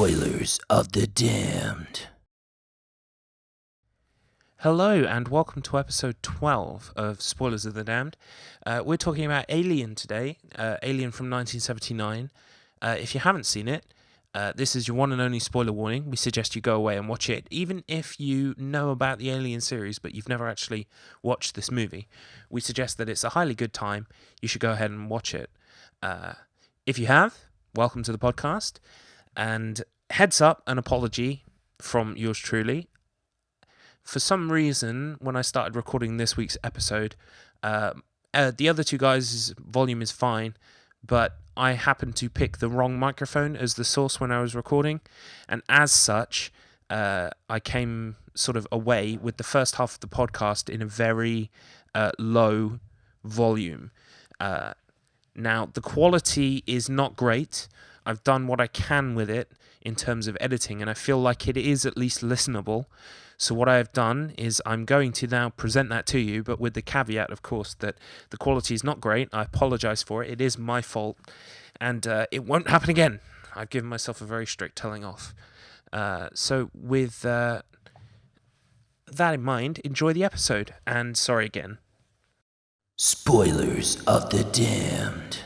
Spoilers of the Damned. Hello and welcome to episode 12 of Spoilers of the Damned. We're talking about Alien today, Alien from 1979. If you haven't seen it, this is your one and only spoiler warning. We suggest you go away and watch it, even if you know about the Alien series but you've never actually watched this movie. We suggest that it's a highly good time. You should go ahead and watch it. If you have, welcome to the podcast. And heads up, an apology from yours truly. For some reason, when I started recording this week's episode, the other two guys' volume is fine, but I happened to pick the wrong microphone as the source when I was recording, and as such, I came sort of away with the first half of the podcast in a very low volume. Now, the quality is not great. I've done what I can with it in terms of editing, and I feel like it is at least listenable. So what I have done is I'm going to now present that to you, but with the caveat, of course, that the quality is not great. I apologize for it. It is my fault, and it won't happen again. I've given myself a very strict telling off. So with that in mind, enjoy the episode, and sorry again. Spoilers of the Damned.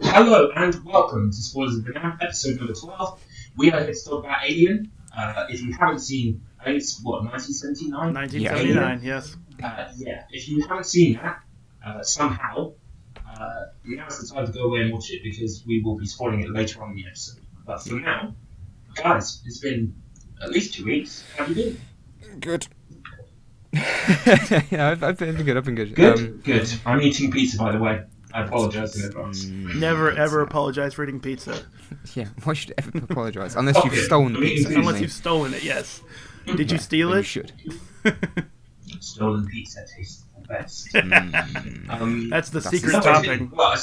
Hello and welcome to Spoilers of the Damned, episode number 12. We are here to talk about Alien. If you haven't seen, I think it's 1979? 1979, yes. If you haven't seen that, somehow, now's the time to go away and watch it because we will be spoiling it later on in the episode. But for now, guys, it's been at least 2 weeks. How have you been? Good. Yeah, I've been good. Good. I'm eating pizza, by the way. I apologise in advance. Never ever apologise for eating pizza. Yeah, why should you ever apologise? Unless you've stolen the pizza. Unless you've stolen it, yes. Did you steal it? You should. Stolen pizza tastes the best. That's the That's secret the topping. Well,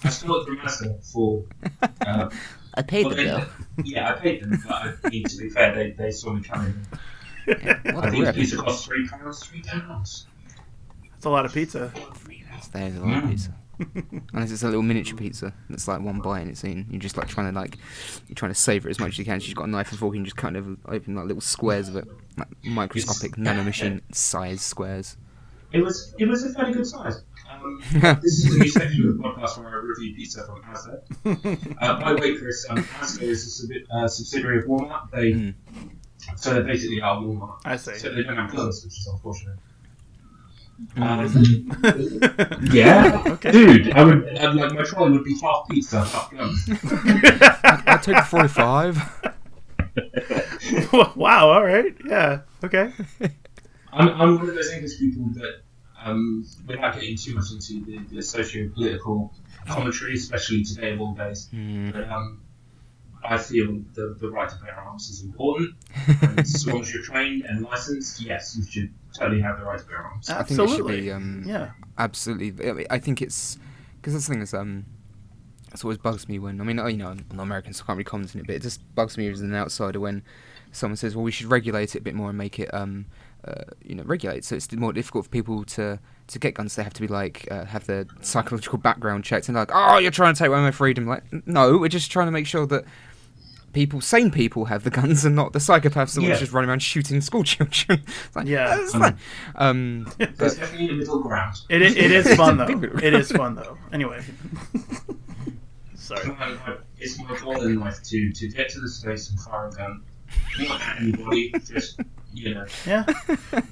I stole it from Asda for... I paid them though. Yeah, I paid them, but I mean, to be fair, they saw me coming. Yeah, I think the pizza cost £3. That's a lot of pizza. There's a lot of pizza. Unless it's a little miniature pizza that's like one bite and it's eaten. You're just like trying to savour it as much as you can. So you've got a knife and fork and you just kind of open like little squares of it, like microscopic nanomachine size squares. It was a fairly good size. This is a new section of the podcast where I review pizza from Asda. By the way, Chris, Asda is a subsidiary of Walmart. So they basically are Walmart. I see. So they don't have colours, which is unfortunate. Yeah. Okay. Dude, I'd like my trolley would be half pizza, half guns. I'd take a 45. Wow. All right. Yeah. Okay. I'm one of those English people that, without getting too much into the socio-political commentary, especially today of all days, but I feel the right to bear arms is important. And as long as you're trained and licensed, yes, you should totally have the right to bear arms. Absolutely. I think it should be. Yeah. Absolutely. I think it's because that's the thing is it always bugs me when I'm not American, so I can't really comment on it, but it just bugs me as an outsider when someone says, well, we should regulate it a bit more and make it regulate so it's more difficult for people to get guns. They have to be like have their psychological background checked and like, oh, you're trying to take away my freedom. Like, no, we're just trying to make sure that sane people have the guns and not the psychopaths that are just running around shooting school children. It's like, yeah, it's fun. There's definitely a middle ground. It is fun though. It is fun though. Anyway. Sorry. It's my goal in life to get to the space and fire a gun. Not at anybody, just, Yeah.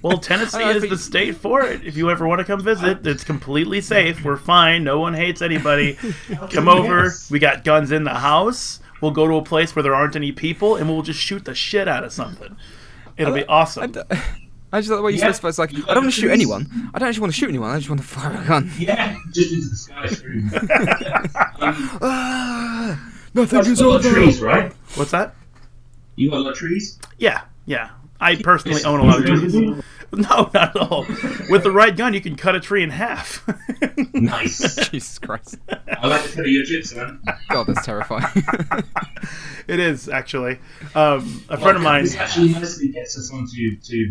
Well, Tennessee is the state for it. If you ever want to come visit, it's completely safe. We're fine. No one hates anybody. Come over. We got guns in the house. We'll go to a place where there aren't any people, and we'll just shoot the shit out of something. It'll be awesome. I just like the way you specify. It's like, I don't want to shoot anyone. I don't actually want to shoot anyone. I just want to fire a gun. Yeah, just into the sky. Nothing is over. over. Trees, right? What's that? You got a lot of trees? Yeah. I personally own a lot of trees. No, not at all. With the right gun, you can cut a tree in half. Nice. Jesus Christ. I like the cut of your jips, man. God, that's terrifying. It is, actually. A friend of mine... This actually nicely gets us onto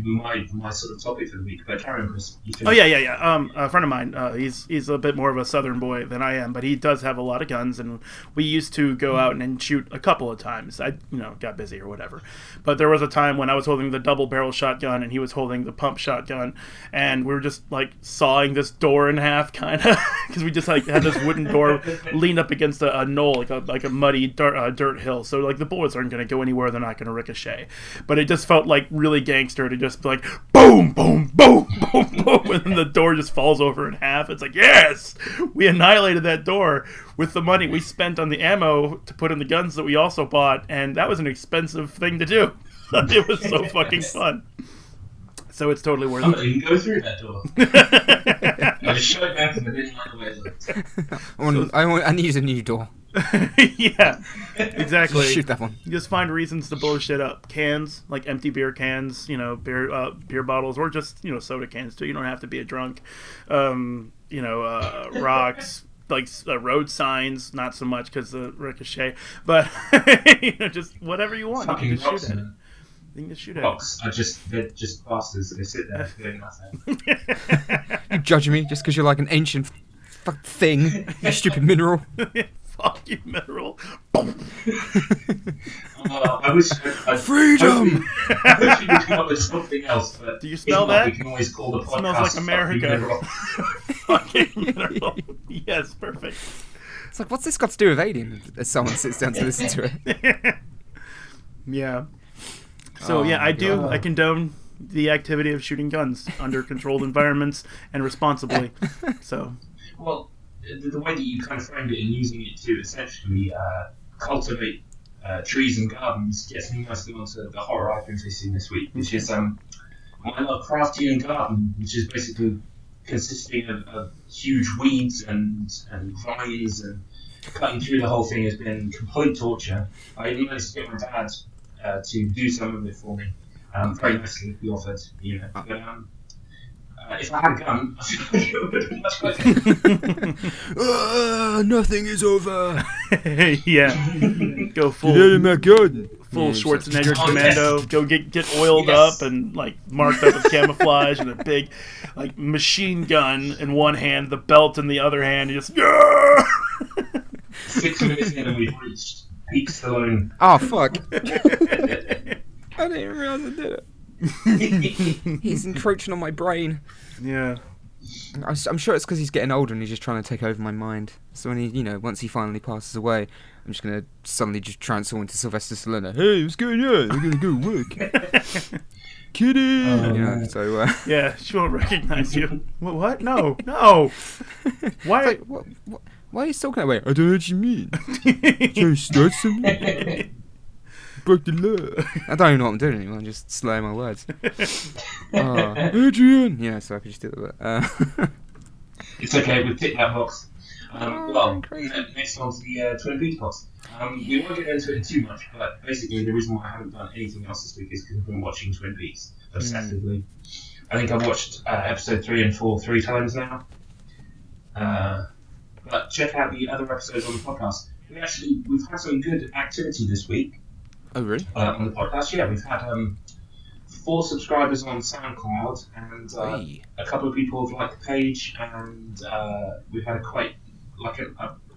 my sort of topic for the week, but carry on, Chris. Oh, yeah. A friend of mine, he's a bit more of a southern boy than I am, but he does have a lot of guns, and we used to go out and shoot a couple of times. I got busy or whatever. But there was a time when I was holding the double barrel shotgun, and he was holding the pump shotgun, and we were just, like, sawing this door in half, kind of, because we just, like, had this wooden door leaned up against a knoll, like a muddy dirt hill, so, like, the bullets aren't going to go anywhere, they're not going to ricochet. But it just felt, like, really gangster to just be like, boom, boom, boom, boom, boom, and then the door just falls over in half. It's like, yes! We annihilated that door with the money we spent on the ammo to put in the guns that we also bought, and that was an expensive thing to do. It was so fucking fun. So it's totally worth it. You can go through that door. I just shut it back and I didn't like the way it looked. I need a new door. Yeah, exactly. Shoot that one. You just find reasons to blow shit up. Cans, like empty beer cans, beer bottles, or just, soda cans too. You don't have to be a drunk. Rocks, like road signs, not so much because the ricochet, but just whatever you want. Fucking you can rocks, shoot at it. man. You can just shoot at Rocks are they're just bastards. They sit there doing nothing. You judging me just because you're like an ancient thing, you stupid mineral. Fuck you, mineral. I wish Freedom! I wish you could come up with something else, but Do you smell if not, that? we can always call the It podcast smells like America. Mineral. Fucking mineral. Yes, perfect. It's like, what's this got to do with Alien? As someone sits down to listen to it. Yeah. So, Oh yeah, my God. I condone the activity of shooting guns under controlled environments and responsibly. So, Well, the way that you kind of framed it and using it to essentially cultivate trees and gardens gets me nicely onto the horror I've been facing this week, which is my Lovecraftian garden, which is basically consisting of huge weeds and vines, and cutting through the whole thing has been complete torture. I even managed to get my dad to do some of it for me. Very nicely, he offered, But if I had a gun, I feel like it would have been much better. Nothing is over. yeah. Go full Get out of my garden. full Schwarzenegger Oh, commando. yes. Go get oiled Yes. up and like marked up with camouflage and a big like machine gun in one hand, the belt in the other hand. You just 6 minutes in and we've reached peak Stallone. Oh, fuck. I didn't even realise I did it. He's encroaching on my brain. yeah. I'm sure it's because he's getting older and he's just trying to take over my mind. So when he, once he finally passes away, I'm just going to suddenly just transform into Sylvester Stallone. Hey, what's going on? I'm going to go work. Kidding! So... Yeah, she won't recognize you. What? No. Why? Like, what, why are you talking that way? I don't know what you mean. Trying to start something? Broke the law. I don't even know what I'm doing anymore. I'm just slurring my words. Adrian! Yeah, so I could just do that. It's okay, we've ticked that box. Crazy. Next on to the Twin Peaks box. We won't get into it too much, but basically the reason why I haven't done anything else this week is because I've been watching Twin Peaks obsessively. I think I've watched episode 3 and 4 3 times now. But check out the other episodes on the podcast. We've had some good activity this week. Oh, really? On the podcast, yeah, we've had 4 subscribers on SoundCloud, and Hey. a couple of people have liked the page, and we've had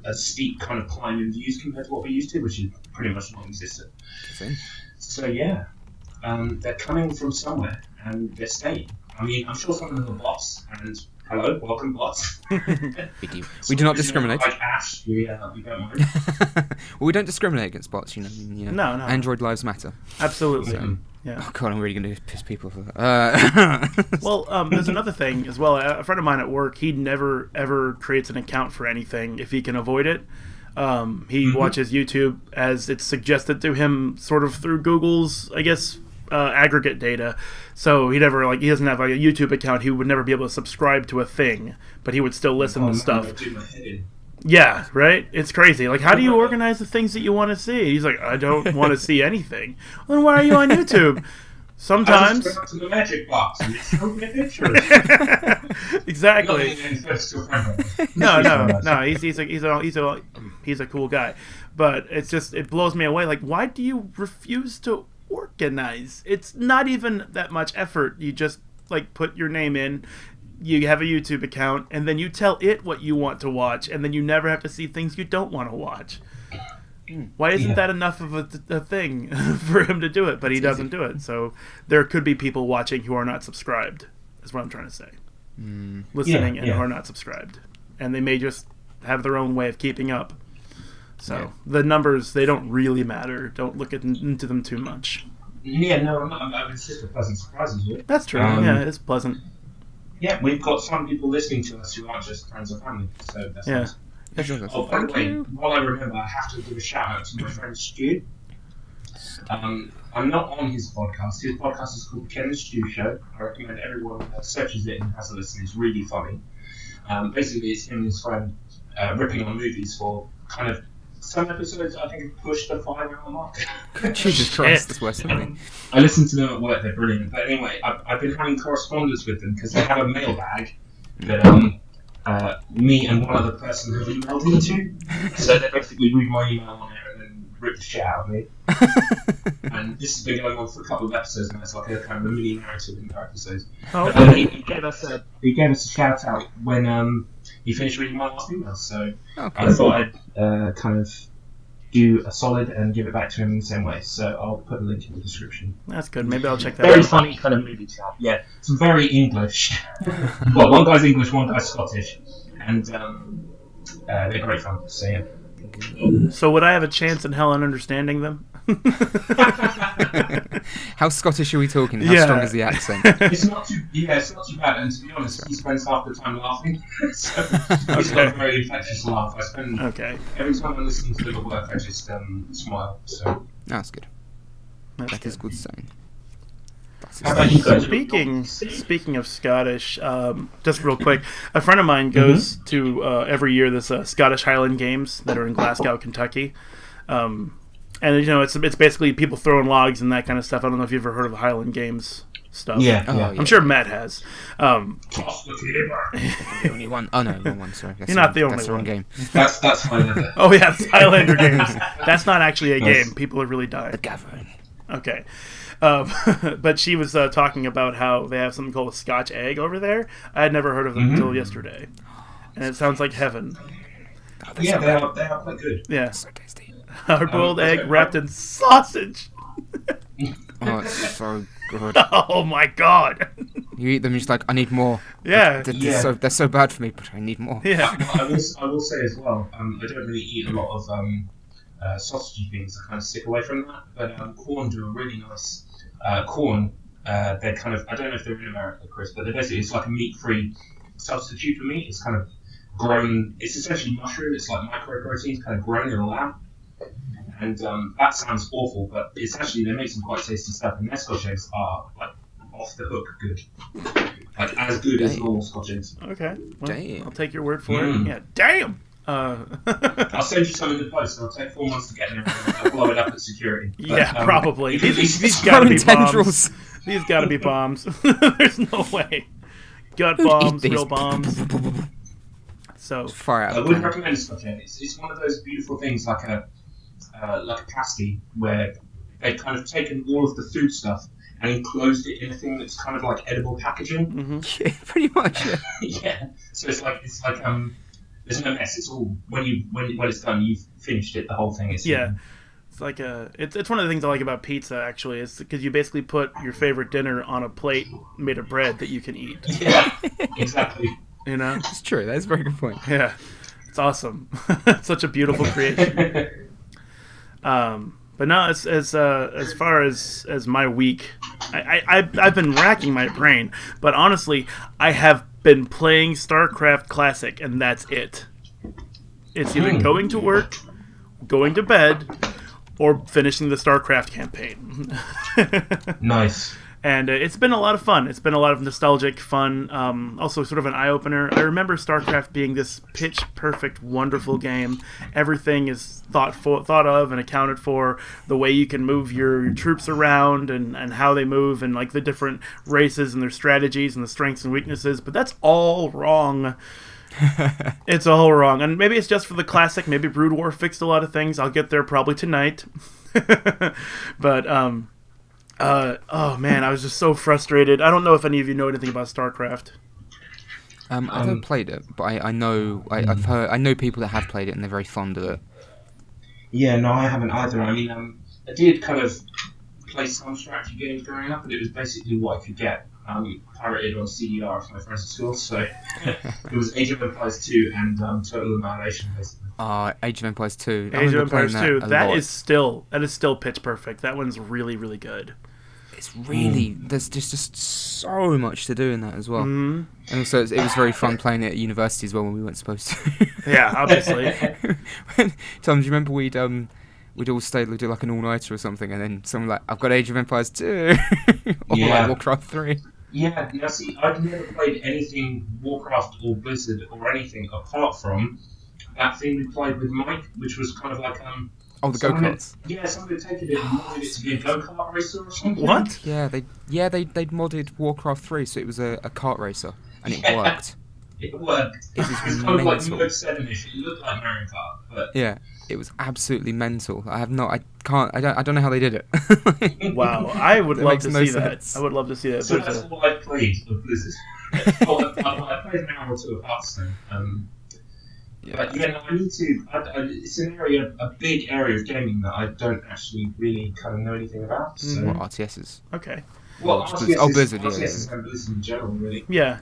a steep kind of climb in views compared to what we used to, which is pretty much non-existent. So yeah, they're coming from somewhere, and they're staying. I mean, I'm sure some of them are bots, and hello, welcome bots. We do not discriminate. Like Ash, we don't mind. Well, we don't discriminate against bots, No. Android lives matter. Absolutely. So, Yeah. Oh god, I'm really going to piss people off with that. Well, there's another thing as well. A friend of mine at work, he never ever creates an account for anything if he can avoid it. He watches YouTube as it's suggested to him, sort of through Google's, I guess, aggregate data. So he doesn't have a YouTube account. He would never be able to subscribe to a thing, but he would still listen to stuff. I do my head in. Yeah, right? It's crazy. Like, how do you organize the things that you want to see? He's like, I don't want to see anything. Well, then why are you on YouTube? Sometimes. I just went up to the magic box and it showed me pictures. Exactly. No. He's a cool guy, but it blows me away. Like, why do you refuse to organize? It's not even that much effort. You just like put your name in. You have a YouTube account, and then you tell it what you want to watch, and then you never have to see things you don't want to watch. Why isn't that enough of a thing for him to do it? But he doesn't do it. So there could be people watching who are not subscribed, is what I'm trying to say. Listening and who are not subscribed. And they may just have their own way of keeping up. So the numbers, they don't really matter. Don't look into them too much. Yeah, no, it's just a pleasant surprise, isn't it? That's true. Yeah, it's pleasant. Yeah, we've got some people listening to us who aren't just friends or family, so that's nice. Oh, by the way, while I remember, I have to give a shout out to my friend Stu. I'm not on his podcast. His podcast is called Ken and Stu Show. I recommend everyone searches it and has a listen. It's really funny. Basically, it's him and his friend ripping on movies for kind of some episodes. I think have pushed the 5-hour mark. Jesus Christ, that's worse than me. I listen to them at work. They're brilliant. But anyway, I've been having correspondence with them because they have a mailbag that me and one other person have emailed into. So they basically read my email on there and then rip the shit out of me. And this has been going on for a couple of episodes now. It's like a kind of a mini narrative in their episodes. He gave us a shout out when he finished reading my last email. So I thought I'd kind of do a solid and give it back to him in the same way. So I'll put a link in the description. That's good. Maybe I'll check that out. Very funny kind of movie chat. Yeah, it's very English. Well, one guy's English, one guy's Scottish. And they're great fun. So yeah. So would I have a chance in hell in understanding them? How Scottish are we talking? How strong is the accent? It's not too bad. And to be honest, he spends half the time laughing. So he's got a very infectious laugh. I spend every time I listen to little work, I just smile. So that's good. That is good saying. Speaking of Scottish, just real quick, a friend of mine goes to every year this Scottish Highland Games that are in Glasgow, Kentucky, and it's basically people throwing logs and that kind of stuff. I don't know if you've ever heard of the Highland Games stuff. Yeah. I'm sure Matt has. The only one. Oh no, wrong one. Sorry, you're not the only one. That's the wrong game. That's Highlander. Oh yeah, it's Highlander Games. That's not actually a game. People have really died. The Gathering. Okay. But she was talking about how they have something called a Scotch Egg over there. I had never heard of them until yesterday, and it sounds like heaven. They are quite good. Yeah, so tasty. Hard-boiled egg wrapped in sausage. Oh, it's so good. Oh my god! You eat them, you're just like, I need more. Yeah, they're so bad for me, but I need more. Yeah. I will say as well. I don't really eat a lot of sausagey things. I kind of stick away from that. But Quorn do a really nice. Quorn, they're kind of, I don't know if they're in America, Chris, but it's like a meat-free substitute for meat. It's kind of grown, it's essentially mushroom, it's like microproteins kind of grown in a lab. And that sounds awful, but it's actually, they make some quite tasty stuff, and their Scotch eggs are like off the hook good. Like as good as normal Scotch eggs. Okay. Well, damn. I'll take your word for it. Yeah, damn! I'll send you some in the post. It'll take 4 months to get there. I'll blow it up at security. But, probably. These gotta be bombs. These gotta be bombs. There's no way. Gut bombs, real bombs. So far out. I would recommend Scotch eggs. It's one of those beautiful things, like a pasty, where they've kind of taken all of the food stuff and enclosed it in a thing that's kind of like edible packaging. Yeah, pretty much. Yeah. Yeah. So it's like there's no mess. It's all when it's done, you've finished it. The whole thing is. Yeah, it's like it's one of the things I like about pizza. Actually, is because you basically put your favorite dinner on a plate made of bread that you can eat. Yeah, exactly. You know, it's true. That's a very good point. Yeah, it's awesome. It's such a beautiful creation. But no, as far as my week, I've been racking my brain. But honestly, I have been playing StarCraft Classic, and that's it. It's either going to work, going to bed, or finishing the StarCraft campaign. Nice. And it's been a lot of fun. It's been a lot of nostalgic fun. Also, sort of an eye opener. I remember StarCraft being this pitch perfect, wonderful game. Everything is thought of and accounted for. The way you can move your troops around and how they move, and like the different races and their strategies and the strengths and weaknesses. But that's all wrong. It's all wrong. And maybe it's just for the classic. Maybe Brood War fixed a lot of things. I'll get there probably tonight. But oh man, I was just so frustrated. I don't know if any of you know anything about StarCraft. I haven't played it, but I know I've heard. I know people that have played it and they're very fond of it. Yeah, no, I haven't either. I mean, I did kind of play some strategy games growing up, but it was basically what I could get pirated on CDR from my friends at school. So it was Age of Empires 2 and Total Annihilation, basically. Age of Empires 2. Age of Empires 2. That is still pitch perfect. That one's really, really good. It's really there's just so much to do in that as well. And also it was very fun playing it at university as well when we weren't supposed to. Yeah, obviously. Tom, do you remember we'd all stayed to do like an all-nighter or something, and then someone like, I've got Age of Empires 2 or like Warcraft 3. Yeah, now see, I've never played anything Warcraft or Blizzard or anything apart from that thing we played with Mike, which was kind of like the go-karts. Yeah, someone had taken it and modded it to be a go-kart racer or something. What? Yeah, they'd modded Warcraft 3 so it was a kart racer, and it worked. It worked. It was kind of like Mode 7-ish. It looked like Mario Kart, but yeah, it was absolutely mental. I don't know how they did it. Wow, I would love to see sense. that. I would love to see that. So that's what I played of Blizzard. I played an hour or two of Hearthstone. But yeah, no, I need to. It's a big area of gaming that I don't actually really kind of know anything about. So. What RTSs? Okay. Well, Blizzard, RTSs and Blizzard in general, really. Yeah.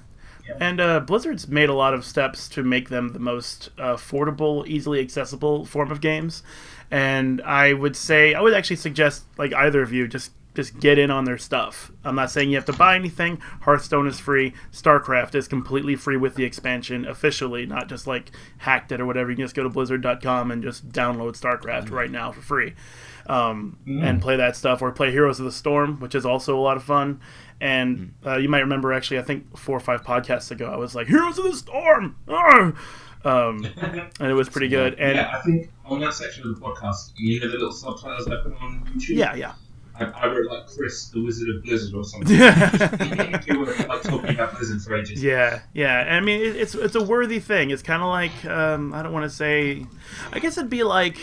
And Blizzard's made a lot of steps to make them the most affordable, easily accessible form of games. And I would actually suggest, like, either of you, just get in on their stuff. I'm not saying you have to buy anything. Hearthstone is free. StarCraft is completely free with the expansion officially, not just like hacked it or whatever. You can just go to blizzard.com and just download StarCraft right now for free. And play that stuff, or play Heroes of the Storm, which is also a lot of fun. And you might remember, actually, I think 4 or 5 podcasts ago, I was like, Heroes of the Storm! And it was pretty good. And yeah, I think on that section of the podcast, you know the little subtitles I put on YouTube? Yeah. I wrote like Chris, the Wizard of Blizzard or something. You were like talking about Blizzard for ages. Yeah. I mean, it's a worthy thing. It's kind of like, I don't want to say, I guess it'd be like,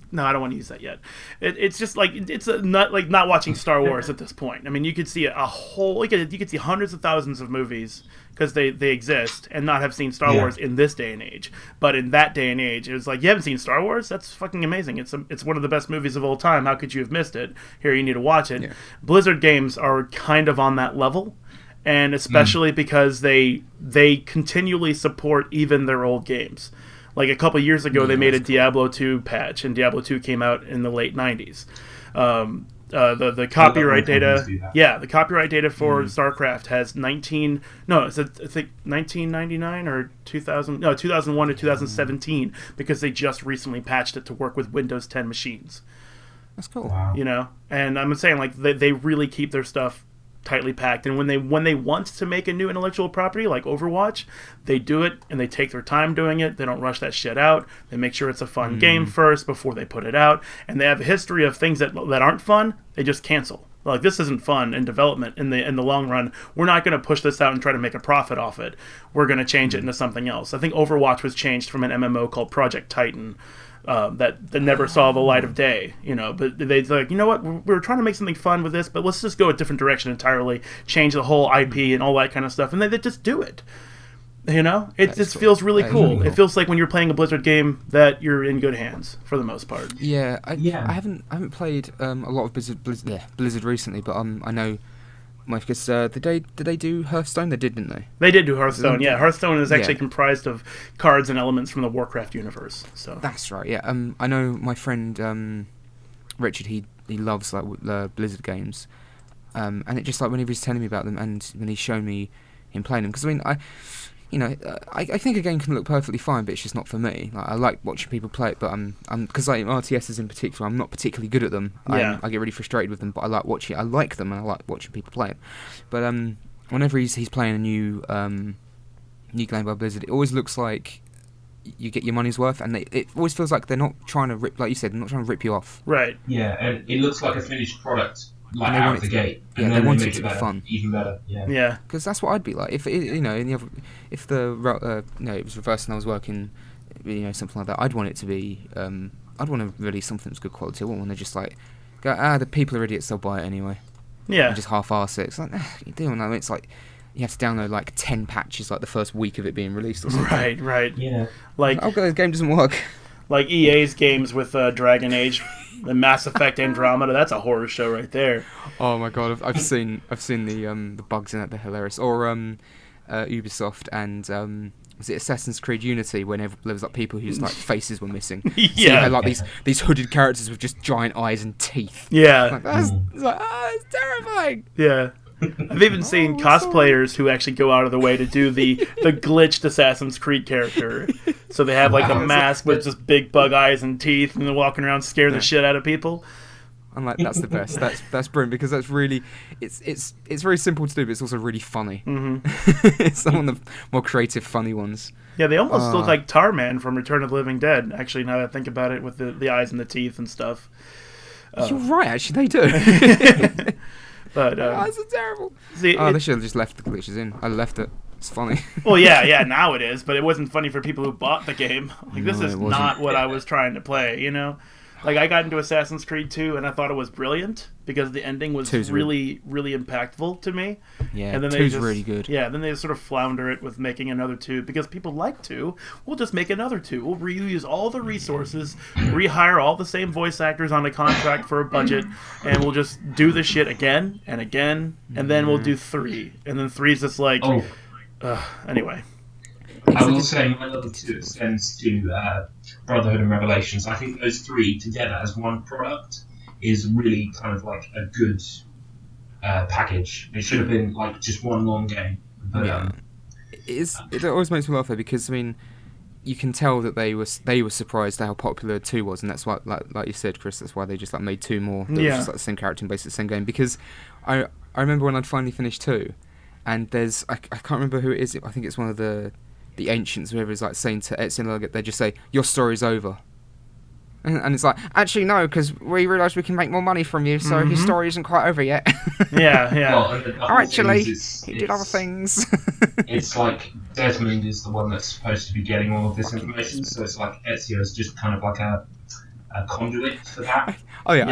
no, I don't want to use that yet. It's just like, it's not watching Star Wars at this point. I mean, you could see you could see hundreds of thousands of movies because they exist and not have seen Star Wars in this day and age. But in that day and age, it was like, you haven't seen Star Wars? That's fucking amazing. It's one of the best movies of all time. How could you have missed it? Here, you need to watch it. Yeah. Blizzard games are kind of on that level, and especially because they continually support even their old games. Like a couple years ago, they made a Diablo 2 patch, and Diablo 2 came out in the late 90s. The copyright data, the copyright data for StarCraft has 1999 or 2001 to 2017, because they just recently patched it to work with Windows 10 machines. That's cool. Wow. You know, and I'm saying, like, they really keep their stuff tightly packed, and when they want to make a new intellectual property like Overwatch, they do it, and they take their time doing it. They don't rush that shit out. They make sure it's a fun game first before they put it out, and they have a history of things that aren't fun, they just cancel. Like, this isn't fun in development in the long run. We're not going to push this out and try to make a profit off it. We're going to change it into something else. I think Overwatch was changed from an MMO called Project Titan, that never saw the light of day, you know. But they're like, you know what, we're trying to make something fun with this, but let's just go a different direction entirely, change the whole IP and all that kind of stuff, and they just do it. You know, it just cool. Feels really cool. It feels like when you're playing a Blizzard game that you're in good hands for the most part. Yeah, I haven't played a lot of Blizzard recently, but I know. Because did they do Hearthstone? They did, didn't they? They did do Hearthstone. Yeah, Hearthstone is actually comprised of cards and elements from the Warcraft universe. So that's right. Yeah. I know my friend Richard. He loves like Blizzard games, and it just like when he was telling me about them, and when he showed me him playing them, because I mean I think a game can look perfectly fine, but it's just not for me. Like, I like watching people play it, but I'm because like RTSs in particular, I'm not particularly good at them. Yeah. I get really frustrated with them, but I like watching. I like them, and I like watching people play it. But whenever he's playing a new game by Blizzard, it always looks like you get your money's worth, and it always feels like they're not trying to rip, like you said, they're not trying to rip you off. Right. Yeah, and it looks like a finished product, like And they out want of the it gate. Yeah, And they then want make it to be better, fun. even better. Yeah. Yeah. Because that's what I'd be like if it was reversed and I was working, something like that. I'd want it to be. I'd want to release something that's good quality. I wouldn't want to just like go. The people are idiots. They'll buy it anyway. Yeah. And just half-arse it. It's like you're doing that. It's like you have to download like 10 patches like the first week of it being released or something. Right. Yeah. Like the game doesn't work. Like EA's games with Dragon Age, the Mass Effect Andromeda. That's a horror show right there. Oh my god, I've seen the bugs in it. They're hilarious. Or Ubisoft and was it Assassin's Creed Unity when there was like people whose like faces were missing? So you had like these hooded characters with just giant eyes and teeth. Yeah. It's terrifying. Yeah. I've even seen cosplayers who actually go out of the way to do the glitched Assassin's Creed character. So they have like a mask with just big bug eyes and teeth, and they're walking around scaring the shit out of people. I'm like, that's the best. That's brilliant because that's really it's very simple to do, but it's also really funny. Mm-hmm. It's some of the more creative, funny ones. Yeah, they almost look like Tarman from Return of the Living Dead. Actually, now that I think about it, with the eyes and the teeth and stuff. You're right. Actually, they do. But that's terrible. See, they should have just left the glitches in. I left it. It's funny. Well, yeah, now it is, but it wasn't funny for people who bought the game. Like, this is not what I was trying to play, Like, I got into Assassin's Creed 2, and I thought it was brilliant, because the ending was really, really impactful to me. Yeah, and then 2's really good. Yeah, then they sort of flounder it with making another 2, because people like 2. We'll just make another 2. We'll reuse all the resources, rehire all the same voice actors on a contract for a budget, and we'll just do the shit again and again, and then we'll do 3. And then 3's just like... anyway. I will say my level 2 extends to Brotherhood and Revelations. I think those 3 together as one product is really kind of like a good package. It should have been like just one long game. But, it always makes me laugh though, because I mean, you can tell that they were surprised at how popular 2 was, and that's why, like you said, Chris, that's why they just like made 2 more. That was just like the same character in basically the same game. Because I remember when I'd finally finished 2, and there's I can't remember who it is. I think it's one of the ancients, whoever is like saying to Ezio, they just say, "Your story's over," and it's like, actually no, because we realised we can make more money from you, so your story isn't quite over yet. Yeah. Well, actually, he did other things. It's like Desmond is the one that's supposed to be getting all of this information, so it's like Ezio is just kind of like a conduit for that. Oh yeah,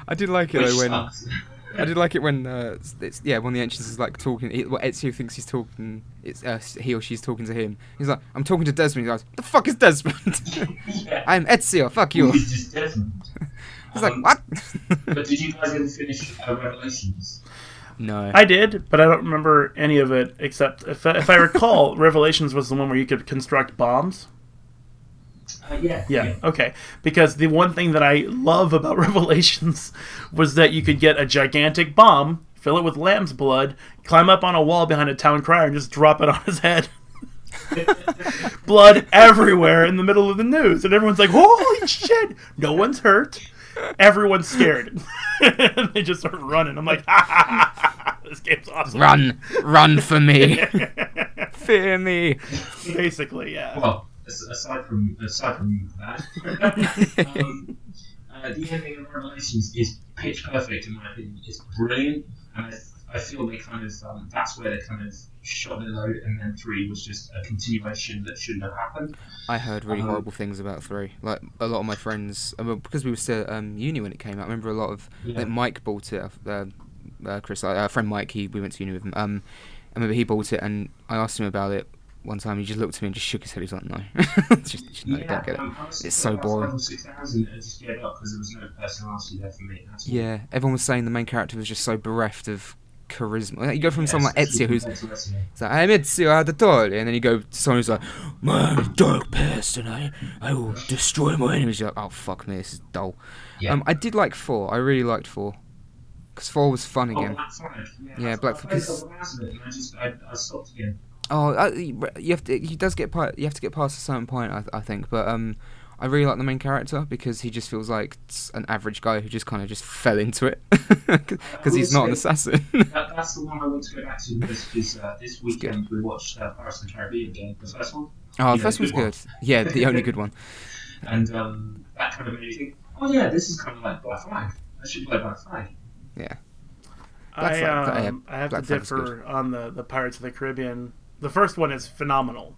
I did like it though when. Sucks. I did like it when when the ancients is like talking. Ezio thinks he's talking. It's he or she's talking to him. He's like, "I'm talking to Desmond." He goes, "The fuck is Desmond?" I'm Ezio. Fuck you. He's just Desmond. He's like, "What?" But did you guys ever finish Revelations? No. I did, but I don't remember any of it except if I recall, Revelations was the one where you could construct bombs. Yeah, okay. Because the one thing that I love about Revelations was that you could get a gigantic bomb, fill it with lamb's blood, climb up on a wall behind a town crier, and just drop it on his head. Blood everywhere in the middle of the news. And everyone's like, holy shit! No one's hurt. Everyone's scared. And they just start running. I'm like, ha, this game's awesome. Run for me. Fear me. Basically, yeah. Well, aside from that, the ending of Revelations is pitch perfect in my opinion. It's brilliant, and I feel they kind of that's where they kind of shot their load, and then 3 was just a continuation that shouldn't have happened. I heard really horrible things about 3. Like a lot of my friends, because we were still at uni when it came out. I remember a lot of like Mike bought it. Chris, our friend Mike, we went to uni with him. I remember he bought it, and I asked him about it. One time he just looked at me and just shook his head. He was like, "No, no, don't get it. It's so boring." I 6 hours and just gave up because there was no personality there for me. Yeah, everyone was saying the main character was just so bereft of charisma. You go from someone like Ezio, who's like, "I'm Ezio Auditore," and then you go to someone who's like, "My dark past, and I will destroy my enemies." You're like, "Oh fuck me, this is dull." Yeah. I did like 4. I really liked 4. Because 4 was fun again. Black Flag. Yeah, Black Flag. I stopped again. Oh, you have to. He does get. You have to get past a certain point, I think. But I really like the main character because he just feels like an average guy who just kind of just fell into it because he's not an assassin. That's the one I want to go back to because this weekend we watched Pirates of the Caribbean again, the first one. Oh, the first one's good. Yeah, the only good one. And that kind of made me think, oh yeah, this is kind of like Black Flag. I should play Black Flag. Yeah. I have to differ on the Pirates of the Caribbean. The first one is phenomenal.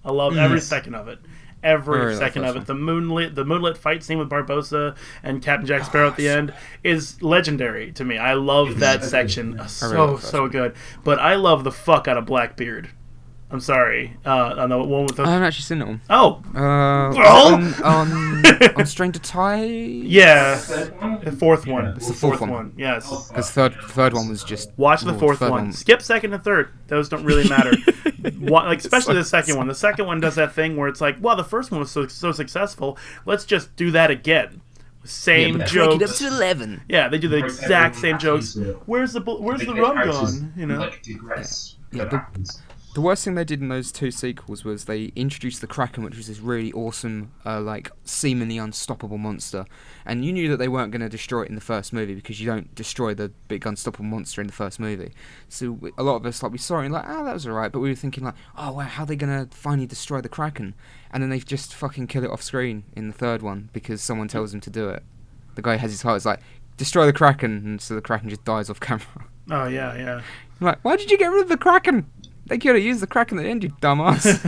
I love every second of it. Every second of it. The moonlit fight scene with Barbossa and Captain Jack Sparrow at the end is legendary to me. I love that section. So good. But I love the fuck out of Blackbeard. I'm sorry. On the one with I haven't actually seen that one. Oh. On Strain to Tie? Yeah. The fourth one. It's the fourth one. Yes. Because third one was just... Watch the fourth one. Skip second and third. Those don't really matter. Especially the second one. The second one does that thing where it's like, wow, the first one was so successful. Let's just do that again. Same jokes. Break it up to 11. Yeah, they do the exact same jokes. Where's the rum gone? You know. The worst thing they did in those two sequels was they introduced the Kraken, which was this really awesome, seemingly unstoppable monster. And you knew that they weren't going to destroy it in the first movie because you don't destroy the big unstoppable monster in the first movie. So a lot of us, we saw it and that was alright, but we were thinking oh wow, how are they going to finally destroy the Kraken? And then they just fucking kill it off screen in the third one because someone tells them to do it. The guy has his heart, it's like, destroy the Kraken, and so the Kraken just dies off camera. Oh, yeah. I'm like, why did you get rid of the Kraken? They could have used the Kraken at the end, you dumbass.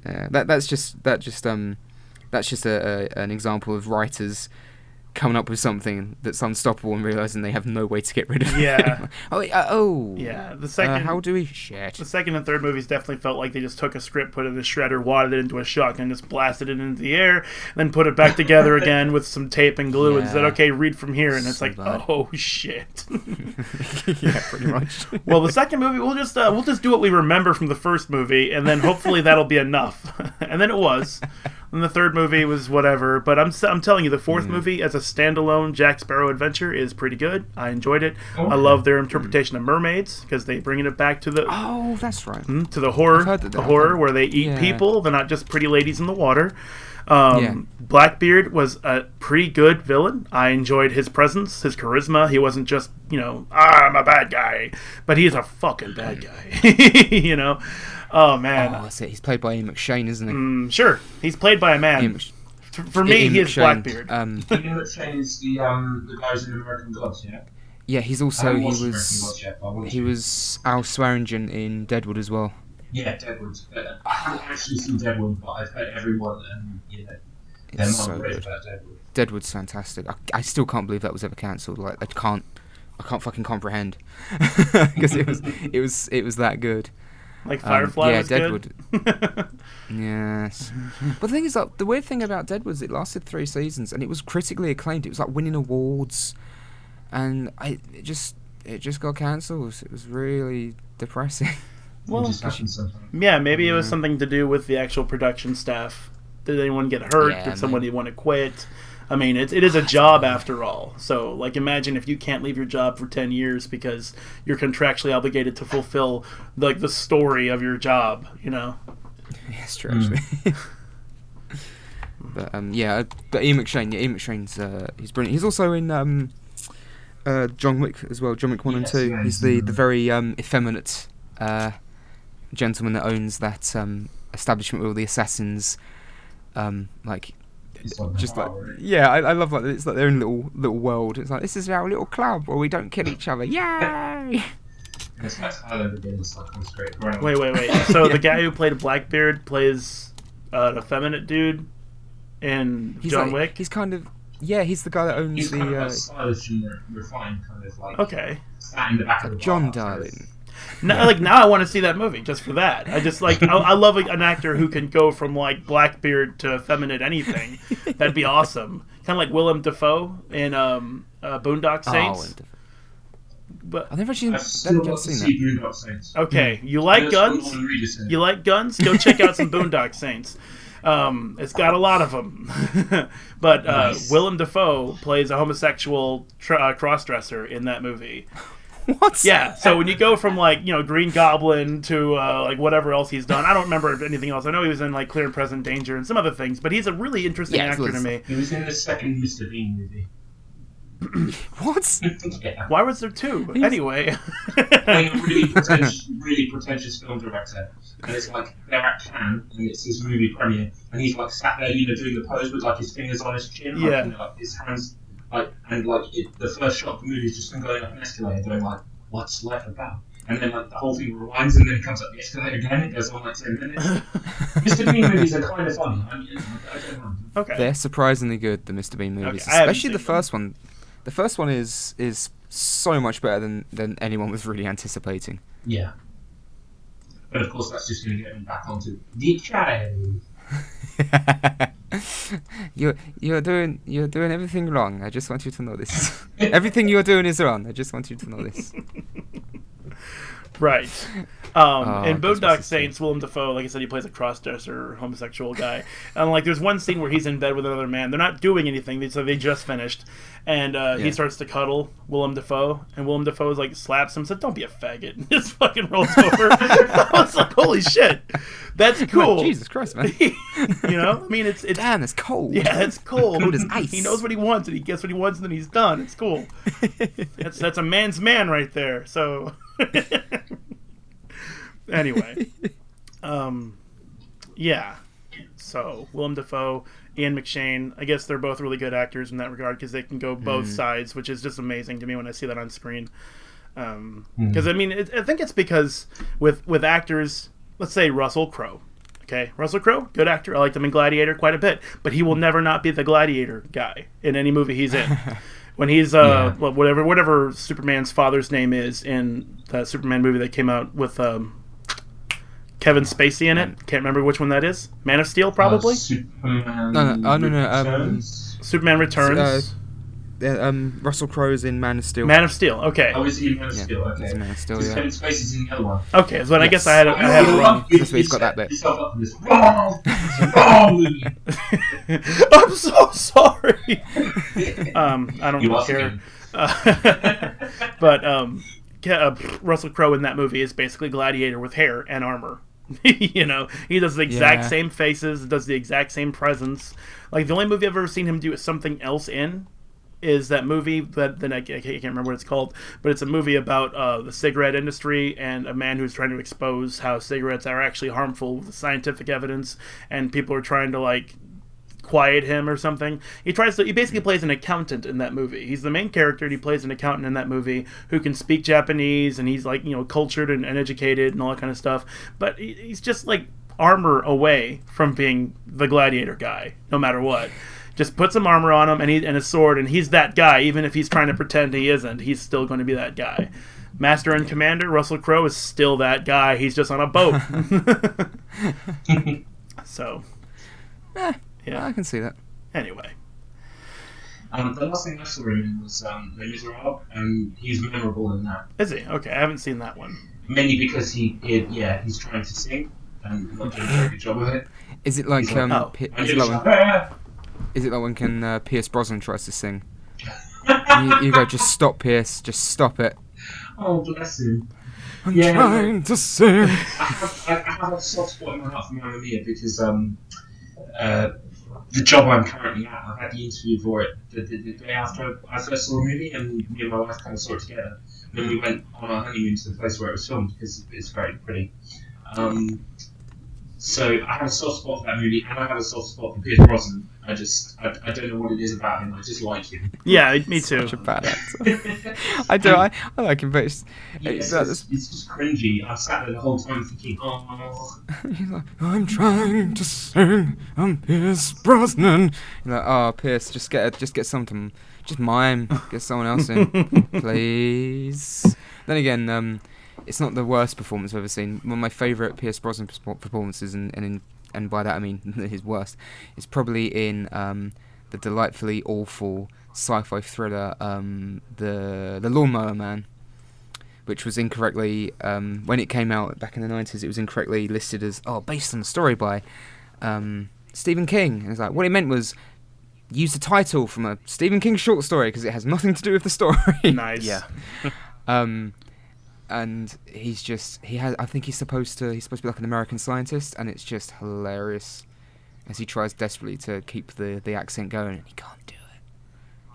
That's just an example of writers coming up with something that's unstoppable and realizing they have no way to get rid of it. Yeah. Yeah. The second. How do we shit? The second and third movies definitely felt like they just took a script, put it in a shredder, wadded it into a shotgun, just blasted it into the air, then put it back together again with some tape and glue and said, "Okay, read from here." And it's so like, bad. Oh shit. Yeah, pretty much. Well, the second movie, we'll just do what we remember from the first movie, and then hopefully that'll be enough. And then it was. And the third movie was whatever, but I'm telling you, the fourth movie as a standalone Jack Sparrow adventure is pretty good. I enjoyed it. I love their interpretation of mermaids because they bringing it back to the that's right, to the horror where they eat people. They're not just pretty ladies in the water. Blackbeard was a pretty good villain. I enjoyed his presence, his charisma. He wasn't just I'm a bad guy, but he's a fucking bad guy. Oh man! Oh, that's it. He's played by Ian McShane, isn't he? Sure, he's played by a man. For me, he is Blackbeard. Ian McShane is the guys in American Gods, yeah. Yeah, he was Al Swearingen in Deadwood as well. Yeah, Deadwood. I haven't actually seen Deadwood, but I've heard everyone and they're not great about Deadwood. Deadwood's fantastic. I still can't believe that was ever cancelled. I can't fucking comprehend because it was that good. Like Firefly was Deadwood. Good? Yes. But the thing is, the weird thing about Deadwood is it lasted 3 seasons and it was critically acclaimed. It was winning awards, and it just got cancelled. It was really depressing. Well, yeah, maybe it was something to do with the actual production staff. Did anyone get hurt? Did somebody want to quit? I mean, it is a job after all. So, imagine if you can't leave your job for 10 years because you're contractually obligated to fulfill, the story of your job, Yeah, it's true, actually. But Ian McShane, Ian McShane's, he's brilliant. He's also in John Wick as well, John Wick 1 and 2. He's the very effeminate gentleman that owns that establishment with all the assassins, I love it's like their own little world. It's like, this is our little club where we don't kill each other. Yay! Wait. So the guy who played Blackbeard plays an effeminate dude in John Wick? He's kind of... Yeah, he's the guy that owns the... Kind of stylish and refined, okay. Sat in the back of the John Darling. Now I want to see that movie just for that. I just I love an actor who can go from Blackbeard to effeminate anything. That'd be awesome. Kind of like Willem Dafoe in Boondock Saints. But I've never seen Boondock Saints. Okay, you like guns? You like guns? Go check out some Boondock Saints. It's got a lot of them. But Willem Dafoe plays a homosexual crossdresser in that movie. What? Yeah, so when you go from like Green Goblin to like whatever else he's done, I don't remember anything else. I know he was in like Clear and Present Danger and some other things, but he's a really interesting actor to me. He was in the second Mr. Bean movie. What? Yeah. Why was there two? Anyway, Like a really pretentious film director, and it's like they're at Cannes, and it's his movie premiere, and he's like sat there, doing the pose with like his fingers on his chin, like his hands, the first shot of the movie is just him going up an escalator, going like, "What's life about?" And then like the whole thing rewinds, and then it comes up the escalator again. It goes on like 10 minutes. Mr. Bean movies are kind of funny. I don't know. okay. They're surprisingly good, the Mr. Bean movies, Okay, especially the first one. The first one is so much better than anyone was really anticipating. Yeah. But of course, that's just going to get me back onto the child. You're doing everything wrong. I just want you to know this. Everything you're doing is wrong. I just want you to know this. Right. In Boondock Saints, say. Willem Dafoe, like I said, he plays a cross-dresser homosexual guy. And like, there's one scene where he's in bed with another man. They're not doing anything, so they just finished. And he starts to cuddle Willem Dafoe, and Willem Dafoe like slaps him, said, "Don't be a faggot," and just fucking rolls over. I was like, "Holy shit, that's cool!" Like, Jesus Christ, man. I mean, it's damn, it's cold. Yeah, it's cold. Cold as ice. He knows what he wants, and he gets what he wants, and then he's done. It's cool. That's a man's man right there. So. Anyway, yeah. So Willem Dafoe, Ian McShane. I guess they're both really good actors in that regard because they can go both sides, which is just amazing to me when I see that on screen. Because I mean, I think it's because with actors, let's say Russell Crowe. Okay, Russell Crowe, good actor. I liked him in Gladiator quite a bit, but he will never not be the Gladiator guy in any movie he's in. When he's whatever Superman's father's name is in the Superman movie that came out with Kevin Spacey in it. Can't remember which one that is. Man of Steel, probably. Superman. No. Superman Returns. Russell Crowe's in Man of Steel. Man of Steel. Okay. Oh, is he in Man of Steel? Okay. He's in Man of Steel, Kevin Spacey's in the other one. Okay, so then I guess I had it wrong. That's where he's got that bit. It's wrong movie. I'm so sorry. I don't care. But Russell Crowe in that movie is basically Gladiator with hair and armor. He does the exact same faces, does the exact same presence. Like, the only movie I've ever seen him do something else in is that movie that I can't remember what it's called, but it's a movie about the cigarette industry and a man who's trying to expose how cigarettes are actually harmful with scientific evidence, and people are trying to like quiet him or something. He basically plays an accountant in that movie. He's the main character, and he plays an accountant in that movie who can speak Japanese, and he's like, cultured and educated and all that kind of stuff. But he's just like armor away from being the Gladiator guy, no matter what. Just put some armor on him and a sword, and he's that guy. Even if he's trying to pretend he isn't, he's still going to be that guy. Master and Commander, Russell Crowe is still that guy. He's just on a boat. So, yeah, I can see that. Anyway. The last thing I saw him in was Les Miserables, and he's memorable in that. Is he? Okay, I haven't seen that one. Mainly because he's trying to sing and not doing a very good job of it. Is it like is it like when Pierce Brosnan tries to sing? you go, just stop, Pierce, just stop it. Oh, bless him. I'm trying to sing. I have a soft spot in my heart for Mamma Mia because the job I'm currently at, I had the interview for it the day after I first saw the movie, and me and my wife kind of saw it together. And then we went on our honeymoon to the place where it was filmed because it's very pretty. So I have a soft spot for that movie, and I have a soft spot for Pierce Brosnan. I don't know what it is about him. I just like him. Yeah, me too. Such a bad actor. I like him, but it's just cringy. I sat there the whole time thinking, oh. He's like, I'm trying to sing. I'm Pierce Brosnan. You're like, oh, Pierce, just get something. Just mime. Get someone else in, please. Then again, it's not the worst performance I've ever seen. One of my favourite Pierce Brosnan performances, and by that I mean his worst, is probably in the delightfully awful sci-fi thriller the Lawnmower Man, which was incorrectly, when it came out back in the 90s, it was incorrectly listed as based on a story by Stephen King. And it's like, what it meant was use the title from a Stephen King short story because it has nothing to do with the story. Nice. Yeah. And I think he's supposed to be like an American scientist, and it's just hilarious as he tries desperately to keep the accent going, and he can't do it.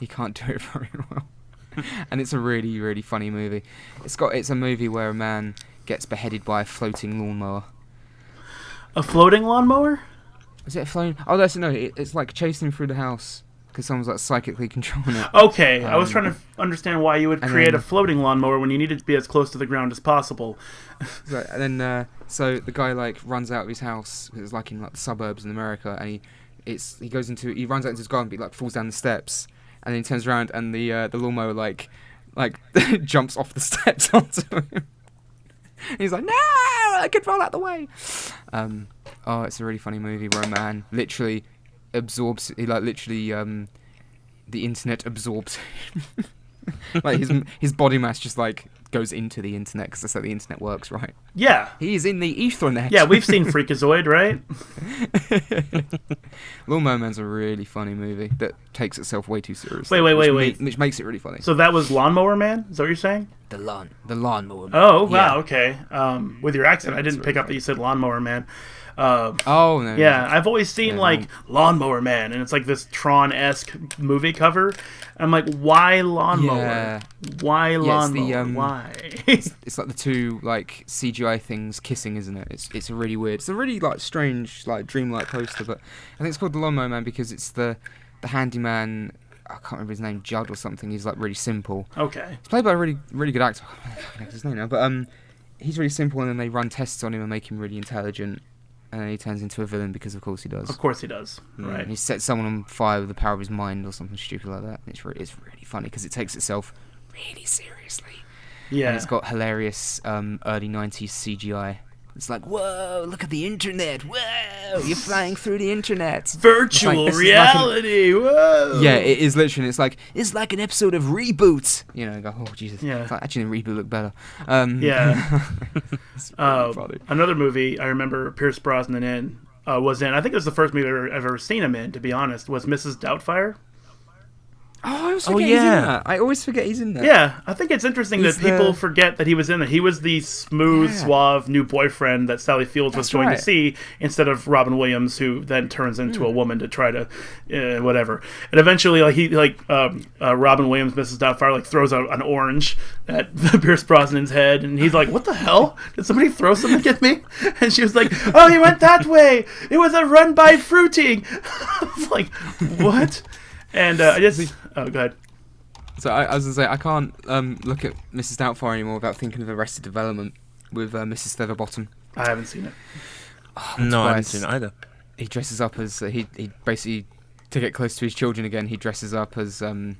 He can't do it very well. And it's a really, really funny movie. It's a movie where a man gets beheaded by a floating lawnmower. A floating lawnmower? Is it a floating? Oh, no. It's like chasing him through the house because someone's like psychically controlling it. Okay, I was trying to understand why you would create a floating lawnmower when you needed to be as close to the ground as possible. So the guy like runs out of his house. It's like in like the suburbs in America, and he runs out into his garden, but he like falls down the steps, and then he turns around, and the lawnmower like jumps off the steps onto him. And he's like, no, I could roll out the way. It's a really funny movie where a man literally absorbs. The internet absorbs him. Like his body mass just like goes into the internet because that's how the internet works, right? Yeah. He's in the Ethernet. Yeah, we've seen Freakazoid, right? Lawnmower Man's a really funny movie that takes itself way too seriously. Wait. Which makes it really funny. So that was Lawnmower Man? Is that what you're saying? The Lawnmower Man. Oh, wow, okay. With your accent, I didn't pick up that you said Lawnmower Man. No. Yeah, I've always seen Lawnmower Man, and it's like this Tron-esque movie cover. I'm like, why Lawnmower? Yeah. Why Lawnmower? Why? it's like the two like CGI things kissing, isn't it? It's a really weird. It's a really like strange like dreamlike poster, but I think it's called the Lawnmower Man because it's the handyman. I can't remember his name, Judd or something. He's like really simple. Okay. He's played by a really really good actor. I can't remember his name now, but he's really simple, and then they run tests on him and make him really intelligent. And then he turns into a villain because, of course, he does. Of course he does, right. And he sets someone on fire with the power of his mind or something stupid like that. It's really funny because it takes itself really seriously. Yeah. And it's got hilarious early 90s CGI. It's like, whoa, look at the internet. Whoa, you're flying through the internet. Virtual reality. Whoa. Yeah, it is literally. It's like an episode of Reboot. You know, go, oh, Jesus. Yeah. It's like, actually, the Reboot looked better. Yeah. It's really funny. Another movie I remember Pierce Brosnan was in, I think it was the first movie I've ever seen him in, to be honest, was Mrs. Doubtfire. Oh, I always forget he's in that. I always forget he's in that. Yeah, I think it's interesting that people forget that he was in that. He was the smooth, suave new boyfriend that Sally Fields was going to see instead of Robin Williams, who then turns into a woman to try to whatever. And eventually, Robin Williams, Mrs. Doubtfire, throws out an orange at Pierce Brosnan's head, and he's like, "What the hell? Did somebody throw something at me?" And she was like, "Oh, he went that way. It was a run by fruiting." I was like, "What?" And I just... Oh, go ahead. So I was going to say, I can't look at Mrs. Doubtfire anymore without thinking of Arrested Development with Mrs. Featherbottom. I haven't seen it. Oh, no, I haven't seen it either. He dresses up as... he basically, to get close to his children again, he dresses up as Mrs.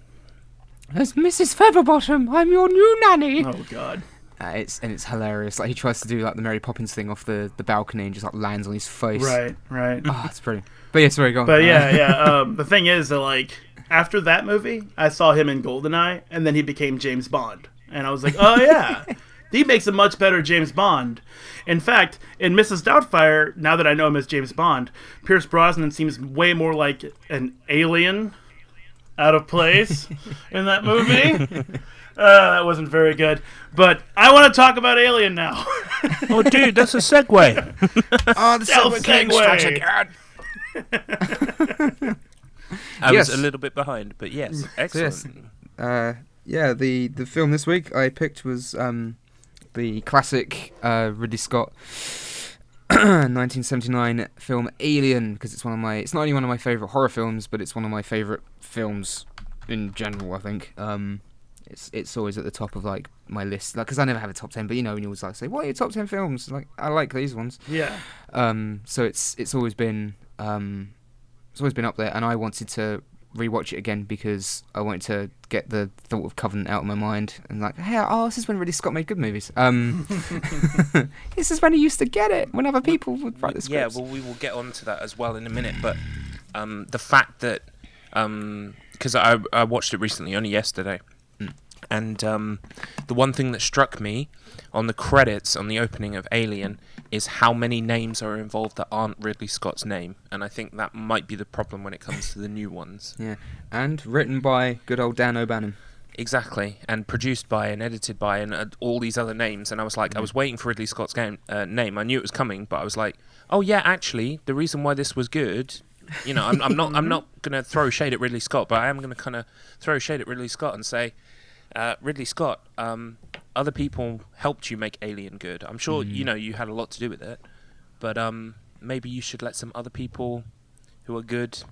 Featherbottom, I'm your new nanny. Oh, God. It's hilarious. Like, he tries to do like the Mary Poppins thing off the balcony and just like lands on his face. Right. Oh, it's pretty. But yeah, sorry, go on. But yeah. The thing is that after that movie, I saw him in GoldenEye, and then he became James Bond, and I was like, oh yeah, he makes a much better James Bond. In fact, in Mrs. Doubtfire, now that I know him as James Bond, Pierce Brosnan seems way more like an alien out of place in that movie. That wasn't very good. But I want to talk about Alien now. Oh, dude, that's a segue. Oh, the segue strikes again. I was a little bit behind, but yes, excellent. So the film this week I picked was the classic Ridley Scott 1979 film Alien, because it's not only one of my favourite horror films, but it's one of my favourite films in general, I think. It's always at the top of my list, because I never have a top 10, but when you always say, what are your top 10 films? I like these ones. Yeah. So it's always been up there, and I wanted to rewatch it again because I wanted to get the thought of Covenant out of my mind, and this is when Ridley Scott made good movies. This is when he used to get it, when other people would write the scripts. Yeah, well, we will get on to that as well in a minute, but the fact that because I watched it recently, only yesterday. And the one thing that struck me on the credits on the opening of Alien is how many names are involved that aren't Ridley Scott's name, and I think that might be the problem when it comes to the new ones. Yeah, and written by good old Dan O'Bannon. exactly, and produced by and edited by and all these other names. And I was like, I was waiting for Ridley Scott's name. I knew it was coming, but I was like, oh yeah, actually, the reason why this was good, you know, I'm not gonna throw shade at Ridley Scott, but I am gonna kind of throw shade at Ridley Scott and say, Ridley Scott, other people helped you make Alien good. I'm sure you know you had a lot to do with it, but maybe you should let some other people who are good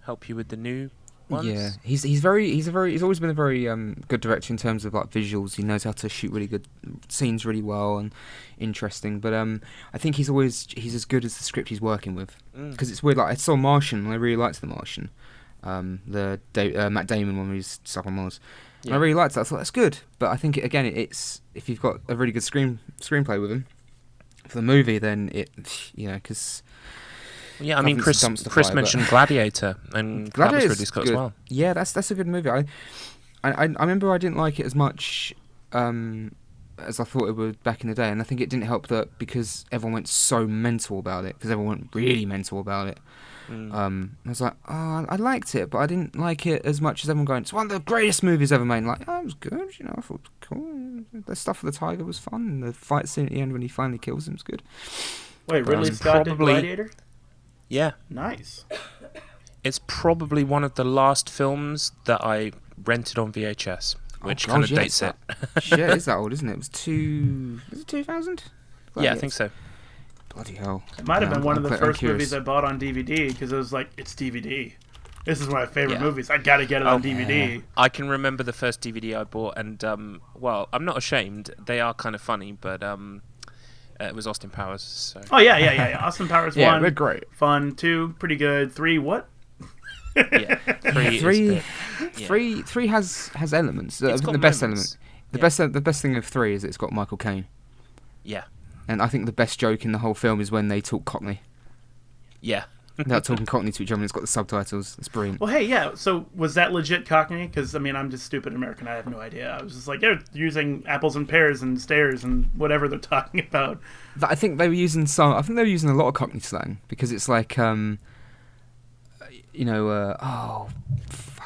help you with the new ones. Yeah, he's always been a very good director in terms of like visuals. He knows how to shoot really good scenes really well and interesting. But I think he's as good as the script he's working with. Because it's weird. Like I saw Martian and I really liked The Martian, the Matt Damon one where he's stuck on Mars. And I really liked that. I thought that's good. But I think it's if you've got a really good screenplay with him for the movie, then because. Yeah, I mean, Chris mentioned Gladiator, and that was Ridley Scott as well. Yeah, that's a good movie. I remember I didn't like it as much as I thought it would back in the day, and I think it didn't help that because everyone went so mental about it, because everyone went really mental about it. I was like, oh, I liked it, but I didn't like it as much as everyone going, it's one of the greatest movies ever made. Like, oh, it was good, you know, I thought it was cool. The stuff with the tiger was fun, and the fight scene at the end when he finally kills him was good. Wait, Ridley Scott did Gladiator? Yeah. Nice. It's probably one of the last films that I rented on VHS, which kind of dates it. Shit, it's that old, isn't it? It was 2000? Yeah, I think so. Bloody hell. It might have been one of the first movies I bought on DVD, because it was like, it's DVD. This is one of my favorite movies. I gotta get it on DVD. Yeah. I can remember the first DVD I bought, and, well, I'm not ashamed. They are kind of funny, but, it was Austin Powers. So. Oh, yeah. Austin Powers 1. Yeah, they're great. Fun. 2, pretty good. 3, what? Yeah, 3 has elements. The best element. The best thing of 3 is it's got Michael Caine. Yeah. And I think the best joke in the whole film is when they talk Cockney. Yeah. They're talking Cockney to each other, and it's got the subtitles. It's brilliant. Well, hey, yeah. So was that legit Cockney? Because I mean, I'm just stupid American. I have no idea. I was just like, they're using apples and pears and stairs and whatever they're talking about. I think they were using I think they were using a lot of Cockney slang, because it's like, I can't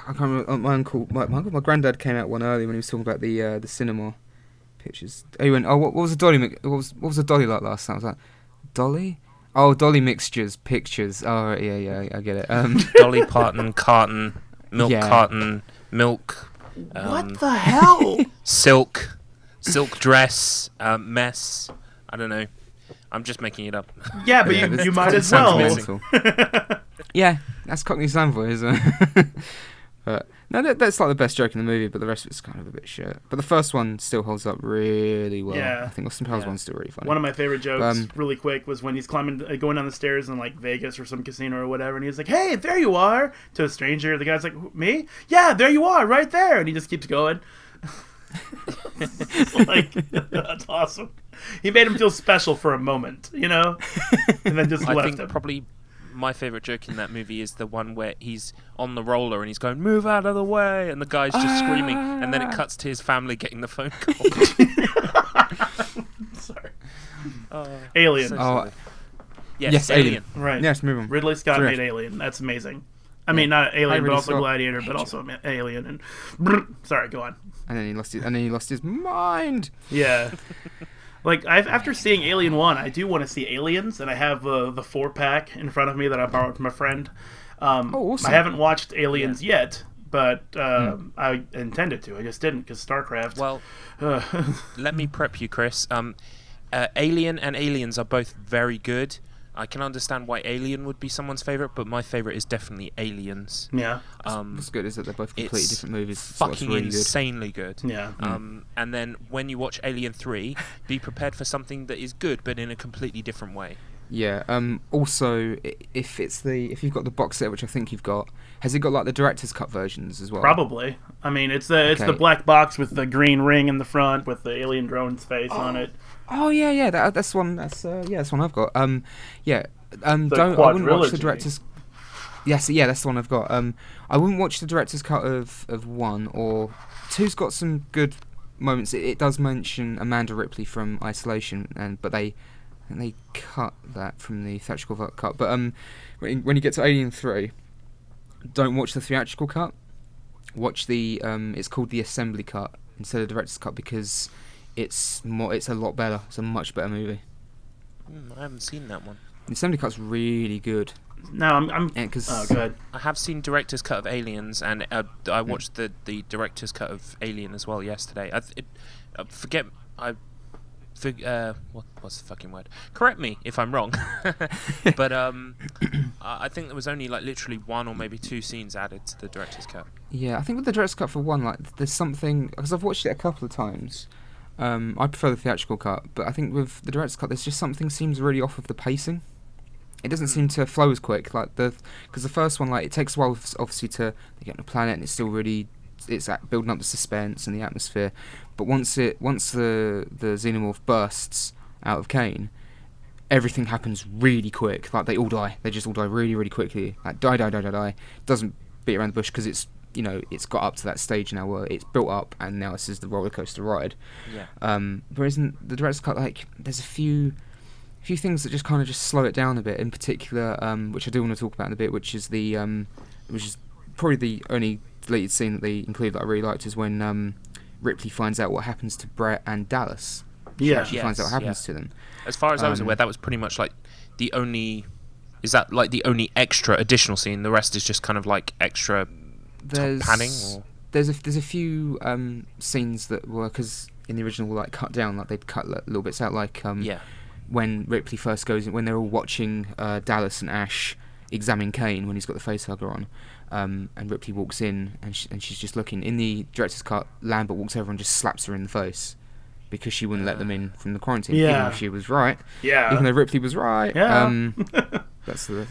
remember. My granddad came out one early when he was talking about the cinema pictures. He went, "Oh, what was a dolly? What was a dolly like last time?" I was like, "Dolly? Oh, dolly pictures. Oh, yeah, I get it. Dolly Parton, carton, milk carton, milk. What the hell? Silk dress, mess. I don't know. I'm just making it up. Yeah, but you might as well. Yeah, that's Cockney slang for it, isn't it? But no, that's like the best joke in the movie, but the rest of it's kind of a bit shit. But the first one still holds up really well. Yeah. I think Austin Powers one's still really funny. One of my favorite jokes, really quick, was when he's going down the stairs in like Vegas or some casino or whatever, and he's like, "Hey, there you are!" to a stranger. The guy's like, "Me? Yeah, there you are, right there," and he just keeps going. That's awesome. He made him feel special for a moment, you know, and then just left him. Probably my favorite joke in that movie is the one where he's on the roller and he's going, "Move out of the way," and the guy's just screaming, and then it cuts to his family getting the phone call. Sorry. Alien. So yes, Alien. Right. Yes, move on. Ridley Scott made Alien. That's amazing. I mean, not Alien, but also Gladiator, but also Alien. And sorry, go on. And then he lost his mind. Yeah. Like, after seeing Alien 1, I do want to see Aliens, and I have the 4-pack in front of me that I borrowed from a friend. Awesome. I haven't watched Aliens yet, but I intended to. I just didn't, because StarCraft. Well, let me prep you, Chris. Alien and Aliens are both very good. I can understand why Alien would be someone's favourite, but my favourite is definitely Aliens. Yeah. What's good is that they're both completely different movies. Fucking really insanely good. Yeah. And then when you watch Alien 3, be prepared for something that is good, but in a completely different way. Yeah. Also, if you've got the box set, which I think you've got, has it got like the director's cut versions as well? Probably. I mean, it's the black box with the green ring in the front with the alien drone's face on it. Oh yeah. That's one. That's one I've got. I wouldn't watch the director's. Yes, yeah, that's the one I've got. I wouldn't watch the director's cut of 1 or 2's got some good moments. It does mention Amanda Ripley from Isolation, but they cut that from the theatrical cut. But when you get to Alien 3, don't watch the theatrical cut, watch the it's called the assembly cut instead of director's cut because it's a lot better. It's a much better movie. I haven't seen that one. The assembly cut's really good. No, I'm Yeah, 'cause oh, go ahead. I have seen director's cut of Aliens, and I watched the director's cut of Alien as well yesterday. What's the fucking word? Correct me if I'm wrong. But I think there was only like literally one or maybe two scenes added to the director's cut. Yeah, I think with the director's cut for one, like there's something because I've watched it a couple of times. I prefer the theatrical cut, but I think with the director's cut, there's just something seems really off of the pacing. It doesn't seem to flow as quick, like because the first one, like it takes a while, obviously, to they get on the planet, and it's still really building up the suspense and the atmosphere. But once the xenomorph bursts out of Kane, everything happens really quick. Like they all die. They just all die really, really quickly. Like die. Doesn't beat around the bush because it's it's got up to that stage now where it's built up, and now this is the roller coaster ride. Yeah. Whereas in the director's cut, like there's a few things that just kind of just slow it down a bit. In particular, which I do want to talk about in a bit, which is probably the only deleted scene that they included that I really liked, is when Ripley finds out what happens to Brett and Dallas. She actually finds out what happens to them. As far as I was aware, that was pretty much like the only. Is that like the only extra additional scene? The rest is just kind of like extra padding. Or? There's a few scenes that were, because in the original were like cut down, like they'd cut little bits out, like when Ripley first goes in, when they're all watching Dallas and Ash examine Kane when he's got the facehugger on, and Ripley walks in and she's just looking. In the director's cut, Lambert walks over and just slaps her in the face because she wouldn't let them in from the quarantine, even though she was right. Yeah. Even though Ripley was right. Yeah. That's the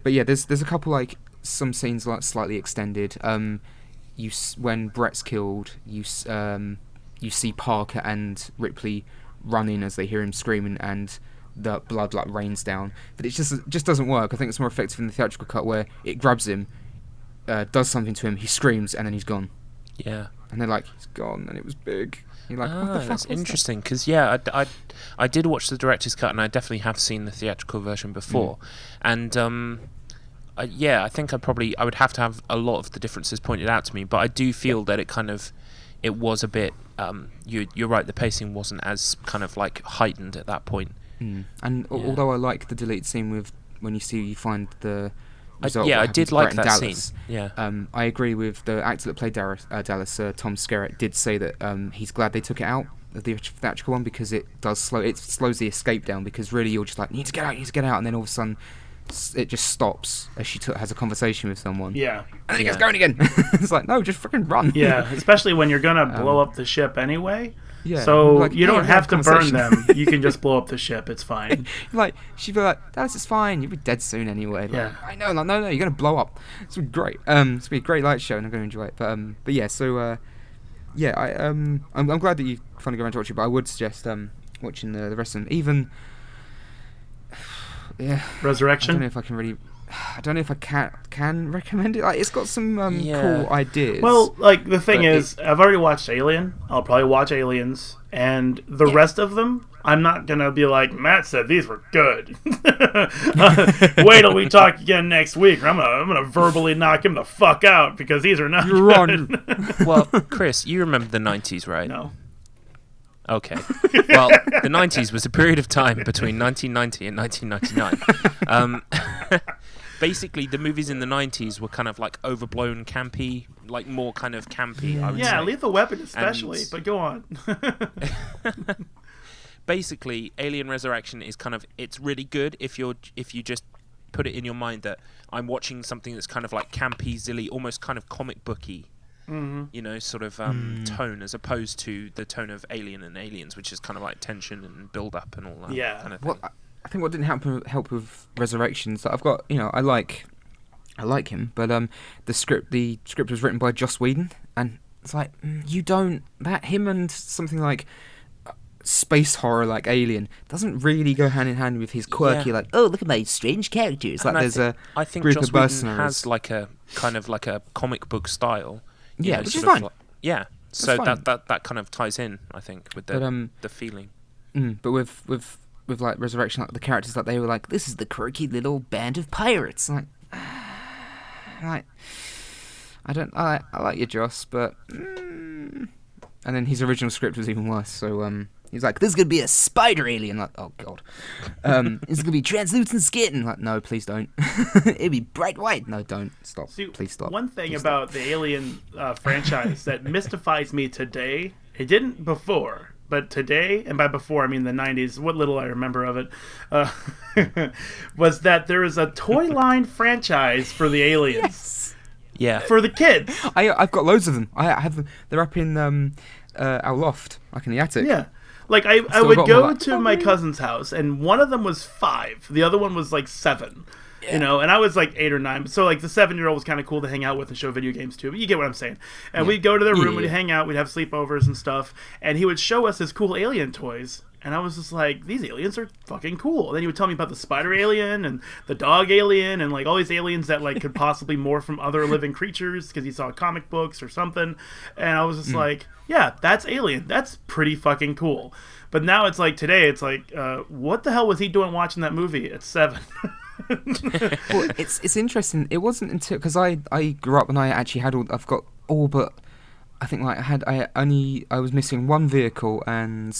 but yeah, there's a couple like some scenes like slightly extended. When Brett's killed, you see Parker and Ripley running as they hear him screaming, and the blood like rains down. But it just doesn't work. I think it's more effective in the theatrical cut where it grabs him, does something to him, he screams, and then he's gone. Yeah. And they're like, he's gone, and it was big. You're like, what the fuck? That's interesting, because I did watch the director's cut, and I definitely have seen the theatrical version before, and I think I would have to have a lot of the differences pointed out to me, but I do feel that it was a bit. You're right. The pacing wasn't as kind of like heightened at that point. And although I like the deleted scene with when you find the result, I did like that Dallas, scene. Yeah. I agree with the actor that played Dallas. Tom Skerritt did say that he's glad they took it out of the theatrical one because it slows the escape down, because really you're just like, you need to get out, and then all of a sudden it just stops as she has a conversation with someone. Yeah. And then it gets going again. It's like, no, just freaking run. Yeah, especially when you're going to blow up the ship anyway. Yeah. So like, you don't have to burn them. You can just blow up the ship. It's fine. Like, she'd be like, Dallas, it's fine. You'll be dead soon anyway. Like, yeah. I know. Like, no, you're going to blow up. It's going to be great. It's going to be a great light show, and I'm going to enjoy it. But yeah, so, I'm glad that you finally got around to watch it, but I would suggest watching the rest of them. Even... Yeah, Resurrection. I don't know if I can recommend it. Like, it's got some cool ideas. Well, like the thing is, I've already watched Alien. I'll probably watch Aliens, and the rest of them, I'm not gonna be like, Matt said these were good. Wait till we talk again next week, or I'm gonna verbally knock him the fuck out because these are not good. Well, Chris, you remember the 90s, right? No. Okay. Well, the 90s was a period of time between 1990 and 1999. Basically, the movies in the 90s were kind of like overblown, campy, like more kind of campy, I would say. Lethal Weapon especially, but go on. Basically, Alien Resurrection is kind of, it's really good if you just put it in your mind that I'm watching something that's kind of like campy, silly, almost kind of comic booky. Mm-hmm. Sort of tone, as opposed to the tone of Alien and Aliens, which is kind of like tension and build up and all that kind of thing. Well, I think what didn't help with Resurrections, that I've got, I like him, but the script was written by Joss Whedon, and it's like him and something like space horror like Alien doesn't really go hand in hand with his quirky like, oh, look at my strange characters. Like, I think group Joss of Whedon mercenaries has like a kind of like a comic book style. Yeah, which is fine. So that kind of ties in, I think, with the feeling. But with like Resurrection, like the characters, like they were like, this is the quirky little band of pirates. Like I like you, Joss, but and then his original script was even worse. So he's like, "This is gonna be a spider alien." Like, oh god. It's gonna be translucent skin. Like, no, please don't. It'd be bright white. No, don't. Stop. See, please stop. One thing please about the Alien franchise that mystifies me today, it didn't before, but today, and by before I mean the 90s, what little I remember of it, was that there is a toy line franchise for the aliens. Yes. Yeah. For the kids. I've got loads of them. I have them. They're up in our loft, like in the attic. Yeah. Like, I Still would got go them, like, to my cousin's house, and one of them was 5. The other one was, like, 7. Yeah. You know, and I was, like, 8 or 9. So, like, the 7-year-old was kind of cool to hang out with and show video games to. But you get what I'm saying. And we'd go to their room, we'd hang out, we'd have sleepovers and stuff. And he would show us his cool alien toys. And I was just like, these aliens are fucking cool. And then he would tell me about the spider alien and the dog alien and, like, all these aliens that, like, could possibly morph from other living creatures because he saw comic books or something. And I was just like, yeah, that's Alien. That's pretty fucking cool. But now it's like, today, it's like, what the hell was he doing watching that movie at 7? Well, it's interesting. It wasn't until, because I grew up and I actually had I've got all but, I think, like, I was missing one vehicle and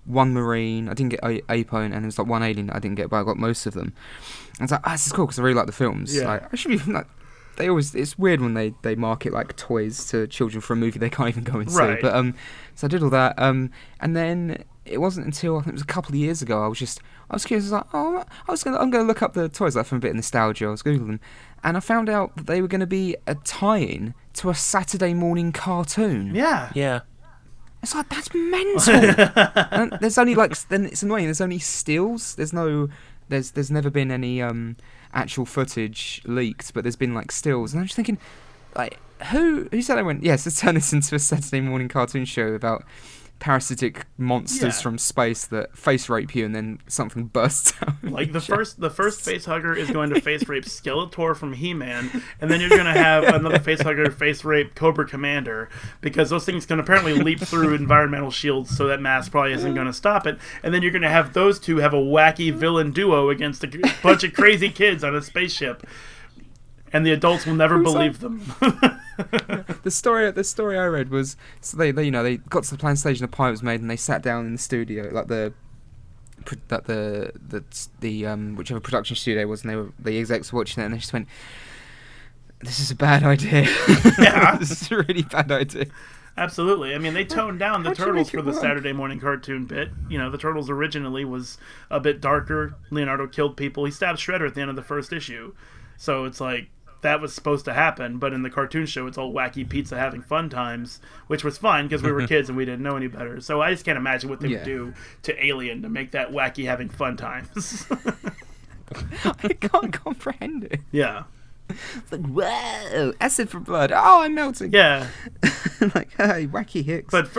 one Marine. I didn't get APO, and there was like one Alien I didn't get, but I got most of them. I was like, this is cool because I really like the films. Yeah. Like, I should be like, it's weird when they market like toys to children for a movie they can't even go and see. Right. But so I did all that. And then it wasn't until I think it was a couple of years ago I was curious. I was like, I'm gonna look up the toys, like, from a bit of nostalgia. I was googling them, and I found out that they were going to be a tie-in to a Saturday morning cartoon. Yeah. Yeah. It's like, that's mental. And there's only, like, then it's annoying. There's only stills. There's never been any actual footage leaked, but there's been, like, stills. And I'm just thinking, like, who said I went, yes, let's turn this into a Saturday morning cartoon show about parasitic monsters from space that face rape you and then something bursts out. Like, the first face hugger is going to face rape Skeletor from He-Man, and then you're going to have another face hugger face rape Cobra Commander, because those things can apparently leap through environmental shields, so that mask probably isn't going to stop it. And then you're going to have those two have a wacky villain duo against a bunch of crazy kids on a spaceship, and the adults will never believe them. The story I read was, so they got to the plan stage and the pilot was made, and they sat down in the studio, like the whichever production studio it was, and the execs were watching it, and they just went, "This is a bad idea." Yeah. This is a really bad idea. Absolutely. I mean, they toned down the How'd you Turtles make for it the work? Saturday morning cartoon bit. You know, the Turtles originally was a bit darker. Leonardo killed people. He stabbed Shredder at the end of the first issue. So it's like, that was supposed to happen, but in the cartoon show, it's all wacky pizza having fun times, which was fine because we were kids and we didn't know any better. So I just can't imagine what they would do to Alien to make that wacky having fun times. I can't comprehend it. Yeah. It's like, whoa, acid for blood. Oh, I'm melting. Yeah. Like, hey, wacky hicks. But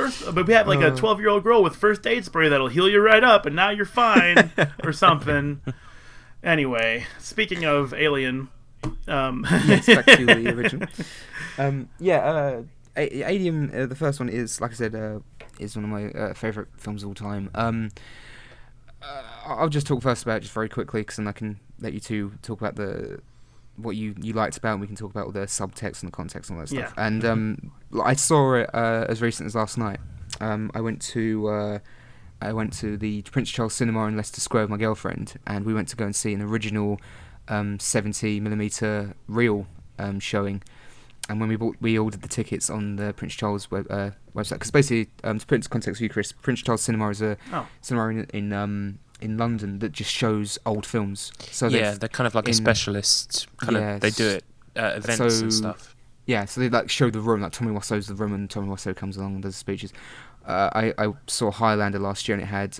we have like a 12-year-old girl with first aid spray that'll heal you right up, and now you're fine, or something. Anyway, speaking of Alien. Yes, back to the original. Alien, the first one is, like I said, is one of my favourite films of all time. I'll just talk first about it just very quickly, because then I can let you two talk about what you liked about it, and we can talk about all the subtext and the context and all that stuff. Yeah. And I saw it as recent as last night. I went to the Prince Charles Cinema in Leicester Square with my girlfriend, and we went to go and see an original 70mm reel showing. And when we ordered the tickets on the Prince Charles website, because basically, to put into context for you, Chris, Prince Charles Cinema is a cinema in London that just shows old films. So they're kind of like a specialist kind of. They do it at events and stuff. Yeah, so they like show the room, like Tommy Wiseau's the room, and Tommy Wiseau comes along and does speeches. I saw Highlander last year, and it had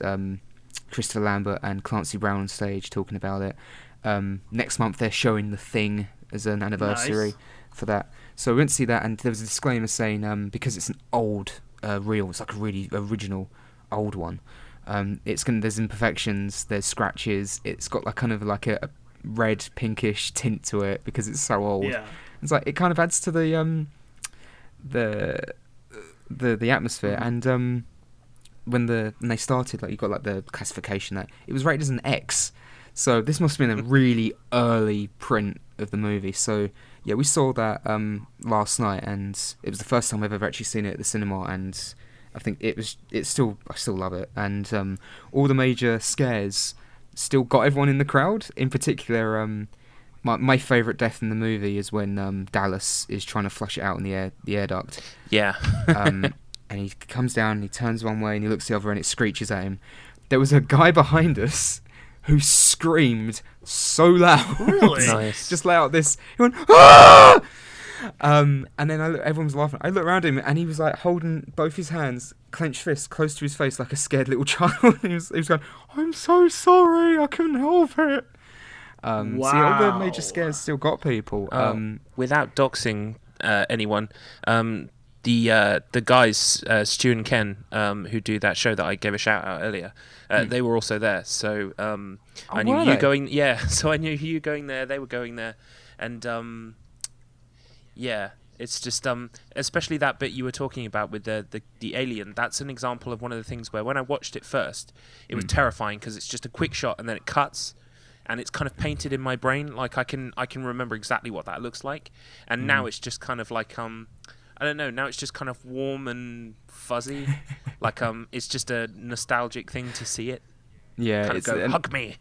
Christopher Lambert and Clancy Brown on stage talking about it. Next month they're showing The Thing as an anniversary for that. So we went to see that, and there was a disclaimer saying because it's an old reel, it's like a really original old one. There's imperfections, there's scratches. It's got like kind of like a red pinkish tint to it because it's so old. Yeah. It's like it kind of adds to the atmosphere. And when they started, like you got like the classification that it was rated as an X. So this must have been a really early print of the movie. So yeah, we saw that last night, and it was the first time I've ever actually seen it at the cinema, and I think I still love it, and all the major scares still got everyone in the crowd. In particular, my favourite death in the movie is when Dallas is trying to flush it out in the air duct. Yeah. And he comes down, and he turns one way, and he looks the other, and it screeches at him. There was a guy behind us who screamed so loud. Really? Nice. Just let out this. He went, "Ah!" And then everyone was laughing. I looked around him, and he was like holding both his hands, clenched fists, close to his face, like a scared little child. he was going, "I'm so sorry, I couldn't help it." Wow. See, all the major scares still got people. Without doxing anyone, the guys, Stu and Ken, who do that show that I gave a shout out earlier, they were also there. So I knew you going. Yeah, so I knew you going there. They were going there, and yeah, it's just especially that bit you were talking about with the alien. That's an example of one of the things where when I watched it first, it was terrifying because it's just a quick shot and then it cuts. And it's kind of painted in my brain, like I can remember exactly what that looks like. And now it's just kind of like I don't know. Now it's just kind of warm and fuzzy, like it's just a nostalgic thing to see it. Yeah, kind of go, hug me.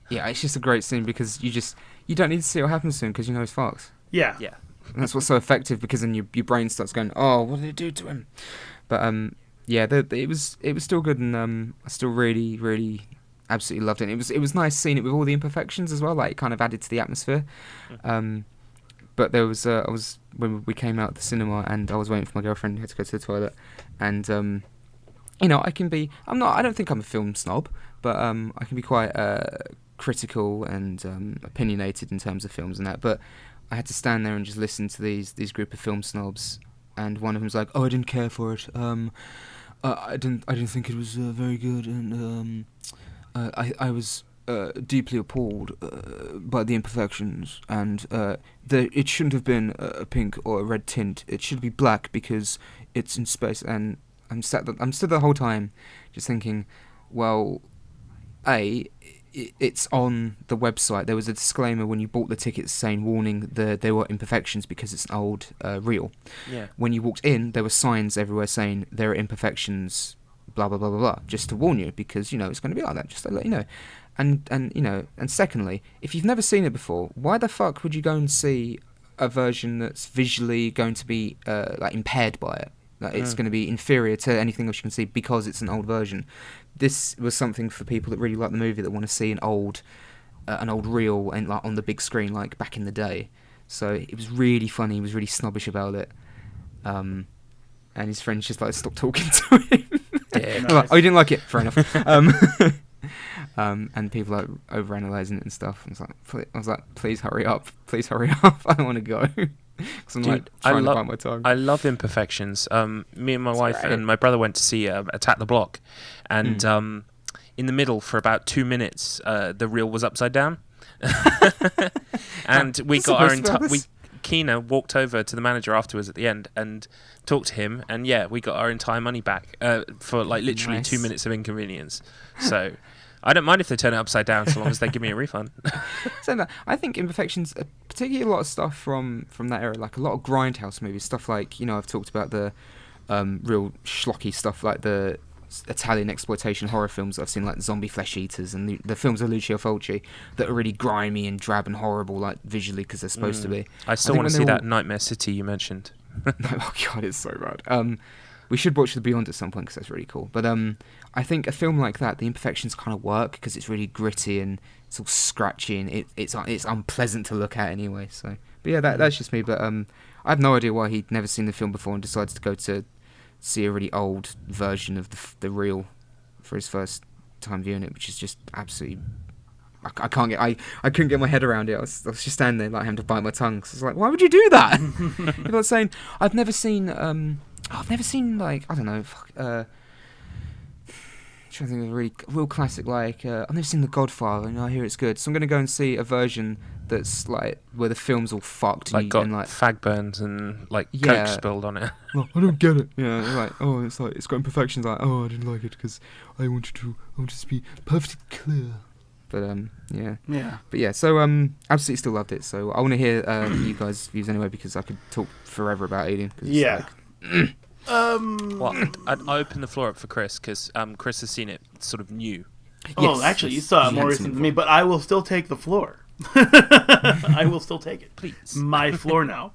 Yeah, it's just a great scene because you don't need to see what happens to him because you know he's fucked. Yeah. Yeah. And that's what's so effective because then your brain starts going, oh, what did it do to him? But yeah, it was still good, and I still really, really absolutely loved it. And it was nice seeing it with all the imperfections as well. Like it kind of added to the atmosphere. But there was when we came out of the cinema, and I was waiting for my girlfriend who had to go to the toilet, and you know, I don't think I'm a film snob, but I can be quite critical and opinionated in terms of films and that. But I had to stand there and just listen to these group of film snobs, and one of them's like, "Oh, I didn't care for it. I didn't think it was very good, and I was deeply appalled by the imperfections, and it shouldn't have been a pink or a red tint. It should be black because it's in space." And I'm stood the whole time just thinking, well, it's on the website. There was a disclaimer when you bought the tickets saying, warning, there were imperfections because it's an old reel. Yeah. When you walked in, there were signs everywhere saying there are imperfections, blah blah blah blah blah, just to warn you, because you know it's going to be like that, just to let you know. And you know, and secondly, if you've never seen it before, why the fuck would you go and see a version that's visually going to be like impaired by it? Like it's going to be inferior to anything else you can see because it's an old version. This was something for people that really like the movie, that want to see an old reel and like on the big screen, like back in the day. So it was really funny. He was really snobbish about it, and his friends just like stopped talking to him. Yeah, Nice. Like, oh, you didn't like it? Fair enough. And people like overanalyzing it and stuff. I was like, please hurry up! Please hurry up! I don't want to go. Because I'm like trying to bite my tongue. I love imperfections. Me and my wife and my brother went to see Attack the Block, and in the middle for about 2 minutes, the reel was upside down, and Keena walked over to the manager afterwards at the end and talked to him, and yeah, we got our entire money back for like literally Nice. 2 minutes of inconvenience. So I don't mind if they turn it upside down, so long as they give me a refund. So I think imperfections, particularly a lot of stuff from that era, like a lot of grindhouse movies, stuff like, you know, I've talked about the real schlocky stuff like the Italian exploitation horror films that I've seen, like Zombie Flesh Eaters and the films of Lucio Fulci that are really grimy and drab and horrible, like visually, because they're supposed to be. I still want to see that Nightmare City you mentioned. Oh god, it's so bad. We should watch The Beyond at some point because that's really cool. But I think a film like that, the imperfections kind of work because it's really gritty and it's all scratchy and it's unpleasant to look at anyway. So, but yeah, that's just me. But I have no idea why he'd never seen the film before and decided to go to see a really old version of the reel for his first time viewing it, which is just absolutely. I couldn't get my head around it. I was just standing there like having to bite my tongue. Cause it's like, why would you do that? People are saying I've never seen like, I don't know, trying to think of a real classic, like I've never seen The Godfather and I hear it's good, so I'm gonna go and see a version that's like where the film's all fucked, Like got and like fag burns and like Yeah. coke spilled on it. oh, I don't get it. Yeah, it's it's got imperfections. Like, oh, I didn't like it because I want it to be perfectly clear. But yeah. Yeah. But yeah, so absolutely still loved it. So I want to hear you guys' views anyway, because I could talk forever about Alien. Yeah. Well, I'd open the floor up for Chris, because Chris has seen it sort of new. Oh, Yes, actually, you yes, saw it you more haven't seen recent it than me, but I will still take the floor. I will still take it. Please. My floor now.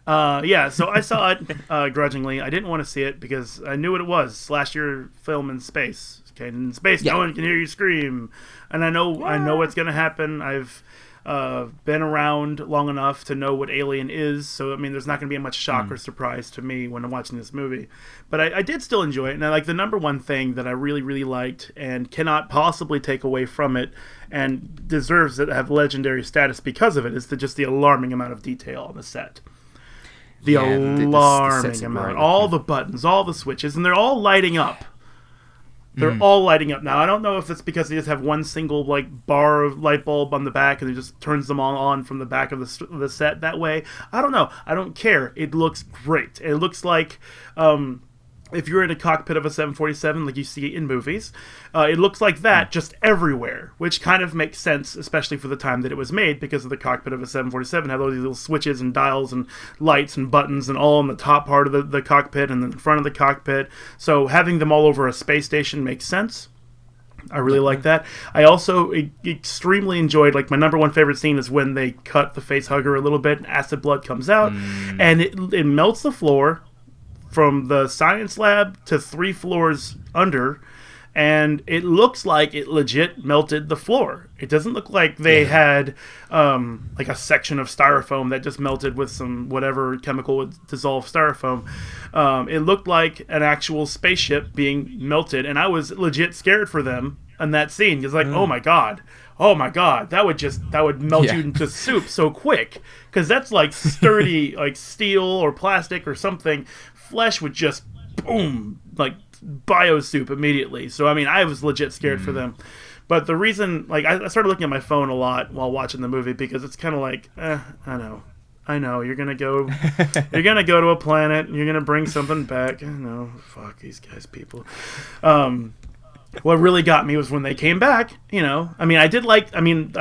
Yeah, so I saw it grudgingly. I didn't want to see it because I knew what it was. Slasher film in space. Okay, in space, Yeah. no one can hear you scream. And I know what's going to happen. I've been around long enough to know what Alien is, so I mean, there's not going to be much shock or surprise to me when I'm watching this movie. But I did still enjoy it, and I like the number one thing that I really, really liked and cannot possibly take away from it, and deserves to have legendary status because of it, is just the alarming amount of detail on the set. The alarming sets it amount, right. all the buttons, all the switches, and they're all lighting up. They're all lighting up. Now, I don't know if it's because they just have one single like bar of light bulb on the back and it just turns them all on from the back of the set that way. I don't know. I don't care. It looks great. It looks like if you're in a cockpit of a 747 like you see in movies, it looks like that just everywhere, which kind of makes sense, especially for the time that it was made, because of the cockpit of a 747 had all these little switches and dials and lights and buttons and all in the top part of the cockpit and the front of the cockpit. So having them all over a space station makes sense. I really like that. I also extremely enjoyed, like, my number one favorite scene is when they cut the face hugger a little bit and acid blood comes out and it melts the floor from the science lab to 3 floors under, and it looks like it legit melted the floor. It doesn't look like they had like a section of styrofoam that just melted with some whatever chemical would dissolve styrofoam. It looked like an actual spaceship being melted, and I was legit scared for them in that scene. It's like, oh my god, that would melt you into soup so quick, because that's like sturdy like steel or plastic or something. Flesh would just boom, like bio soup immediately. So I mean, I was legit scared for them. But the reason, like, I started looking at my phone a lot while watching the movie, because it's kind of like, I know you're gonna go to a planet and you're gonna bring something back. I know, fuck these guys, people. What really got me was when they came back, you know. I mean, I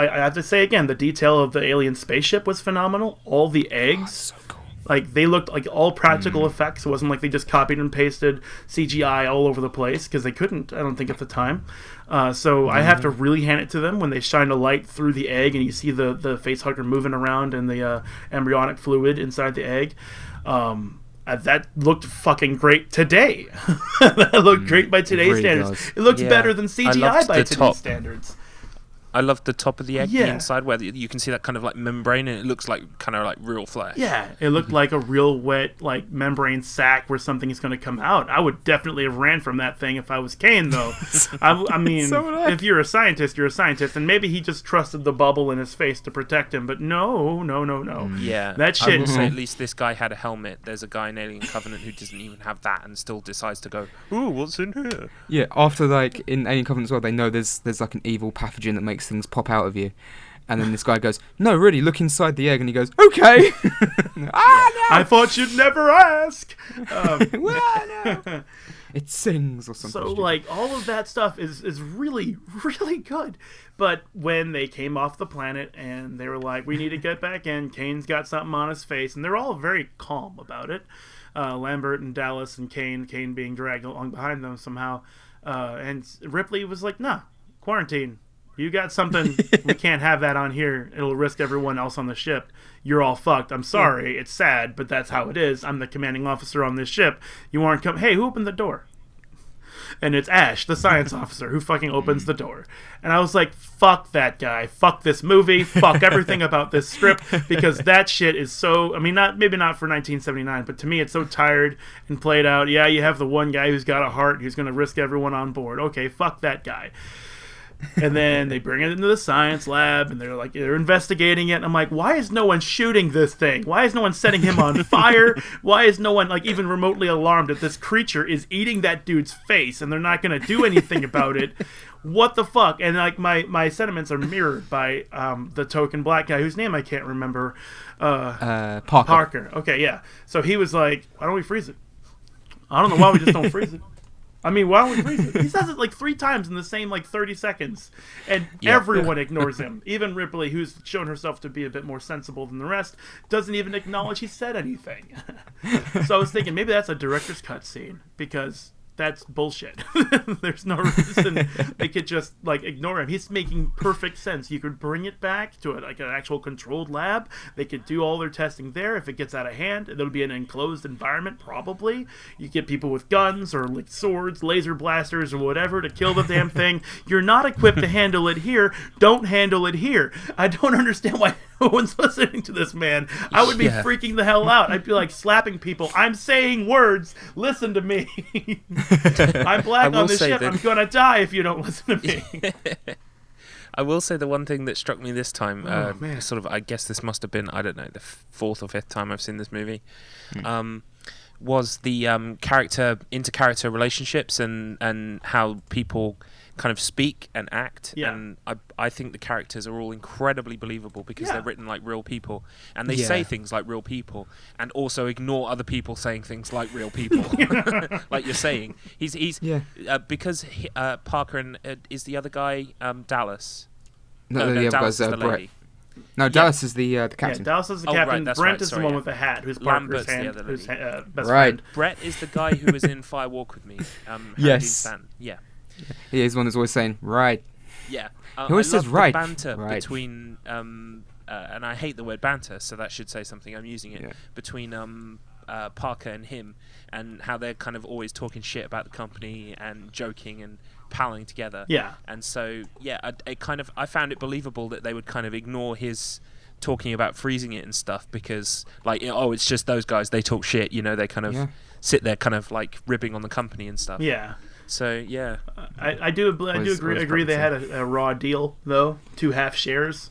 have to say again, the detail of the alien spaceship was phenomenal. All the eggs. So cool. Like, they looked like all practical effects. It wasn't like they just copied and pasted CGI all over the place, because they couldn't, I don't think, at the time. So I have to really hand it to them when they shine a light through the egg and you see the facehugger moving around and the embryonic fluid inside the egg. That looked fucking great today. That looked great by today's really standards. does. It looked Yeah. better than I CGI loved by the today's top. standards. I love the top of the egg, the Yeah. inside, where you can see that kind of like membrane, and it looks like kind of like real flesh. Yeah, it looked like a real wet, like, membrane sac where something is going to come out. I would definitely have ran from that thing if I was Kane, though. I mean, So would I. if you're a scientist, you're a scientist, and maybe he just trusted the bubble in his face to protect him. But no. Yeah, That I shit- will say at least this guy had a helmet. There's a guy in Alien Covenant who doesn't even have that and still decides to go, ooh, what's in here? Yeah, after, like, in Alien Covenant as well, they know there's like an evil pathogen that makes things pop out of you. And then this guy goes, no, really, look inside the egg. And he goes, okay. I thought you'd never ask. Well, no. It sings or something. So, stupid. like, all of that stuff is really, really good. But when they came off the planet and they were like, we need to get back in, Kane's got something on his face, and they're all very calm about it. Lambert and Dallas and Kane being dragged along behind them somehow. And Ripley was like, nah, quarantine. You got something, we can't have that on here. It'll risk everyone else on the ship. You're all fucked. I'm sorry. It's sad, but that's how it is. I'm the commanding officer on this ship. You aren't coming. Hey, who opened the door? And it's Ash, the science officer, who fucking opens the door. And I was like, fuck that guy. Fuck this movie. Fuck everything about this script, because that shit is so, I mean, maybe not for 1979, but to me it's so tired and played out. Yeah, you have the one guy who's got a heart who's going to risk everyone on board. Okay, fuck that guy. And then they bring it into the science lab, and they're investigating it. And I'm like, why is no one shooting this thing? Why is no one setting him on fire? Why is no one, like, even remotely alarmed that this creature is eating that dude's face and they're not going to do anything about it? What the fuck? And, like, my sentiments are mirrored by the token black guy whose name I can't remember. Parker. Okay, yeah. So he was like, why don't we freeze it? I don't know why we just don't freeze it. I mean, why don't we freeze it? He says it like 3 times in the same 30 seconds, and everyone ignores him. Even Ripley, who's shown herself to be a bit more sensible than the rest, doesn't even acknowledge he said anything. So I was thinking maybe that's a director's cut scene, because that's bullshit. There's no reason they could just ignore him. He's making perfect sense. You could bring it back to an actual controlled lab. They could do all their testing there. If it gets out of hand, it'll be an enclosed environment probably. You get people with guns or swords, laser blasters or whatever to kill the damn thing. You're not equipped to handle it here. Don't handle it here. I don't understand why no one's listening to this man. I would be freaking the hell out. I'd be slapping people. I'm saying words. Listen to me. I'm black on this ship. I'm gonna die if you don't listen to me. I will say the one thing that struck me this time, sort of, I guess this must have been, I don't know, the 4th or 5th time I've seen this movie, was the inter-character relationships and how people kind of speak and act. And I think the characters are all incredibly believable because they're written like real people, and they say things like real people, and also ignore other people saying things like real people. Like you're saying, he's because Parker and is the other guy Dallas. No, the other guy's Brett. No, Dallas is the captain. Yeah, Dallas is the captain. Brent is the one with the hat, who's Parker's best friend. Brett is the guy who was in Fire Walk with Me. Yes. Yeah. He is one who's always saying, right. Yeah. He always says, right. The banter between, and I hate the word banter, so that should say something. I'm using it. Between Parker and him, and how they're kind of always talking shit about the company and joking and palling together. Yeah. And so, I found it believable that they would kind of ignore his talking about freezing it and stuff because, it's just those guys, they talk shit, they kind of sit there kind of ribbing on the company and stuff. Yeah. So yeah, I do agree they had a raw deal though, 2 half shares,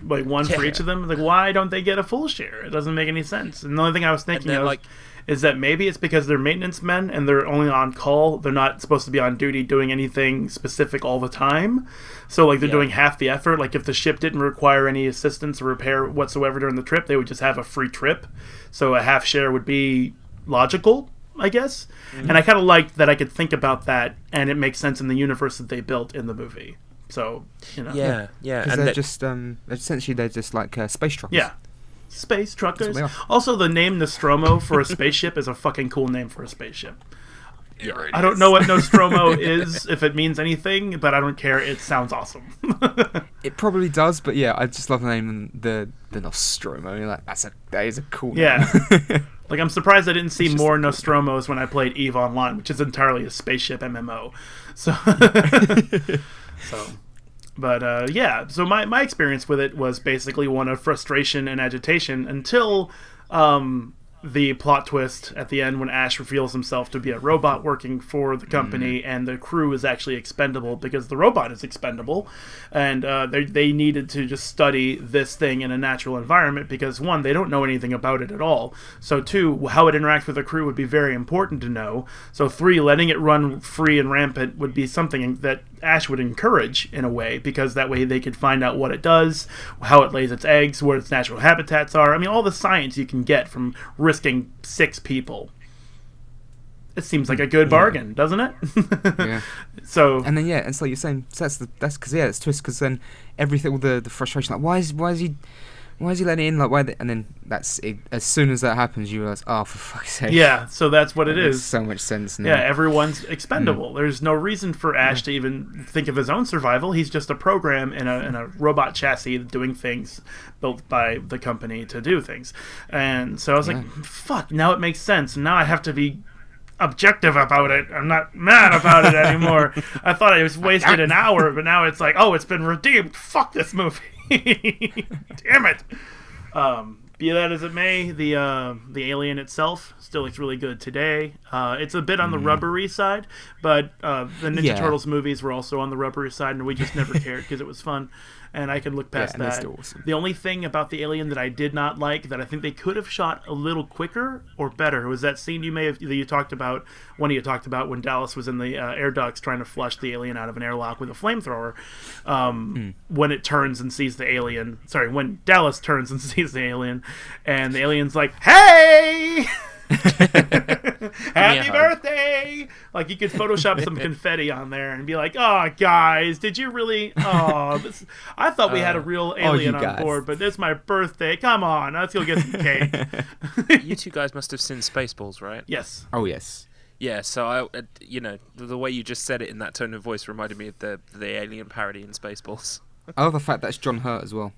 one for each of them. Why don't they get a full share? It doesn't make any sense. And the only thing I was thinking of is that maybe it's because they're maintenance men and they're only on call. They're not supposed to be on duty doing anything specific all the time. So they're doing half the effort. If the ship didn't require any assistance or repair whatsoever during the trip, they would just have a free trip. So a half share would be logical, I guess. And I kind of liked that I could think about that, and it makes sense in the universe that they built in the movie. So, Yeah. Because they're just, essentially, they're just like space truckers. Yeah. Space truckers. Also, the name Nostromo for a spaceship is a fucking cool name for a spaceship. Yeah, I don't know what Nostromo is, if it means anything, but I don't care. It sounds awesome. It probably does, but I just love the name, the Nostromo. That is a cool name. Yeah. I'm surprised I didn't see more Nostromos when I played EVE Online, which is entirely a spaceship MMO. So, So my experience with it was basically one of frustration and agitation until the plot twist at the end when Ash reveals himself to be a robot working for the company, and the crew is actually expendable because the robot is expendable, and they needed to just study this thing in a natural environment because 1, they don't know anything about it at all, so 2, how it interacts with the crew would be very important to know, so 3, letting it run free and rampant would be something that Ash would encourage in a way, because that way they could find out what it does, how it lays its eggs, where its natural habitats are. I mean, all the science you can get from risking 6 people. It seems like a good bargain, doesn't it? Yeah. So, and then it's like you're saying, so that's because it's twist, because then everything, all the frustration, why is he letting it in? And then that's it. As soon as that happens, you realize, oh, for fuck's sake. Yeah, so that's what it is. Makes so much sense now. Yeah, everyone's expendable. There's no reason for Ash to even think of his own survival. He's just a program in a robot chassis doing things built by the company to do things. And so I was like, fuck, now it makes sense. Now I have to be objective about it. I'm not mad about it anymore. I thought I was wasted an hour, but now it's like, oh, it's been redeemed. Fuck this movie. Damn it. Be that as it may, the alien itself still looks really good today. It's a bit on the rubbery side, but the Ninja Turtles movies were also on the rubbery side, and we just never cared because it was fun. And I can look past that. Awesome. The only thing about the alien that I did not like, that I think they could have shot a little quicker or better, was that scene that you talked about when Dallas was in the air ducts trying to flush the alien out of an airlock with a flamethrower. When it turns and sees the alien, when Dallas turns and sees the alien, and the alien's like, "Hey!" Happy birthday! Like, you could Photoshop some confetti on there and be like, oh, guys, did you really? Oh, I thought we had a real alien on board, but it's my birthday. Come on, let's go get some cake. You two guys must have seen Spaceballs, right? Yes. Oh, yes. Yeah, so the way you just said it in that tone of voice reminded me of the alien parody in Spaceballs. I love the fact that's John Hurt as well.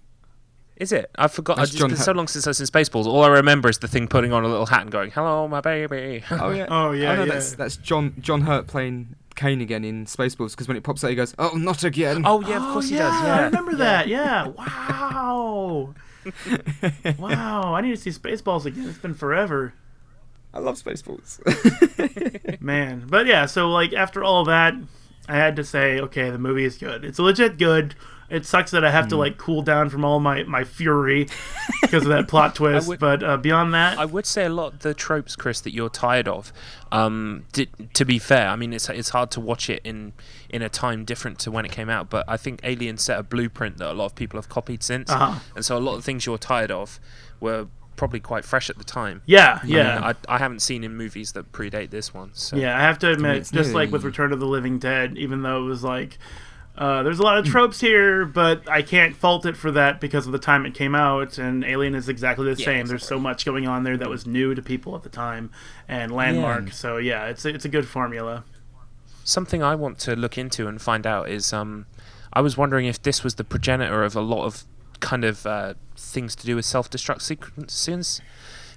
Is it? I forgot. That's It's been so long since I've seen Spaceballs. All I remember is the thing putting on a little hat and going, "Hello, my baby." Oh yeah. Oh yeah. No, that's John Hurt playing Kane again in Spaceballs, because when it pops out, he goes, "Oh, not again." Oh yeah, of course he does. Yeah, I remember that. Yeah. Wow. Wow. I need to see Spaceballs again. It's been forever. I love Spaceballs. Man. But yeah, so like after all of that, I had to say, okay, the movie is good. It's legit good. It sucks that I have to like cool down from all my fury because of that plot twist. But beyond that, I would say a lot of the tropes, Chris, that you're tired of. To be fair, I mean it's hard to watch it in a time different to when it came out. But I think Alien set a blueprint that a lot of people have copied since, and so a lot of things you're tired of were probably quite fresh at the time. Yeah. I mean, I haven't seen in movies that predate this one. So. Yeah, I have to admit, just like with Return of the Living Dead, even though it was like. There's a lot of tropes here, but I can't fault it for that because of the time it came out, and Alien is exactly the same. There's so much going on there that was new to people at the time and landmark. So yeah, it's a good formula. Something I want to look into and find out is I was wondering if this was the progenitor of a lot of kind of things to do with self-destruct sequences,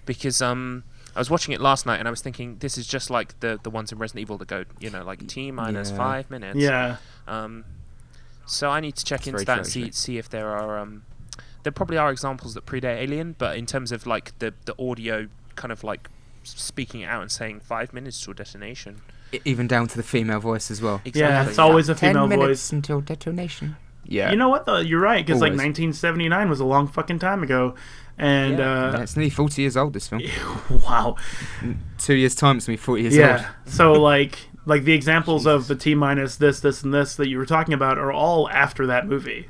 because I was watching it last night and I was thinking this is just like the ones in Resident Evil that go, like T minus 5 minutes. Yeah. So I need to check into that and see if there are there probably are examples that predate Alien, but in terms of like the audio kind of like speaking it out and saying 5 minutes to a detonation, even down to the female voice as well. Exactly. Yeah, it's always a female 10 minutes voice until detonation. Yeah. You know what though? You're right, because like 1979 was a long fucking time ago, and it's nearly 40 years old. This film. Wow. 2 years time, it's gonna be 40 years old. Yeah. So like the examples of the T minus this, and this that you were talking about are all after that movie.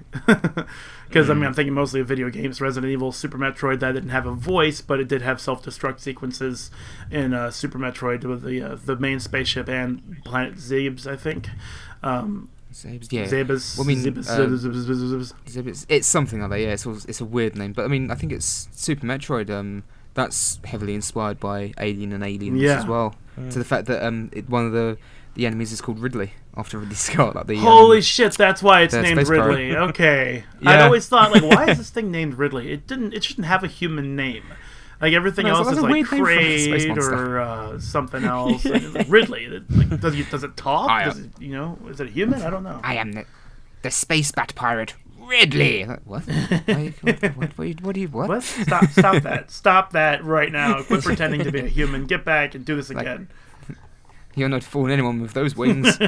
Because I mean, I'm thinking mostly of video games, Resident Evil, Super Metroid. That didn't have a voice, but it did have self-destruct sequences in Super Metroid with the main spaceship and Planet Zebes, I think. Zebes, yeah. Zebes. Well, I mean, Zebes. it's something like that. Yeah, it's a weird name, but I mean, I think it's Super Metroid. That's heavily inspired by Alien and Aliens as well. To the fact that one of the enemies is called Ridley, after Ridley Scott. Like holy shit, that's why it's named Space Ridley. Pirate. Okay. Yeah. I'd always thought, like, why is this thing named Ridley? It shouldn't have a human name. Like, everything else is like Kraid or something else. Like, Ridley. Like, does it talk? Does it, is it a human? I don't know. I am the space bat pirate, Ridley. What? What do you? What? Stop that. Stop that right now. Quit pretending to be a human. Get back and do this again. You're not fooling anyone with those wings.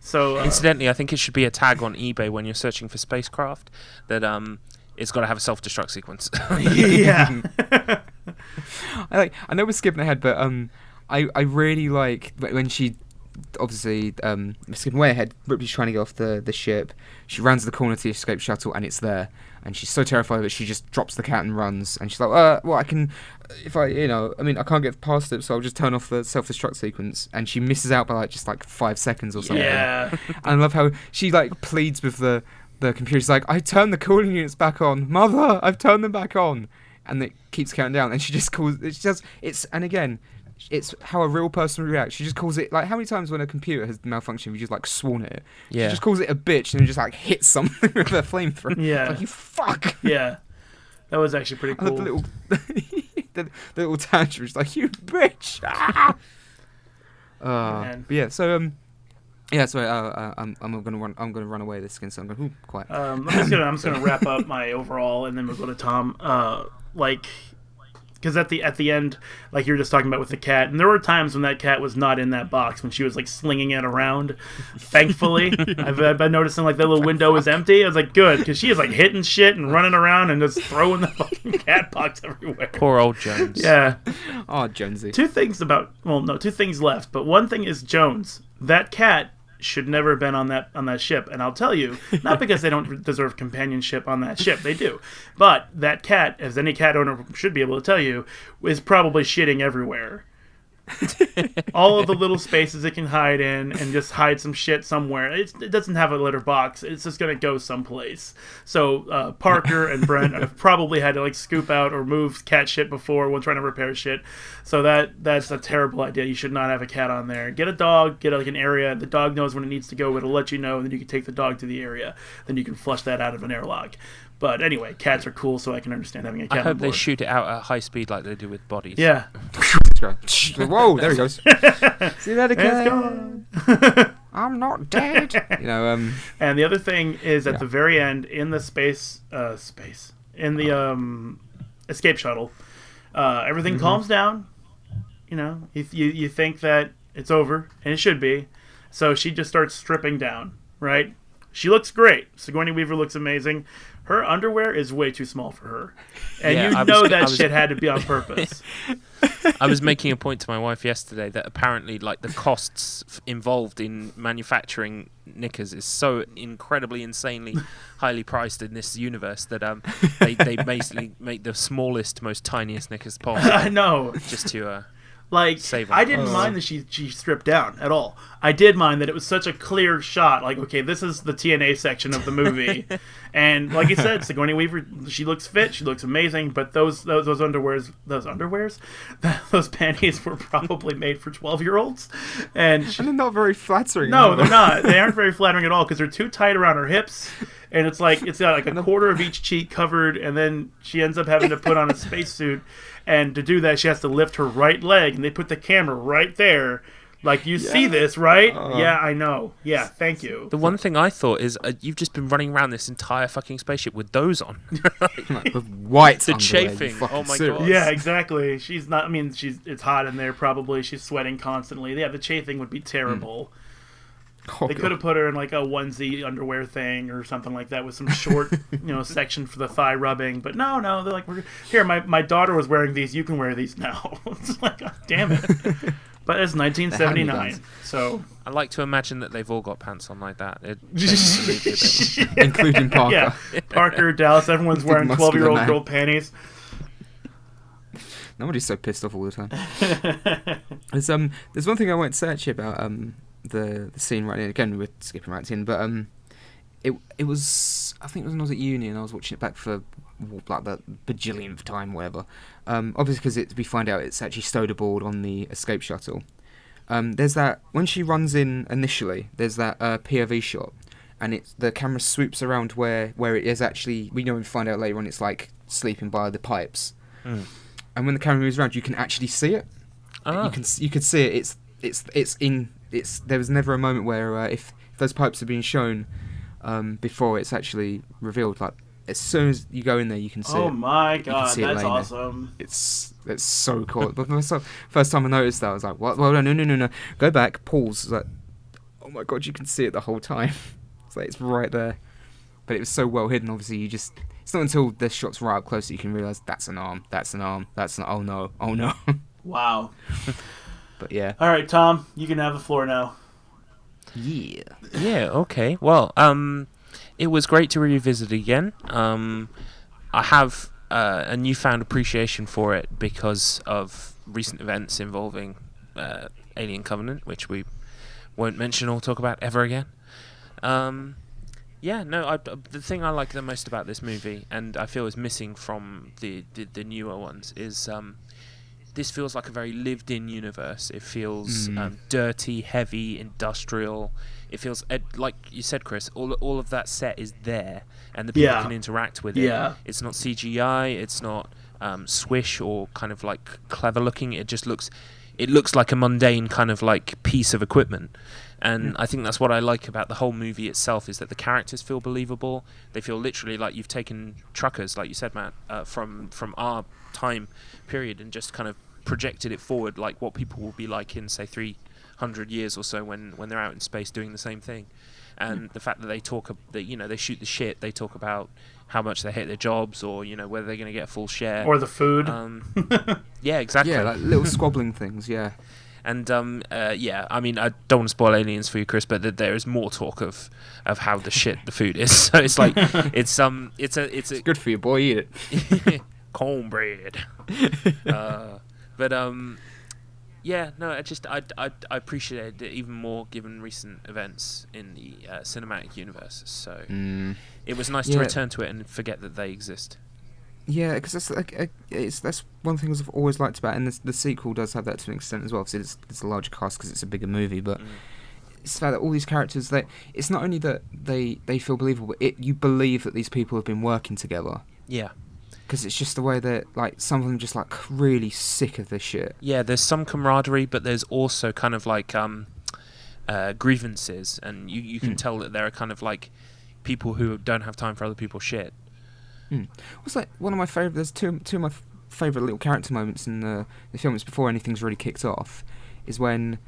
So, incidentally, I think it should be a tag on eBay when you're searching for spacecraft that it's got to have a self-destruct sequence. Yeah. I know we're skipping ahead, but I really like when she. Obviously, skipping way ahead, Ripley's trying to get off the ship. She runs the corner to the escape shuttle, and it's there. And she's so terrified that she just drops the cat and runs. And she's like, well, I can, if I can't get past it, so I'll just turn off the self-destruct sequence. And she misses out by just 5 seconds or something. Yeah. And I love how she pleads with the computer. She's like, I turned the cooling units back on, Mother. I've turned them back on. And it keeps counting down. And she just calls. It's how a real person would react. She just calls it, how many times when a computer has malfunctioned, we just sworn at it? Yeah. She just calls it a bitch and then just hits something with a flamethrower. Yeah. You fuck. Yeah. That was actually pretty cool. The little tantrum is you bitch. But yeah, so sorry, I'm gonna run away this skin, so I'm going quiet. I'm just gonna wrap up my overall, and then we'll go to Tom. Because at the end, like you were just talking about with the cat, and there were times when that cat was not in that box, when she was slinging it around. Thankfully, I've been noticing that little window is empty. I was like, good, because she is hitting shit and running around and just throwing the fucking cat box everywhere. Poor old Jones. Yeah. Oh, Jonesy. Two things left, but one thing is Jones. That cat should never have been on that ship, and I'll tell you, not because they don't deserve companionship on that ship, they do, but that cat, as any cat owner should be able to tell you, is probably shitting everywhere. all of the little spaces it can hide in and just hide some shit somewhere. It doesn't have a litter box. It's just going to go someplace. So Parker and Brent have probably had to like scoop out or move cat shit before when trying to repair shit. So that's a terrible idea. You should not have a cat on there. Get a dog, get like an area. The dog knows when it needs to go. It'll let you know, and then you can take the dog to the area. Then you can flush that out of an airlock. But anyway, cats are cool, so I can understand having a cat I hope on board. they shoot it out at high speed like they do with bodies. Yeah. Whoa, there he goes. See that again? It's I'm not dead. And the other thing is at the very end in the space in the escape shuttle, everything calms down. You think that it's over, and it should be. So she just starts stripping down, right? She looks great. Sigourney Weaver looks amazing. Her underwear is way too small for her. And shit had to be on purpose. I was making a point to my wife yesterday that apparently like the costs involved in manufacturing knickers is so incredibly insanely highly priced in this universe that they basically make the smallest, most tiniest knickers possible. I know. Just to Like, I didn't mind that she stripped down at all. I did mind that it was such a clear shot. Like, okay, this is the TNA section of the movie. And like you said, Sigourney Weaver, she looks fit, she looks amazing, but those panties were probably made for 12-year-olds. And they're not very flattering. No, they're not. They aren't very flattering at all because they're too tight around her hips. And it's got like a quarter of each cheek covered, and then she ends up having to put on a spacesuit. And to do that, she has to lift her right leg, and they put the camera right there. Like, you see this, right? Yeah, I know. Yeah, thank you. The one thing I thought is you've just been running around this entire fucking spaceship with those on. With white the chafing. Oh my god. Yeah, exactly. She's not. I mean, it's hot in there. Probably she's sweating constantly. Yeah, the chafing would be terrible. They could have put her in like a onesie underwear thing or something like that with some short, section for the thigh rubbing. But no, they're like, here, my daughter was wearing these. You can wear these now. It's like, God damn it. But it's 1979, so I like to imagine that they've all got pants on like that. Including Parker. Yeah, Parker, Dallas, everyone's wearing 12-year-old girl panties. Nobody's so pissed off all the time. There's one thing I won't say actually about the scene right in. Again, we're skipping right in, but it was, I think it was when I was at uni and I was watching it back for like the bajillionth time, whatever. Obviously, because we find out it's actually stowed aboard on the escape shuttle. There's that when she runs in initially. There's that POV shot, and the camera swoops around where it is actually. We know and find out later on it's like sleeping by the pipes. And when the camera moves around, you can actually see it. You can see it. There was never a moment where if those pipes have been shown before it's actually revealed. Like as soon as you go in there, you can see it. Oh my god, that's awesome! It's so cool. But first time I noticed that, I was like, "What? Well, no. Go back, pause." It's like, oh my god, you can see it the whole time. It's like it's right there. But it was so well hidden. Obviously, it's not until the shot's right up close that you can realise that's an arm. Oh no. Wow. But yeah. All right, Tom, you can have the floor now. Yeah. Yeah. Okay. Well, it was great to revisit again. I have a newfound appreciation for it because of recent events involving Alien Covenant, which we won't mention or talk about ever again. The thing I like the most about this movie, and I feel is missing from the newer ones, is this feels like a very lived-in universe. It feels dirty, heavy, industrial. It feels like you said, Chris. All of that set is there, and the people can interact with it. Yeah. It's not CGI. It's not swish or kind of like clever looking. It just looks. It looks like a mundane kind of like piece of equipment. And I think that's what I like about the whole movie itself, is that the characters feel believable. They feel literally like you've taken truckers, like you said, Matt, from our time period and just kind of projected it forward, like what people will be like in, say, 300 years or so when they're out in space doing the same thing. And the fact that they talk, they shoot the shit, they talk about how much they hate their jobs, or whether they're going to get a full share, or the food. Yeah, exactly. Yeah, like little squabbling things. Yeah. And I mean, I don't want to spoil Aliens for you, Chris, but there is more talk of how the shit the food is. So it's like it's good for you, boy. Eat it. Cornbread. Yeah, no, I appreciated it even more given recent events in the cinematic universe. So it was nice to return to it and forget that they exist. Yeah, because that's one thing I've always liked about it, and the sequel does have that to an extent as well. Obviously, it's a larger cast because it's a bigger movie, but it's the fact that all these characters, it's not only that they feel believable, but you believe that these people have been working together. Yeah. Because it's just the way that, like, some of them just, like, really sick of this shit. Yeah, there's some camaraderie, but there's also kind of like grievances, and you can tell that there are kind of like people who don't have time for other people's shit. What's like one of my favourite? There's two of my favourite little character moments in the film. It's before anything's really kicked off. Is when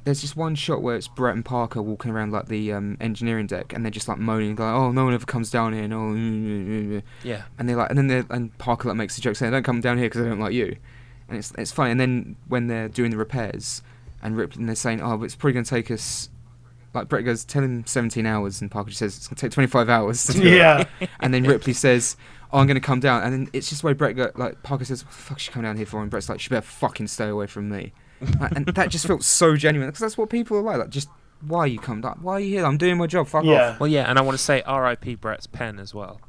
there's just one shot where it's Brett and Parker walking around like the engineering deck, and they're just like moaning, like, "Oh, no one ever comes down here." No, yeah. And they're like, and Parker like makes a joke saying, "Don't come down here because I don't like you," and it's funny. And then when they're doing the repairs, and they're saying, "Oh, but it's probably going to take us." Like, Brett goes, tell him 17 hours, and Parker just says, it's going to take 25 hours. Yeah. And then Ripley says, oh, I'm going to come down. And then it's just the way Parker says, what the fuck is she coming down here for? And Brett's like, she better fucking stay away from me. And that just felt so genuine, because that's what people are like. Like, just, why are you coming down? Why are you here? I'm doing my job, fuck off. Well, yeah, and I want to say R.I.P. Brett's pen as well.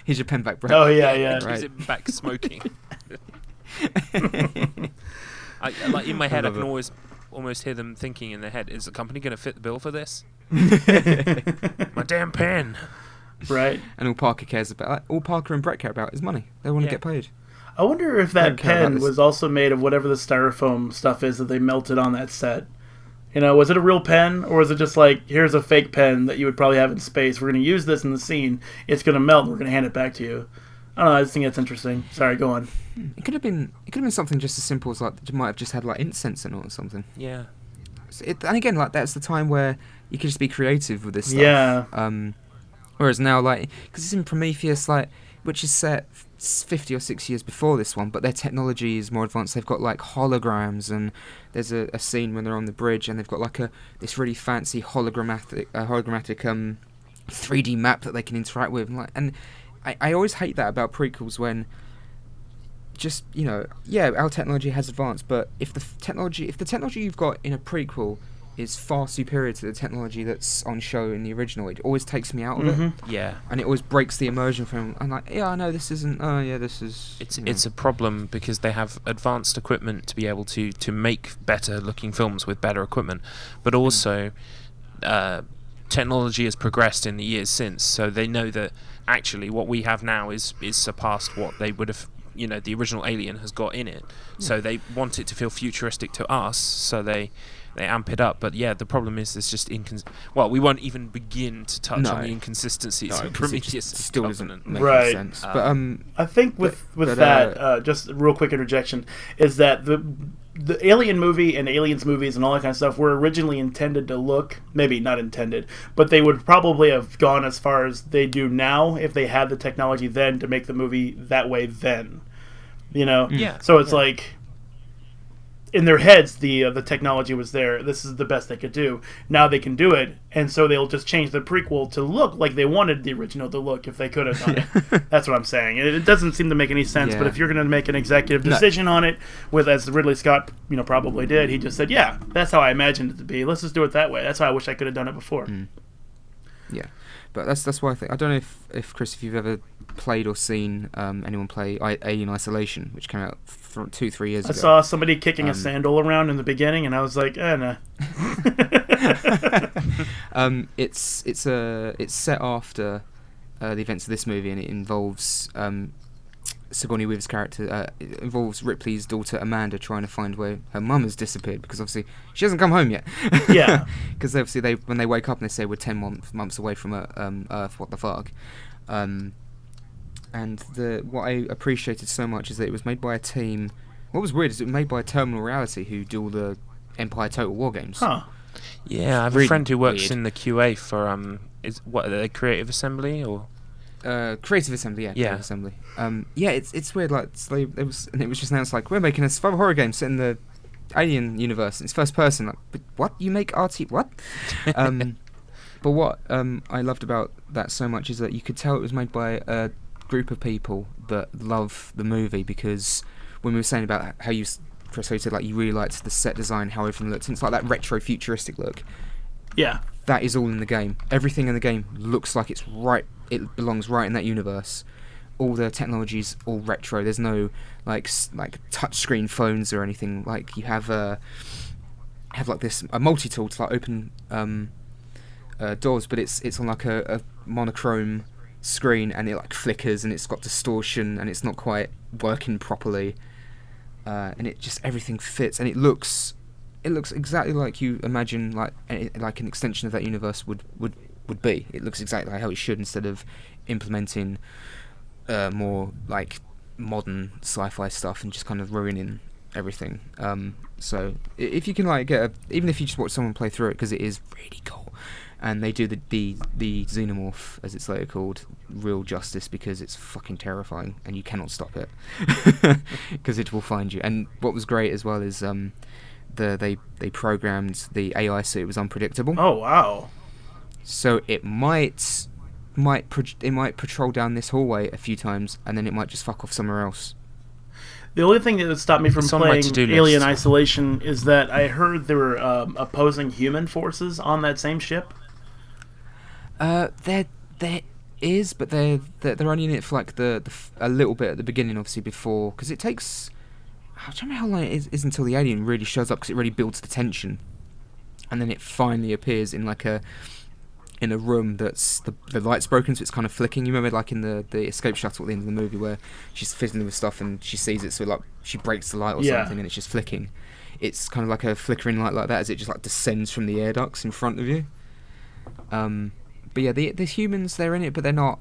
Here's your pen back, Brett. Oh, yeah. Right. Gives it back smoking. Like, in my head, I can almost hear them thinking in their head, is the company going to fit the bill for this? My damn pen. Right. And all Parker cares about, like, all Parker and Brett care about is money. They want to get paid. I wonder if that pen was also made of whatever the styrofoam stuff is that they melted on that set. You know, was it a real pen, or was it just like, here's a fake pen that you would probably have in space, we're going to use this in the scene, it's going to melt, and we're going to hand it back to you. I don't know, I just think that's interesting. Sorry, go on. It could have been something just as simple as, like, you might have just had, like, incense in it or something. Yeah. And again, like, that's the time where you could just be creative with this stuff. Yeah. Whereas now, like, because it's in Prometheus, like, which is set 50 or 60 years before this one, but their technology is more advanced. They've got, like, holograms, and there's a scene when they're on the bridge, and they've got, like, this really fancy hologrammatic 3D map that they can interact with, and I always hate that about prequels, when just, you know, yeah, our technology has advanced, but if the technology you've got in a prequel is far superior to the technology that's on show in the original, it always takes me out of it. Yeah. And it always breaks the immersion from, I'm like, yeah, I know this isn't, oh yeah, this is... It's a problem because they have advanced equipment to be able to make better looking films with better equipment, but also technology has progressed in the years since, so they know that actually what we have now is surpassed what they would have, you know, the original Alien has got in it. So they want it to feel futuristic to us, so they amp it up. But yeah, the problem is there's just well, we won't even begin to touch on the inconsistencies of Prometheus. It still doesn't make right. sense. But I think with that, just a real quick interjection, is that the Alien movie and Aliens movies and all that kind of stuff were originally intended to look, maybe not intended, but they would probably have gone as far as they do now if they had the technology then to make the movie that way then. You know? Yeah. So it's like, in their heads, the technology was there. This is the best they could do. Now they can do it, and so they'll just change the prequel to look like they wanted the original to look if they could have done it. That's what I'm saying. It doesn't seem to make any sense, but if you're going to make an executive decision on it, as Ridley Scott, you know, probably did, he just said, yeah, that's how I imagined it to be. Let's just do it that way. That's how I wish I could have done it before. Yeah. But that's why I think, I don't know if Chris, if you've ever played or seen anyone play Alien Isolation, which came out 2-3 years ago. I saw somebody kicking a sandal around in the beginning, and I was like, nah. It's set after the events of this movie, and it involves Sigourney Weaver's character. It involves Ripley's daughter Amanda trying to find where her mum has disappeared, because obviously she hasn't come home yet. Yeah. Because obviously when they wake up and they say we're 10 months away from Earth, what the fuck. And what I appreciated so much is that it was made by a team. What was weird is it was made by Terminal Reality, who do all the Empire Total War games. Huh. Yeah, I have a friend who works in the QA for are they Creative Assembly or? Creative Assembly, yeah. Creative Assembly. It's weird. Like it was just announced like, we're making a survival horror game set in the Alien universe. It's first person. Like, but what, you make RT? What? But what I loved about that so much is that you could tell it was made by a group of people that love the movie, because when we were saying about how you so you said like you really liked the set design, how everything looked, and it's like that retro futuristic look. Yeah. That is all in the game. Everything in the game looks like it's right. It belongs right in that universe. All the technology's all retro. There's no like touchscreen phones or anything. Like you have like this a multi-tool to like open doors, but it's on like a monochrome screen, and it like flickers, and it's got distortion, and it's not quite working properly. And it just everything fits, and it looks exactly like you imagine like an extension of that universe would be. It looks exactly like how it should, instead of implementing more like modern sci-fi stuff and just kind of ruining everything. So if you can like even if you just watch someone play through it, because it is really cool, and they do the xenomorph, as it's later called, real justice, because it's fucking terrifying and you cannot stop it because it will find you. And what was great as well is they programmed the AI so it was unpredictable. Oh wow! So it might patrol down this hallway a few times, and then it might just fuck off somewhere else. The only thing that would stop me from playing Alien Isolation is that I heard there were opposing human forces on that same ship. There is, but they're only in it for like a little bit at the beginning, obviously, before, because it takes. I don't know how long it is until the alien really shows up, because it really builds the tension, and then it finally appears in like a room that's the light's broken, so it's kind of flicking. You remember like in the escape shuttle at the end of the movie where she's fiddling with stuff and she sees it, so like she breaks the light or something, and it's just flicking. It's kind of like a flickering light like that as it just like descends from the air ducts in front of you. But yeah, the humans, they're in it, but they're not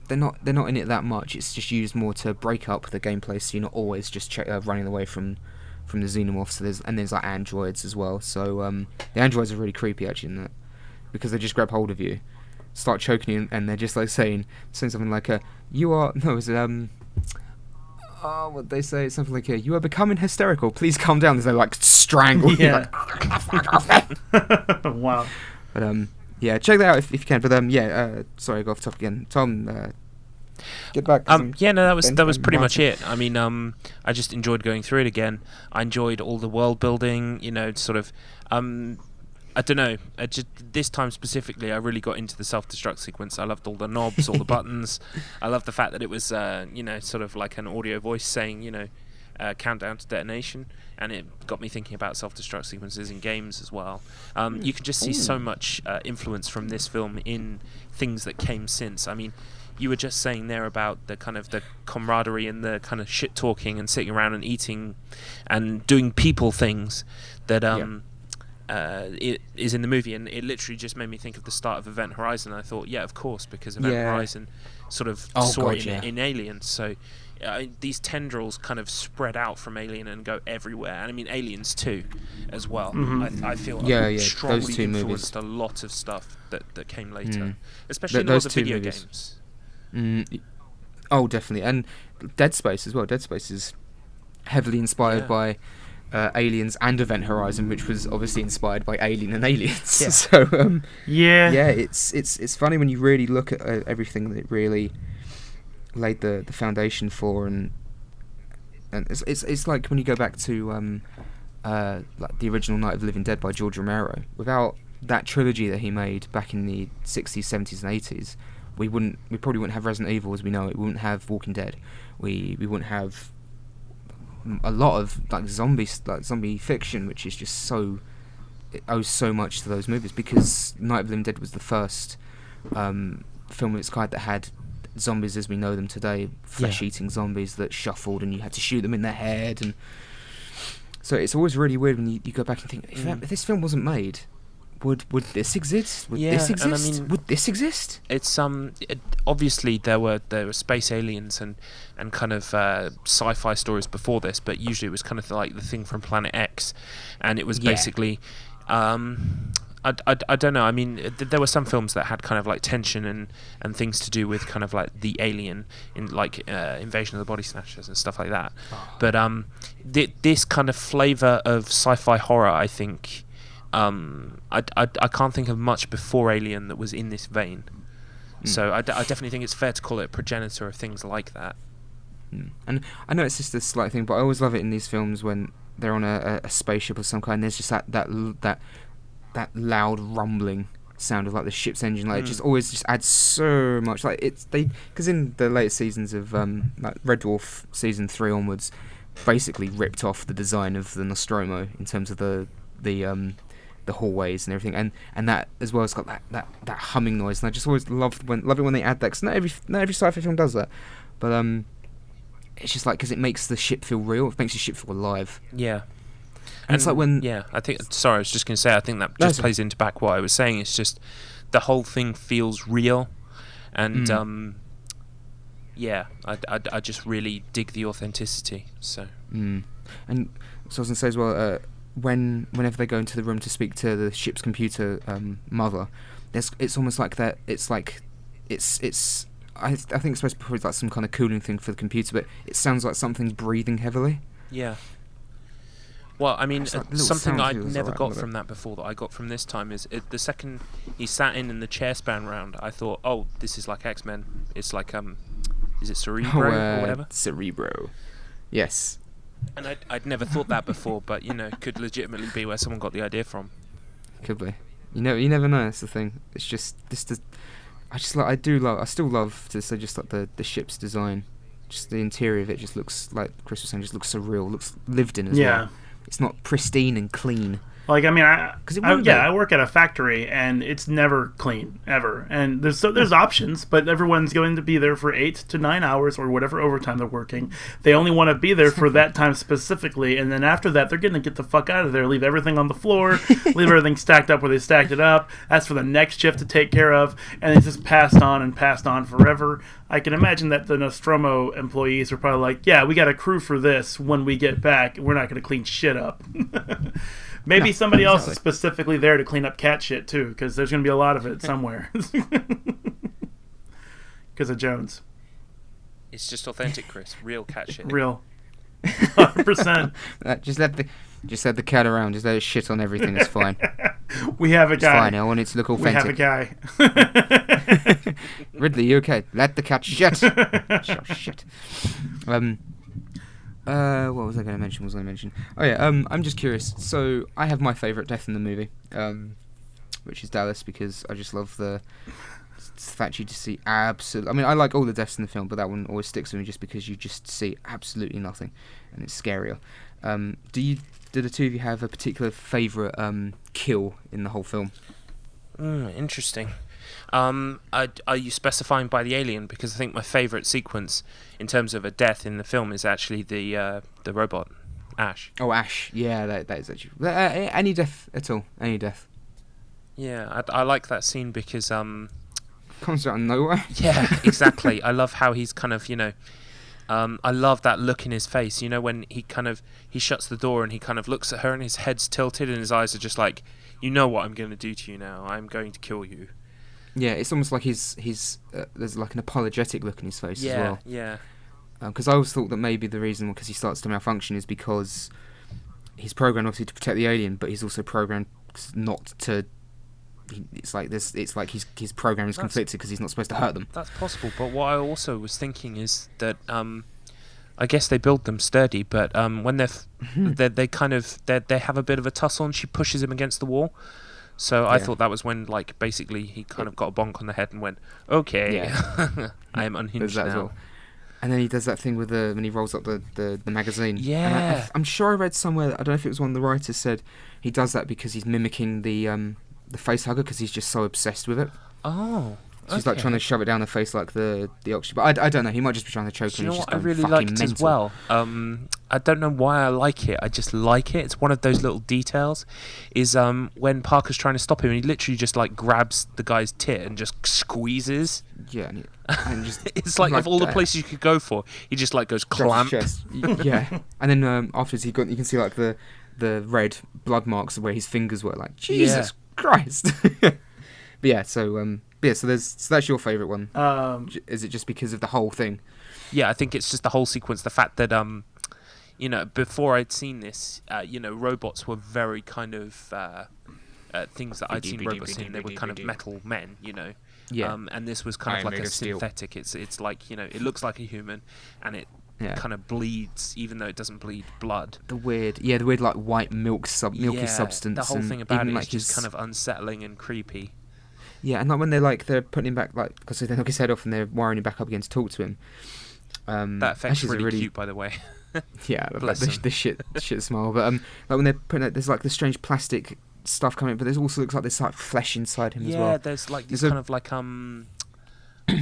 in it that much. It's just used more to break up the gameplay, so you're not always just running away from the xenomorphs. So there's like androids as well. So the androids are really creepy actually in that, because they just grab hold of you, start choking you, and they're just like saying something like what they say, something like you are becoming hysterical, please calm down, as they like strangle you. Like, wow. But yeah, check that out if you can. But sorry, I got off topic again. Tom, get back. Yeah, no, that was pretty much it. I mean, I just enjoyed going through it again. I enjoyed all the world building. You know, sort of. I don't know. Just this time specifically, I really got into the self-destruct sequence. I loved all the knobs, all the buttons. I loved the fact that it was, sort of like an audio voice saying, countdown to detonation, and it got me thinking about self-destruct sequences in games as well. You can just see so much influence from this film in things that came since. I mean, you were just saying there about the kind of the camaraderie and the kind of shit talking and sitting around and eating and doing people things that it is in the movie, and it literally just made me think of the start of Event Horizon. I thought, yeah, of course, because Event Horizon sort of saw it in Alien. So these tendrils kind of spread out from Alien and go everywhere. And I mean, Aliens 2 as well. I feel strongly those two influenced movies. a lot of stuff that came later, especially in all the video games. Oh, definitely. And Dead Space as well. Dead Space is heavily inspired by Aliens and Event Horizon, which was obviously inspired by Alien and Aliens. Yeah. So yeah, it's funny when you really look at everything that it really laid the foundation for, and it's like when you go back to like the original Night of the Living Dead by George Romero. Without that trilogy that he made back in the 60s, 70s, and 80s, we probably wouldn't have Resident Evil as we know it. We wouldn't have Walking Dead. We wouldn't have a lot of like zombie fiction, which is just it owes so much to those movies, because Night of the Living Dead was the first film of its kind that had zombies as we know them today, flesh-eating zombies that shuffled and you had to shoot them in the head. And so it's always really weird when you go back and think, if this film wasn't made, would this exist? Would this exist? And I mean, would this exist? It's obviously there were space aliens and kind of sci-fi stories before this, but usually it was kind of like the thing from Planet X, and it was basically I don't know. I mean, there were some films that had kind of like tension and things to do with kind of like the alien in like Invasion of the Body Snatchers and stuff like that. But this kind of flavour of sci-fi horror, I think. I can't think of much before Alien that was in this vein. So I definitely think it's fair to call it a progenitor of things like that. And I know it's just a slight thing, but I always love it in these films when they're on a spaceship of some kind. There's just that loud rumbling sound of like the ship's engine. Like it just always just adds so much. Like because in the later seasons of like Red Dwarf season 3 onwards, basically ripped off the design of the Nostromo in terms of the hallways and everything, and that as well has got that humming noise. And I just always love it when they add that. Cause not every sci-fi film does that, but it's just like because it makes the ship feel real. It makes the ship feel alive. Yeah. And it's like when... Yeah, I think... Sorry, I was just going to say, I think that just plays into back what I was saying. It's just the whole thing feels real. And, yeah, I just really dig the authenticity, so... And so I was going to say as well, whenever they go into the room to speak to the ship's computer mother, it's almost like that... It's like... It's I think it's supposed to be like some kind of cooling thing for the computer, but it sounds like something's breathing heavily. Yeah. Well, I mean, like something I'd never alright got with from that before that I got from this time is the second he sat in the chair span round, I thought, oh, this is like X-Men. It's like, is it Cerebro or whatever? Cerebro. Yes. And I'd never thought that before, but, could legitimately be where someone got the idea from. Could be. You never know, that's the thing. It's just, I still love to say just like the ship's design. Just the interior of it just looks, like Chris was saying, just looks surreal, looks lived in as well. It's not pristine and clean. Like, I mean, I work at a factory, and it's never clean, ever. And there's options, but everyone's going to be there for 8 to 9 hours or whatever overtime they're working. They only want to be there for that time specifically, and then after that, they're going to get the fuck out of there, leave everything on the floor, leave everything stacked up where they stacked it up. That's for the next shift to take care of, and it's just passed on forever. I can imagine that the Nostromo employees are probably like, yeah, we got a crew for this when we get back, and we're not going to clean shit up. Maybe somebody else is specifically there to clean up cat shit, too, because there's going to be a lot of it somewhere. Because of Jones. It's just authentic, Chris. Real cat shit. Real. 100%. Just let the cat around. Just let it shit on everything. It's fine. We have a guy. It's fine. I want it to look authentic. We have a guy. Ridley, you okay? Let the cat shit. Shit. What was I going to mention? Oh yeah, I'm just curious. So I have my favourite death in the movie, which is Dallas, because I just love the fact you just see absolutely... I mean, I like all the deaths in the film, but that one always sticks with me just because you just see absolutely nothing, and it's scarier. Do the two of you have a particular favourite kill in the whole film? Interesting. Are you specifying by the alien? Because I think my favourite sequence in terms of a death in the film is actually the robot, Ash. Oh, Ash. Yeah, that is actually... any death at all. Any death. Yeah, I like that scene because... comes out of nowhere. Yeah, exactly. I love how he's kind of, I love that look in his face, when he shuts the door and he kind of looks at her and his head's tilted and his eyes are just like, you know what I'm going to do to you now. I'm going to kill you. Yeah, it's almost like he's there's like an apologetic look in his face as well. Yeah. Because I always thought that maybe the reason because he starts to malfunction is because he's programmed obviously to protect the alien, but he's also programmed not to. It's like his program is conflicted because he's not supposed to hurt them. That's possible, but what I also was thinking is that I guess they build them sturdy, but when they have a bit of a tussle and she pushes him against the wall. So I thought that was when, like, basically he kind of got a bonk on the head and went, okay, I am unhinged now. Well. And then he does that thing with when he rolls up the magazine. Yeah. And I'm sure I read somewhere, I don't know if it was one of the writers said, he does that because he's mimicking the face hugger because he's just so obsessed with it. Oh. So he's like trying to shove it down the face like the oxygen. But I don't know. He might just be trying to choke him. You know what I really liked as well? I don't know why I like it. I just like it. It's one of those little details. Is when Parker's trying to stop him, and he literally just like grabs the guy's tit and just squeezes. Yeah, and just it's like of all the places you could go for, he just like goes clamp. Yeah, and then afterwards you can see like the red blood marks where his fingers were. Like Jesus Christ. But yeah, so that's your favourite one. Is it just because of the whole thing? Yeah, I think it's just the whole sequence. The fact that before I'd seen this, robots were very kind of things that I'd seen robots in. They were kind of metal men, Yeah. And this was kind of like a synthetic. It's like it looks like a human, and kind of bleeds, even though it doesn't bleed blood. The weird like white milky substance. The whole thing about it like is just kind of unsettling and creepy. Yeah, and like when they're putting him back, like, because they knock his head off and they're wiring him back up again to talk to him. That effect's really cute, by the way. Yeah, like the shit smile. But like when they're putting there's like the strange plastic stuff coming, but there's also looks like there's like flesh inside him as well. Yeah, there's like these kind of like I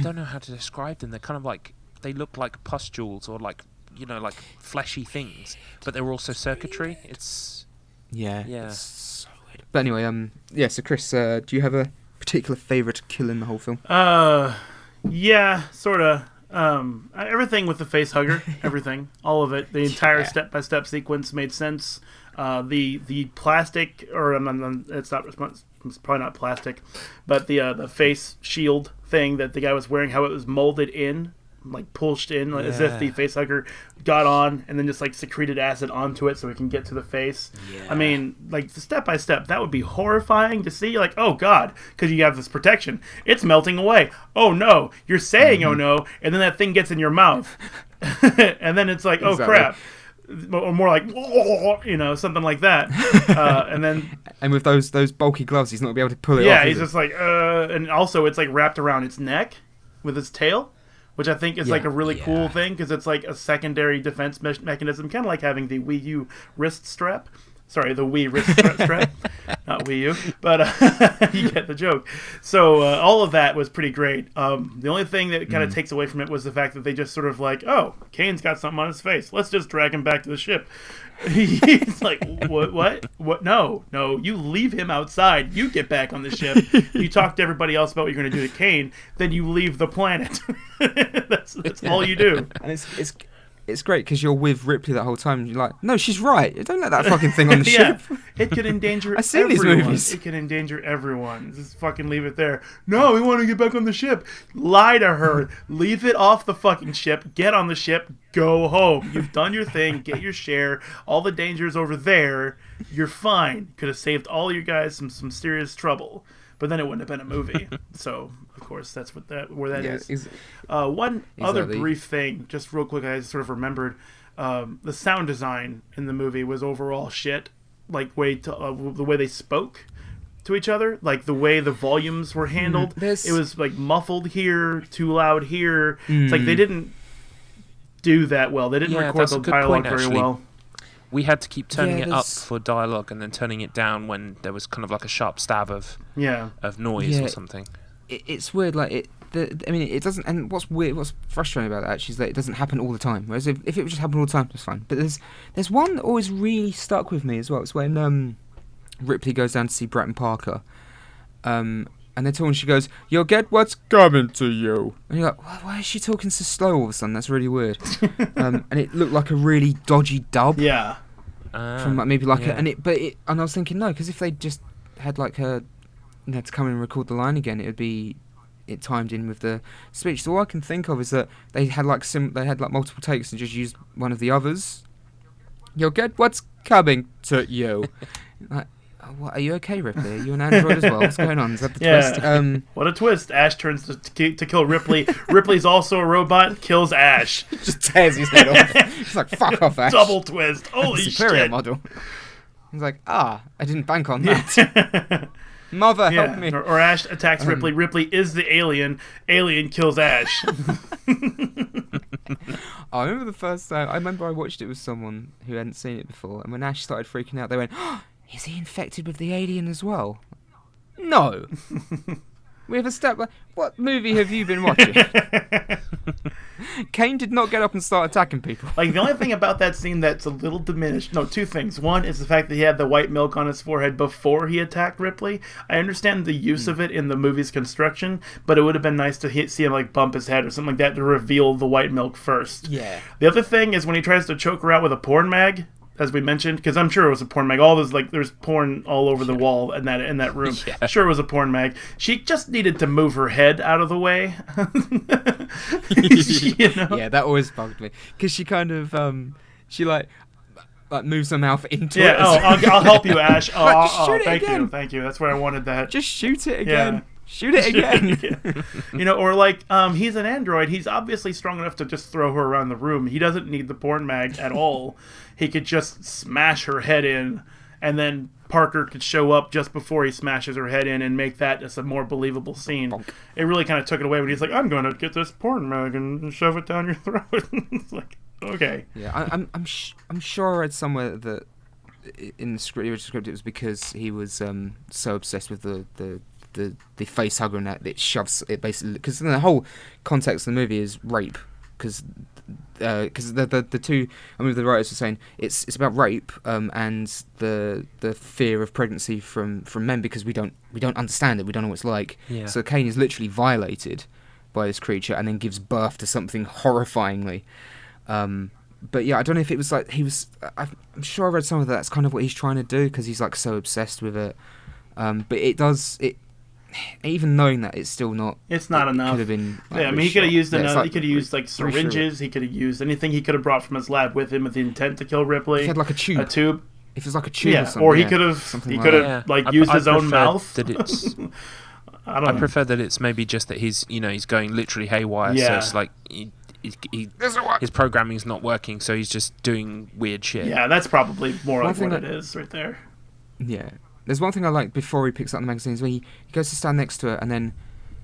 don't know how to describe them. They're kind of like, they look like pustules or like, you know, like fleshy things, but they're also circuitry. It's It's so weird. But anyway, so Chris, do you have a particular favourite kill in the whole film? Yeah, sorta. Everything with the face hugger, everything, all of it, the entire step-by-step sequence made sense. The plastic, or it's probably not plastic, but the face shield thing that the guy was wearing, how it was molded in, like pushed in, as if the face hugger got on and then just like secreted acid onto it so it can get to the face. Yeah. I mean, like step by step, that would be horrifying to see. Like, oh god, because you have this protection, it's melting away. Oh no, you're saying oh no, and then that thing gets in your mouth, and then it's like oh crap. Or more like, you know, something like that, and with those bulky gloves, he's not gonna be able to pull it off. Yeah, he's just like, and also it's like wrapped around its neck with its tail, which I think is like a really cool thing because it's like a secondary defense mechanism, kind of like having the Wii U wrist strap. Sorry, the Wii wrist strap, not Wii U, but you get the joke. So all of that was pretty great. The only thing that kind of takes away from it was the fact that they just sort of like, oh, Kane's got something on his face. Let's just drag him back to the ship. He's like, what? No, you leave him outside. You get back on the ship. You talk to everybody else about what you're going to do to Kane. Then you leave the planet. That's all you do. And it's great because you're with Ripley that whole time. And you're like, no, she's right. Don't let that fucking thing on the ship. It could endanger I've seen everyone. these movies. It could endanger everyone. Just fucking leave it there. No, we want to get back on the ship. Lie to her. Leave it off the fucking ship. Get on the ship. Go home. You've done your thing. Get your share. All the danger's over there. You're fine. Could have saved all you guys some serious trouble. But then it wouldn't have been a movie. So, of course, that's where that is. One other brief thing, just real quick, I sort of remembered. The sound design in the movie was overall shit. Like the way they spoke to each other, like the way the volumes were handled. It was like muffled here, too loud here. It's like they didn't do that well. They didn't record the dialogue very well. We had to keep turning it up for dialogue and then turning it down when there was kind of like a sharp stab of noise or something. It's weird, like it doesn't. And what's frustrating about that actually is that it doesn't happen all the time. Whereas if it would just happen all the time, that's fine. But there's one that always really stuck with me as well. It's when Ripley goes down to see Brett and Parker, and they're talking. She goes, "You'll get what's coming to you." And you're like, "Why is she talking so slow all of a sudden? That's really weird." And it looked like a really dodgy dub. Yeah. From like, maybe like and I was thinking no, because if they just had like her, to come in and record the line again, it timed in with the speech. So all I can think of is that they had like multiple takes and just used one of the others. You'll get what's coming to you. Like, what, are you okay, Ripley? Are you an android as well? What's going on? Is that the twist? What a twist. Ash turns to kill Ripley. Ripley's also a robot, kills Ash. Just tears his head off. He's like, fuck off, Ash. Double twist. Holy shit. Model. He's like, I didn't bank on that. Mother, help me. Or Ash attacks Ripley. Ripley is the alien. Alien kills Ash. I remember the first time. I remember I watched it with someone who hadn't seen it before, and when Ash started freaking out, they went, is he infected with the alien as well? No. We have a step. What movie have you been watching? Kane did not get up and start attacking people. Like, the only thing about that scene that's a little diminished... No, two things. One is the fact that he had the white milk on his forehead before he attacked Ripley. I understand the use of it in the movie's construction, but it would have been nice to see him, like, bump his head or something like that to reveal the white milk first. Yeah. The other thing is when he tries to choke her out with a porn mag... As we mentioned, because I'm sure it was a porn mag. All this, like, there's porn all over the wall in that room. Yeah. Sure, it was a porn mag. She just needed to move her head out of the way. You know? Yeah, that always bugged me because she kind of she like moves her mouth into it. I'll help you, Ash. Shoot it again. Thank you. That's where I wanted that. Just shoot it again. Shoot it again. You know, or like, he's an android. He's obviously strong enough to just throw her around the room. He doesn't need the porn mag at all. He could just smash her head in, and then Parker could show up just before he smashes her head in and make that just a more believable scene. Bonk. It really kind of took it away when he's like, I'm going to get this porn mag and shove it down your throat. It's like, okay. Yeah, I'm sure I read somewhere that in the script it was because he was so obsessed with the face hugger and that it shoves it basically, because the whole context of the movie is rape, because the two, I mean, the writers were saying it's about rape and the fear of pregnancy from men, because we don't understand it, we don't know what it's like. Yeah. So Kane is literally violated by this creature and then gives birth to something horrifyingly. But yeah, I don't know if it was like I'm sure I read some of that. That's kind of what he's trying to do, because he's like so obsessed with it. But even knowing that, it's still not. It's not enough. Could have been. Like, yeah, I mean, he could have used another. Like, he could have used like syringes. He could have used anything he could have brought from his lab with him with the intent to kill Ripley. He had like a tube. A tube. If it was like a tube, or something. Or he could have. He could have used his own mouth. That it's. I prefer that it's maybe just that he's going literally haywire. Yeah. So it's like his programming is not working, so he's just doing weird shit. Yeah, that's probably more like what it is right there. Yeah. There's one thing I like before he picks up the magazines, where he goes to stand next to it, and then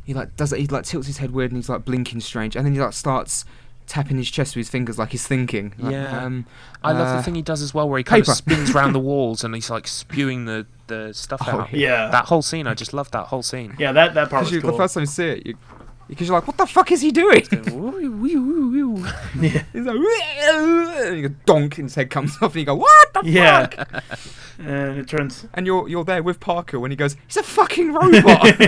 he like does it. He like tilts his head weird, and he's like blinking strange, and then he like starts tapping his chest with his fingers like he's thinking. Like, yeah, I love the thing he does as well, where he kind of spins around the walls and he's like spewing the stuff out. Yeah, that whole scene, I just love that whole scene. Yeah, that part was cool. The first time you see it, because you're like, what the fuck is he doing? Yeah. He's like, and you go donk, and his head comes off, and you go, what the fuck? And it turns, and you're there with Parker when he goes, he's a fucking robot.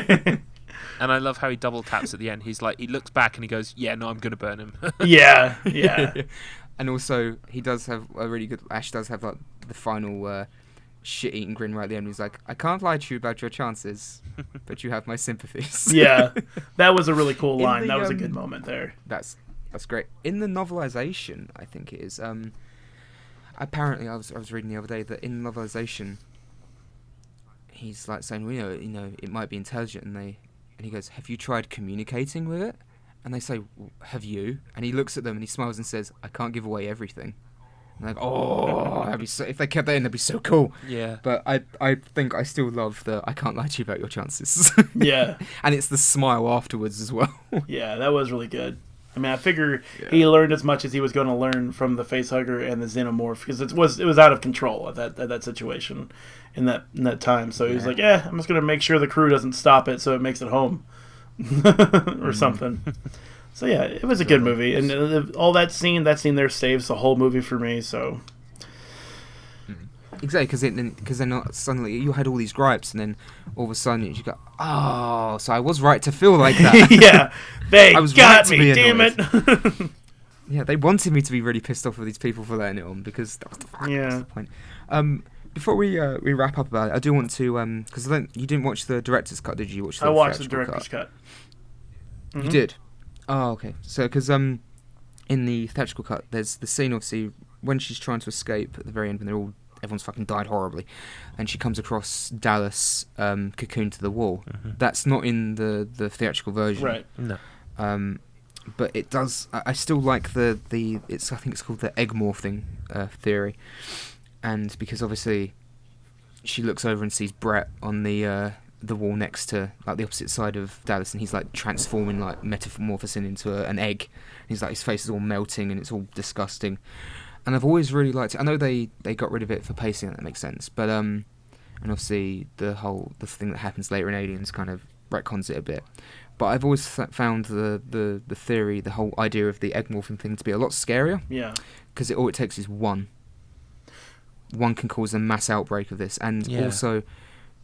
And I love how he double taps at the end. He's like, he looks back and he goes, yeah, no, I'm gonna burn him. yeah. And also, he does have a really good. Ash does have like the final shit-eating grin right at the end. He's like, I can't lie to you about your chances, but you have my sympathies. Yeah, that was a really cool line. That was a good moment there. That's great. In the novelization, I think it is. Apparently, I was reading the other day that in novelization, he's like saying, well, you know, it might be intelligent, and he goes, have you tried communicating with it? And they say, well, have you? And he looks at them and he smiles and says, I can't give away everything. And they're like, oh, if they kept that in, that'd be so cool. Yeah. But I think I still love the I can't lie to you about your chances. Yeah. And it's the smile afterwards as well. Yeah, that was really good. I mean, I figure he learned as much as he was going to learn from the facehugger and the xenomorph, because it was out of control at that situation in that time. So he was like, I'm just going to make sure the crew doesn't stop it so it makes it home or something. So yeah, it was a good movie, and all that scene there saves the whole movie for me. So exactly, because then not suddenly you had all these gripes, and then all of a sudden you go, oh, so I was right to feel like that. Yeah, they got me, damn it. Yeah, they wanted me to be really pissed off with these people for letting it on, because that was the point. Before we wrap up about it, I do want to because you didn't watch the director's cut, did you? I watched the director's cut. Mm-hmm. You did. Oh, okay. So, because in the theatrical cut, there's the scene, obviously, when she's trying to escape at the very end, when everyone's fucking died horribly, and she comes across Dallas cocooned to the wall. Mm-hmm. That's not in the theatrical version. Right. No. But it does. I still like I think it's called the egg morphing theory, and because obviously she looks over and sees Brett on the wall next to, like, the opposite side of Dallas, and he's like transforming, like metamorphosing into an egg. And he's like, his face is all melting and it's all disgusting. And I've always really liked it. I know they got rid of it for pacing, and that makes sense. But and obviously the thing that happens later in Aliens kind of retcons it a bit. But I've always found the theory, the whole idea of the egg morphing thing, to be a lot scarier. Yeah. Because all it takes is one. One can cause a mass outbreak of this, and also,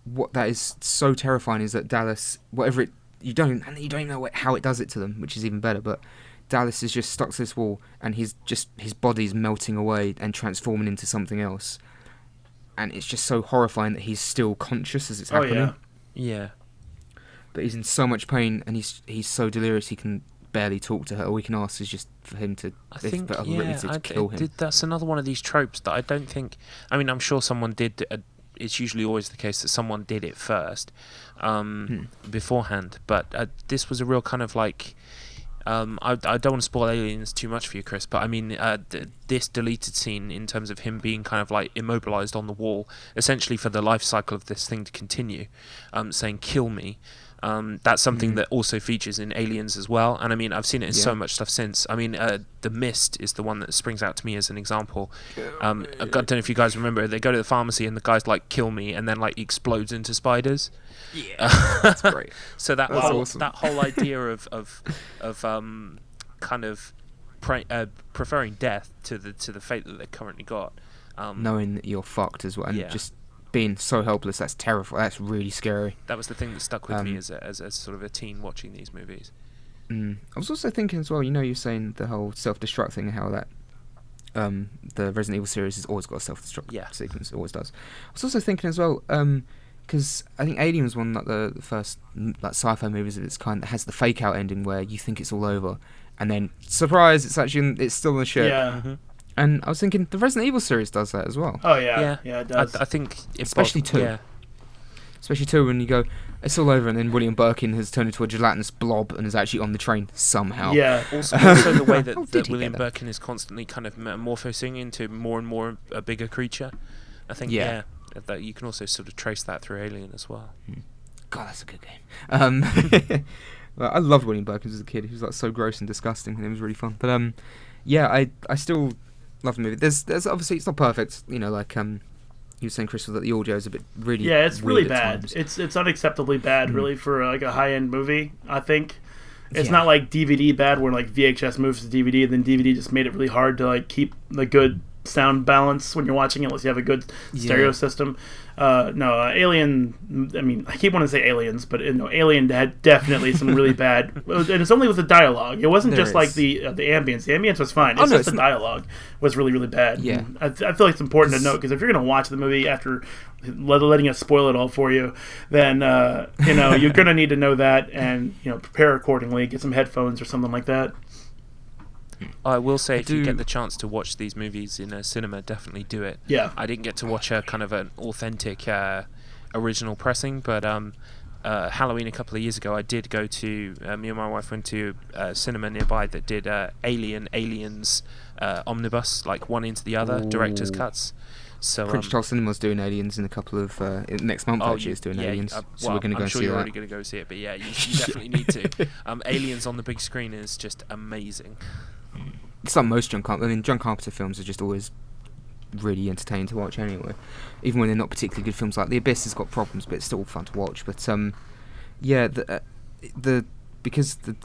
what that is so terrifying is that Dallas, whatever you don't even know how it does it to them, which is even better. But Dallas is just stuck to this wall, and his body's melting away and transforming into something else, and it's just so horrifying that he's still conscious as it's happening. Oh yeah. But he's in so much pain, and he's so delirious he can barely talk to her. All we can ask is just for him to, to kill him. That's another one of these tropes that I don't think. I mean, I'm sure someone did it's usually always the case that someone did it first beforehand. But this was a real kind of like. I don't want to spoil Aliens too much for you, Chris, but I mean, this deleted scene in terms of him being kind of like immobilized on the wall, essentially for the life cycle of this thing to continue, saying "kill me." That's something that also features in Aliens as well, and I mean, I've seen it in so much stuff since. I mean, The Mist is the one that springs out to me as an example. I don't know if you guys remember, they go to the pharmacy and the guy's like "kill me," and then like he explodes into spiders. Yeah, that's great. So that That's whole awesome. that whole idea of kind of preferring death to the fate that they've currently got, Knowing that you're fucked as well, and Yeah. just being so helpless, that's terrifying. That's really scary. that was the thing that stuck with me as a sort of a teen watching these movies. I was also thinking as well, you're saying the whole self-destruct thing, how that the Resident Evil series has always got a self-destruct sequence, it always does. I was also thinking as well, because I think Alien was one of the first like sci-fi movies of its kind that has the fake-out ending where you think it's all over, and then surprise, it's still on the ship. Yeah. And I was thinking the Resident Evil series does that as well. Oh yeah, it does. I think Especially two. Yeah. Especially too when you go, it's all over, and then William Birkin has turned into a gelatinous blob and is actually on the train somehow. Yeah. Also the way How that did he William get that? Birkin is constantly kind of metamorphosing into more and more a bigger creature. I think Yeah. that you can also sort of trace that through Alien as well. God, that's a good game. Well, I loved William Birkin as a kid. He was like so gross and disgusting, and it was really fun. But yeah, I still love the movie. There's obviously it's not perfect. Like you were saying, Chris, that the audio is a bit really Yeah, it's really weird at bad. times. It's unacceptably bad, really, for like a high-end movie. I think it's Yeah. not like DVD bad, where like VHS moves to DVD, and then DVD just made it really hard to like keep the good sound balance when you're watching it, unless you have a good stereo system. No, Alien. I mean, I keep wanting to say Aliens, but Alien had definitely some really bad. And it's only with the dialogue. It wasn't There just like is. the ambience. The ambience was fine. Oh, It's no, just the it's dialogue was really, really bad. Yeah. And I feel like it's important to note, because if you're going to watch the movie after letting us spoil it all for you, then you're going to need to know that and prepare accordingly. Get some headphones or something like that. I will say, if you do- get the chance to watch these movies in a cinema, definitely do it. Yeah. I didn't get to watch a kind of an authentic original pressing, but Halloween a couple of years ago, I did go to. Me and my wife went to a cinema nearby that did Aliens omnibus, like one into the other, director's Ooh. cuts. So Prince Charles Cinema's doing Aliens in a couple of next month. Actually, is doing Aliens, so we're going to go I'm and sure see you're that. already going to go see it, but yeah, you definitely need to. Aliens on the big screen is just amazing. It's like most John Carpenter. I mean, John Carpenter films are just always really entertaining to watch anyway, even when they're not particularly good films. Like The Abyss has got problems, but it's still fun to watch. But yeah,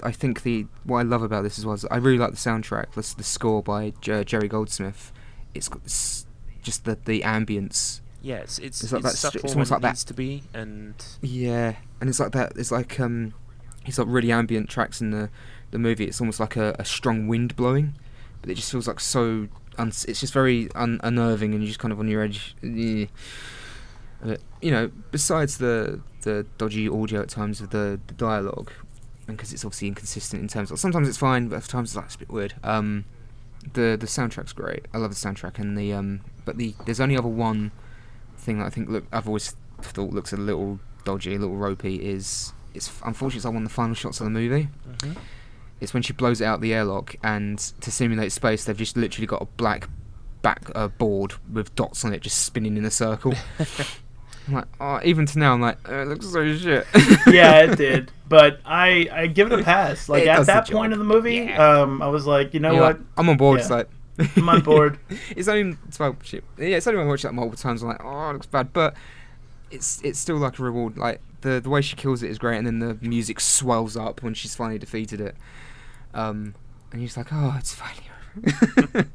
I think what I love about this as well is I really like the soundtrack. The score by Jerry Goldsmith. It's just the ambience. Yeah, it's like that stuff it's for almost when like it needs to be, and Yeah, and it's like that. It's like it's like really ambient tracks in the movie. It's almost like a strong wind blowing, but it just feels like so. It's just very unnerving, and you're just kind of on your edge. Yeah. But, besides the dodgy audio at times of the dialogue, and because it's obviously inconsistent in terms of sometimes it's fine, but at times it's a bit weird. The soundtrack's great. I love the soundtrack, and there's only other one thing that I think I've always thought looks a little dodgy, a little ropey. It's unfortunately it's like one of the final shots of the movie. Mhm. It's when she blows it out the airlock, and to simulate space, they've just literally got a black board with dots on it, just spinning in a circle. I'm like, even to now, I'm like, it looks so shit. Yeah, it did, but I give it a pass. Like It at does the that job. point of the movie, Yeah. I was like, You're what? like, I'm on board. Yeah. It's like, I'm on board. it's only it's only when I watch that multiple times, I'm like, oh, it looks bad, but it's still like a reward. Like the way she kills it is great, and then the music swells up when she's finally defeated it. And you're just like, oh, it's finally over.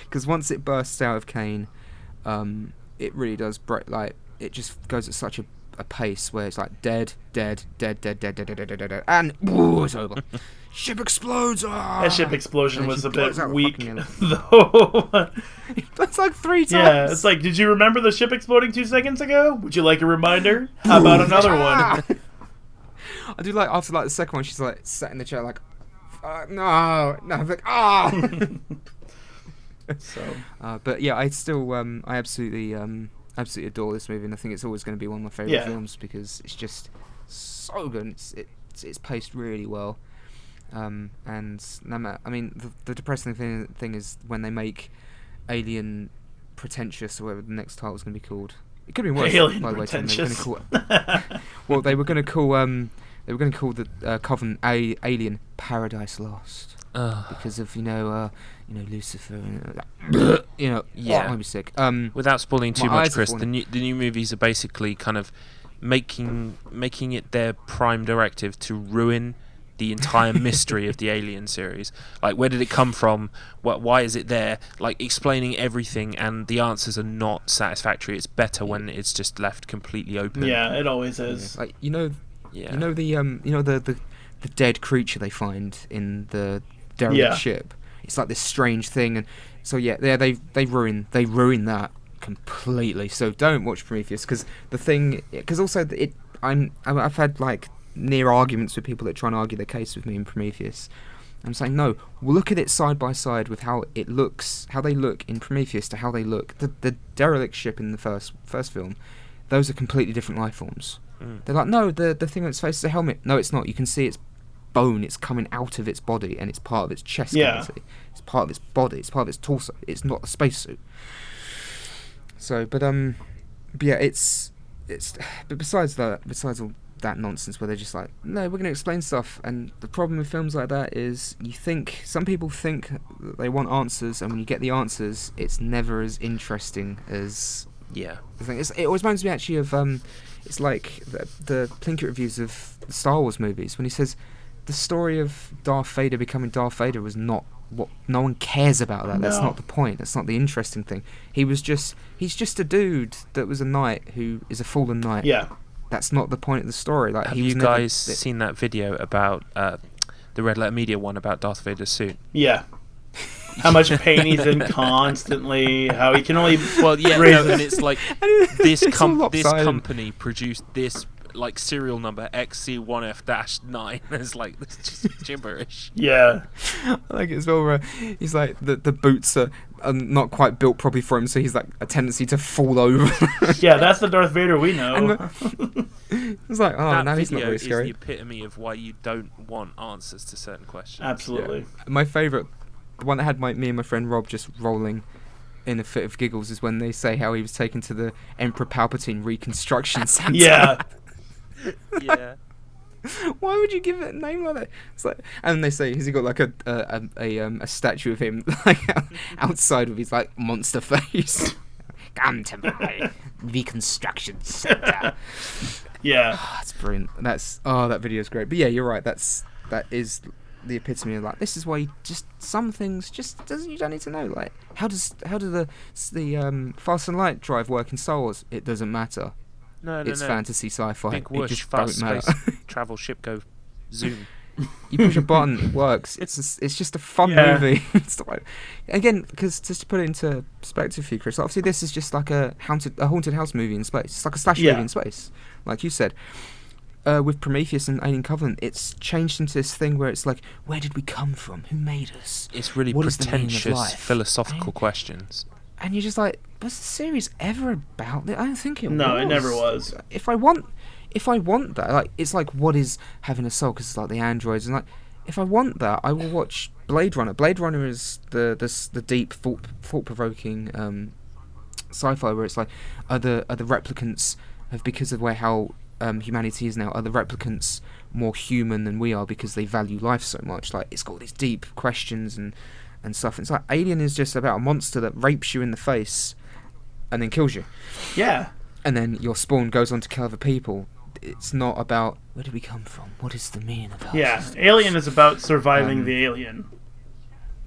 Because once it bursts out of Kane, it really does break. Like it just goes at such a pace where it's like dead, and whoa, it's over. Ship explodes. Ah! That ship explosion And then was she a bit blows out the weak, fucking though. That's like 3 times. Yeah, it's like, did you remember the ship exploding 2 seconds ago? Would you like a reminder? How about another one? I do like after like the second one, she's like sat in the chair like, no, I'm like, ah. So But yeah, I still, I absolutely absolutely adore this movie, and I think it's always going to be one of my favourite films because it's just so good. It's paced really well. And no matter, I mean, the depressing thing is when they make Alien Pretentious, or whatever the next title is going to be called. It could be worse. Alien by the way, Pretentious. They were going to call the Covenant Alien Paradise Lost because of Lucifer. And, Yeah. I'd be sick. Without spoiling too my much, eyes are Chris, the falling. new movies are basically kind of making it their prime directive to ruin the entire mystery of the Alien series. Like, where did it come from? Why is it there? Like, explaining everything, and the answers are not satisfactory. It's better when it's just left completely open. Yeah, it always is. Like Yeah. the dead creature they find in the derelict ship. It's like this strange thing, and so they ruin that completely. So don't watch Prometheus because also I've had like near arguments with people that try and argue their case with me in Prometheus. I'm saying no. We'll look at it side by side with how it looks, how they look in Prometheus to how they look. The derelict ship in the first film, those are completely different life forms. They're like, no, the thing on its face is a helmet. No, it's not. You can see its bone. It's coming out of its body, and it's part of its chest cavity. It's part of its body. It's part of its torso. It's not a spacesuit. So, but yeah, it's. But besides all that nonsense where they're just like, no, we're going to explain stuff, and the problem with films like that is some people think that they want answers, and when you get the answers, it's never as interesting as the thing. It always reminds me actually of it's like the Plinkett reviews of the Star Wars movies when he says the story of Darth Vader becoming Darth Vader was not what no one cares about that. That's not the point. That's not the interesting thing. He's just a dude that was a knight who is a fallen knight. Yeah. That's not the point of the story. Like, have you guys seen that video about the Red Letter Media one about Darth Vader's suit? Yeah. How much pain he's in constantly. How he can only. And it's like this lopsided. company produced this like serial number XC1F-9. It's like this is just gibberish. Yeah. I like it as well. Where he's like the boots are not quite built properly for him, so he's like a tendency to fall over. Yeah, that's the Darth Vader we know. It's like, that now he's not video very is scary. the epitome of why you don't want answers to certain questions. Absolutely. Yeah. My favourite, the one that had me and my friend Rob just rolling in a fit of giggles, is when they say how he was taken to the Emperor Palpatine reconstruction center. Yeah. Yeah. Why would you give it a name like that? It's like, and they say, has he got like a statue of him like outside with his like monster face? Come to my reconstruction center. Yeah. That's brilliant. That video is great. But yeah, you're right. That is the epitome of like, this is why you just some things you don't need to know. Like, how do the fast and light drive work in Star Wars? It doesn't matter. No. It's fantasy sci-fi. Big It whoosh, just fast don't space, matter. travel, ship go, zoom. You push a button, it works. It's just a fun movie. It's like, again, because just to put it into perspective for you, Chris, obviously this is just like a haunted house movie in space. It's like a slasher movie in space, like you said. With Prometheus and Alien Covenant, it's changed into this thing where it's like, where did we come from? Who made us? It's really What is the meaning of pretentious life? philosophical questions. And you're just like, was the series ever about it? I don't think it was. No, it never was. If I want that, like, it's like, what is having a soul? Because it's like the androids, and like, if I want that, I will watch Blade Runner. Blade Runner is the deep, thought-provoking sci-fi where it's like, are the replicants because of how humanity is now? Are the replicants more human than we are because they value life so much? Like, it's got all these deep questions and stuff. It's like Alien is just about a monster that rapes you in the face and then kills you. Yeah. And then your spawn goes on to kill other people. It's not about where did we come from? What is the meaning of our history? Alien is about surviving the alien.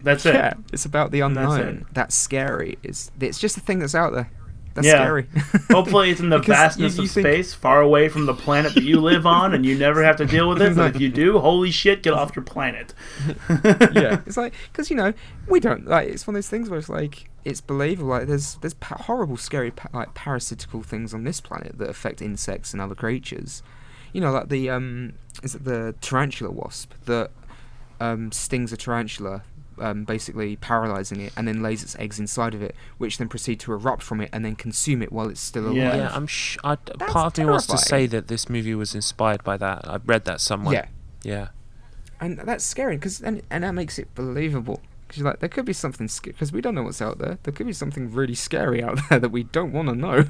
That's it. Yeah, it's about the unknown. That's scary. It's just a thing that's out there. That's scary. Hopefully it's in the vastness of space, far away from the planet that you live on, and you never have to deal with it. But if you do, holy shit, get off your planet. Yeah, it's like, because we don't like. It's one of those things where it's like, it's believable. Like, there's horrible, scary, like parasitical things on this planet that affect insects and other creatures. Like the is it the tarantula wasp that stings a tarantula basically paralysing it, and then lays its eggs inside of it, which then proceed to erupt from it and then consume it while it's still alive. Yeah. Yeah, part of me wants to say that this movie was inspired by that. I've read that somewhere. Yeah. And that's scary, and that makes it believable. Because you're like, there could be something because we don't know what's out there. There could be something really scary out there that we don't want to know,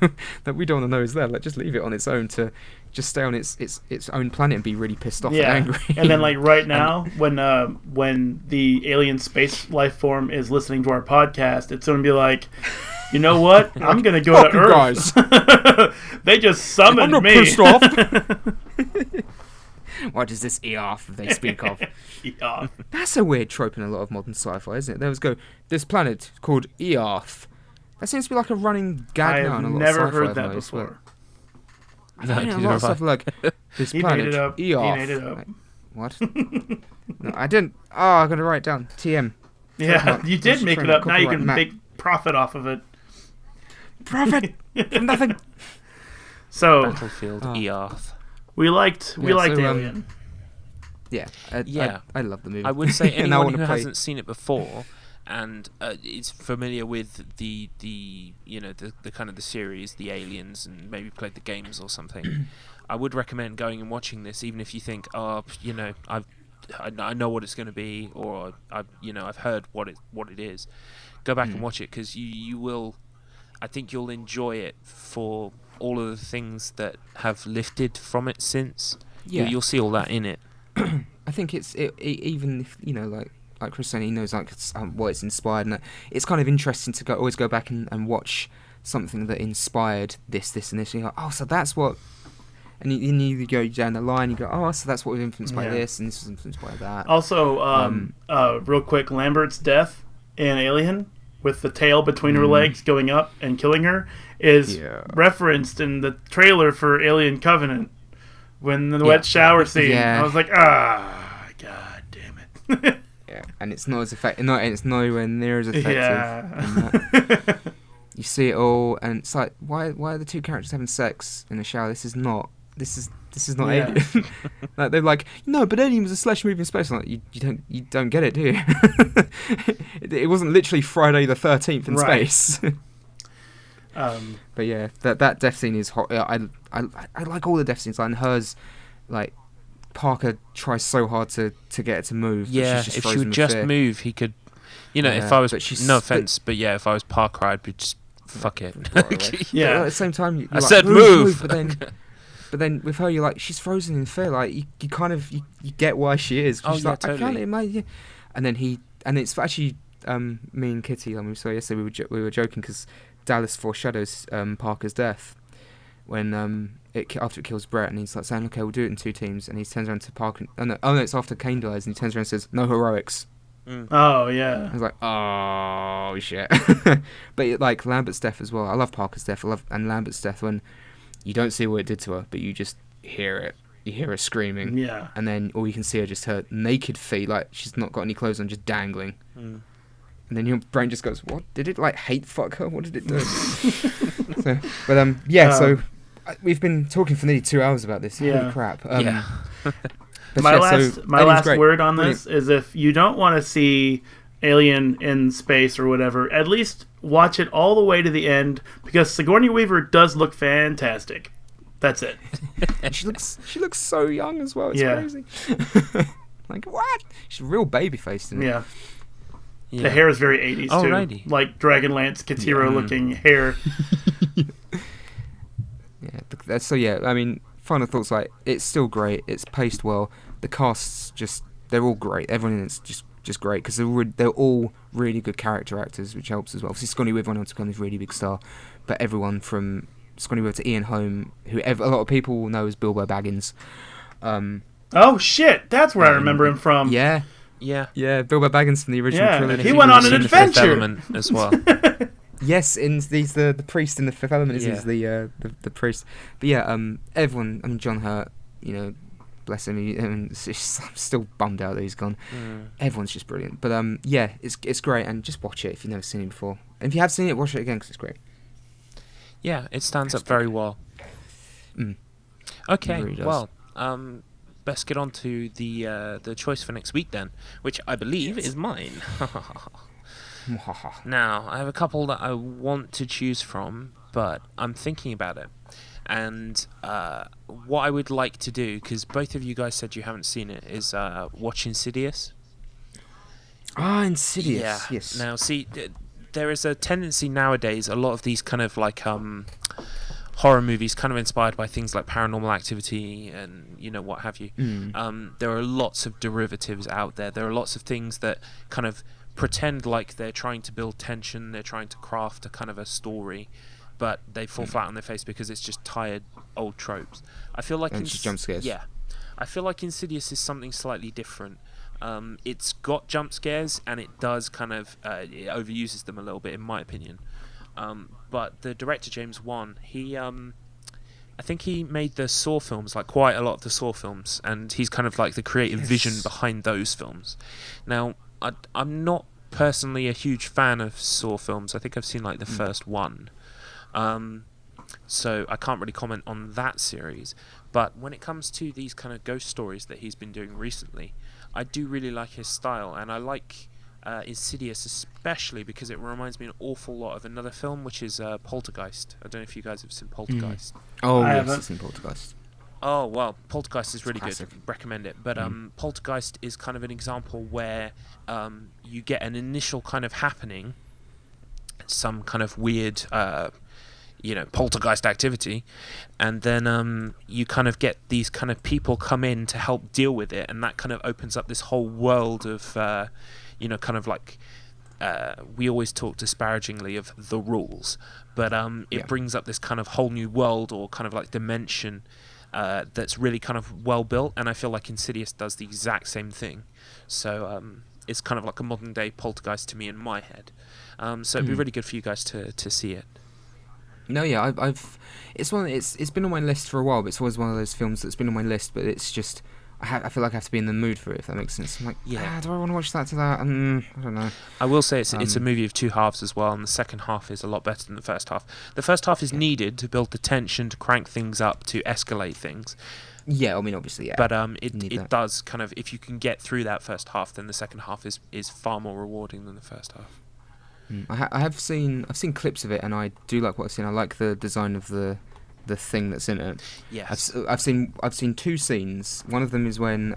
that we don't want to know is there. Like, just leave it on its own to just stay on its own planet and be really pissed off and angry. And then, like, right now, when the alien space life form is listening to our podcast, it's going to be like, you know what? I'm going to go to Earth. Guys. They just summoned I'm not me. pissed off. What is this EARTH they speak of? EARTH. That's a weird trope in a lot of modern sci-fi, isn't it? They always go, this planet called EARTH. That seems to be like a running gag now in a lot of sci-fi. I've never heard that movies, before. I know a lot of stuff like, this He planet, made it up. EARTH. He made it up. Like, what? No, I didn't. Oh, I'm going to write it down. TM. Yeah, you did make it up. Now you can Matt. make profit off of it. Profit from nothing. So, Battlefield EARTH. we liked Alien. Yeah, I love the movie. I would say And I anyone wanna who play- hasn't seen it before and is familiar with the kind of the series, the Aliens, and maybe played the games or something, I would recommend going and watching this, even if you think, I know what it's going to be, or I've heard what it is. Go back and watch it, because you will. I think you'll enjoy it for all of the things that have lifted from it since. Yeah. You'll see all that in it. I think even if like Chris said, he knows what it's inspired, and it's kind of interesting to always go back and watch something that inspired this and this, and you're like, oh, so that's what. And you go down the line, you go, oh, so that's what was influenced by this, and this was influenced by that. Also, real quick, Lambert's death in Alien, with the tail between her legs going up and killing her, is referenced in the trailer for Alien Covenant, when the wet shower scene. Yeah. I was like, god damn it. Yeah, and it's not as effective. It's nowhere near as effective. Yeah. You see it all, and it's like, why are the two characters having sex in the shower? This is not Alien. Like, they're like, no, but Alien was a slash movie in space. I'm like, you don't get it, do you? it wasn't literally Friday the 13th in space. But yeah, that death scene is hot. I like all the death scenes. Like, hers, like, Parker tries so hard to get it to move. Yeah, but she's just if she would just move, he could. If I was, no offense, but yeah, if I was Parker, I'd be just fuck it. Yeah. But at the same time, I said move. But then with her, you're like, she's frozen in fear. Like, you kind of you get why she is. She's like, totally. I can't imagine. And then it's actually me and Kitty. We saw yesterday. We were joking because Dallas foreshadows Parker's death when after it kills Brett, and he's like saying, okay, we'll do it in 2 teams. And he turns around to Parker. Oh no, it's after Kane dies, and he turns around and says, no heroics. Oh yeah. I was like, oh shit. But like Lambert's death as well. I love Parker's death. And Lambert's death when you don't see what it did to her, but you just hear it. You hear her screaming. Yeah. And then all you can see are just her naked feet, like she's not got any clothes on, just dangling. And then your brain just goes, what? Did it like hate fuck her? What did it do? So we've been talking for nearly 2 hours about this. Yeah. Holy crap. My last word on this is, if you don't want to see Alien in space or whatever, at least watch it all the way to the end, because Sigourney Weaver does look fantastic. That's it. And she looks so young as well. It's crazy. Like, what? She's real baby faced in it. Yeah. The hair is very 80s too. Alrighty. Like Dragonlance Katira looking hair. I mean, final thoughts, like, it's still great. It's paced well. The cast's they're all great. Everyone in it's just great, because they're all really good character actors, which helps as well. Obviously, Sigourney Weaver went on to become this really big star, but everyone from Sigourney Weaver to Ian Holm, who a lot of people will know as Bilbo Baggins. Oh shit, that's where I remember him from. Yeah, Bilbo Baggins from the original trilogy. He went on an adventure as well. Yes, he's the priest in the Fifth Element. He's the priest. But yeah, everyone. I mean, John Hurt. Bless him. I'm still bummed out that he's gone. Everyone's just brilliant. But it's great, and just watch it if you've never seen it before. And if you have seen it, watch it again because it's great. Yeah, it stands up very well. Okay, It really does. well, best get on to the choice for next week then, which I believe is mine. Now, I have a couple that I want to choose from, but I'm thinking about it. And what I would like to do, because both of you guys said you haven't seen it, is watch Insidious. Insidious. Yeah. Yes. Now, see, there is a tendency nowadays, a lot of these kind of like horror movies kind of inspired by things like Paranormal Activity and, you know, what have you. There are lots of derivatives out there. There are lots of things that kind of pretend like they're trying to build tension, they're trying to craft a kind of a story, but they fall flat on their face because it's just tired old tropes. I feel like just jump scares. Yeah, I feel like Insidious is something slightly different. It's got jump scares, and it does kind of it overuses them a little bit, in my opinion. But the director James Wan, he I think he made the Saw films, like quite a lot of the Saw films, and he's kind of like the creative vision behind those films. Now, I'm not personally a huge fan of Saw films. I think I've seen like the first one. So I can't really comment on that series. But when it comes to these kind of ghost stories that he's been doing recently, I do really like his style, and I like Insidious especially because it reminds me an awful lot of another film, which is Poltergeist. I don't know if you guys have seen Poltergeist. Oh, I yes, haven't. I've seen Poltergeist. Oh, well, Poltergeist is really classic. good. Recommend it. But Poltergeist is kind of an example where you get an initial kind of happening, some kind of weird, poltergeist activity, and then you kind of get these kind of people come in to help deal with it, and that kind of opens up this whole world of, kind of like, we always talk disparagingly of the rules, but it brings up this kind of whole new world or kind of like dimension that's really kind of well built, and I feel like Insidious does the exact same thing. So it's kind of like a modern day Poltergeist to me in my head. So it'd be really good for you guys to see it. No, yeah, it's been on my list for a while, but it's always one of those films that's been on my list, but it's just I feel like I have to be in the mood for it, if that makes sense. I'm like, do I want to watch that to that? I don't know. I will say it's a movie of two halves as well, and the second half is a lot better than the first half. The first half is needed to build the tension, to crank things up, to escalate things. Yeah, I mean, obviously, yeah. But it does kind of, if you can get through that first half, then the second half is far more rewarding than the first half. I've seen clips of it, and I do like what I've seen. I like the design of the thing that's in it. Yes. I've seen two scenes. One of them is when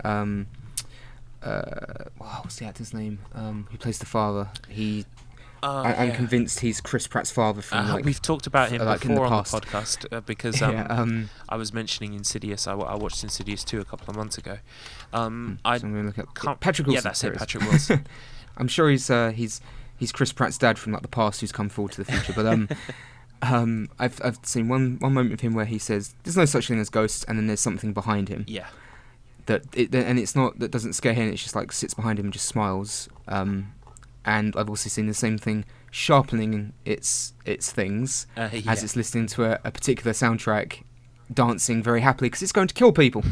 what's the actor's name? Who plays the father? I'm convinced he's Chris Pratt's father from we've talked about him before on the past. podcast because I was mentioning Insidious. I watched Insidious 2 a couple of months ago. So I'm going to look at Patrick Wilson. Yeah, that's it, Patrick Wilson. I'm sure he's Chris Pratt's dad from like the past who's come forward to the future. But I've seen one moment of him where he says there's no such thing as ghosts, and then there's something behind him. Yeah. And it's not that doesn't scare him. It's just like sits behind him and just smiles. And I've also seen the same thing sharpening its things as it's listening to a particular soundtrack, dancing very happily because it's going to kill people.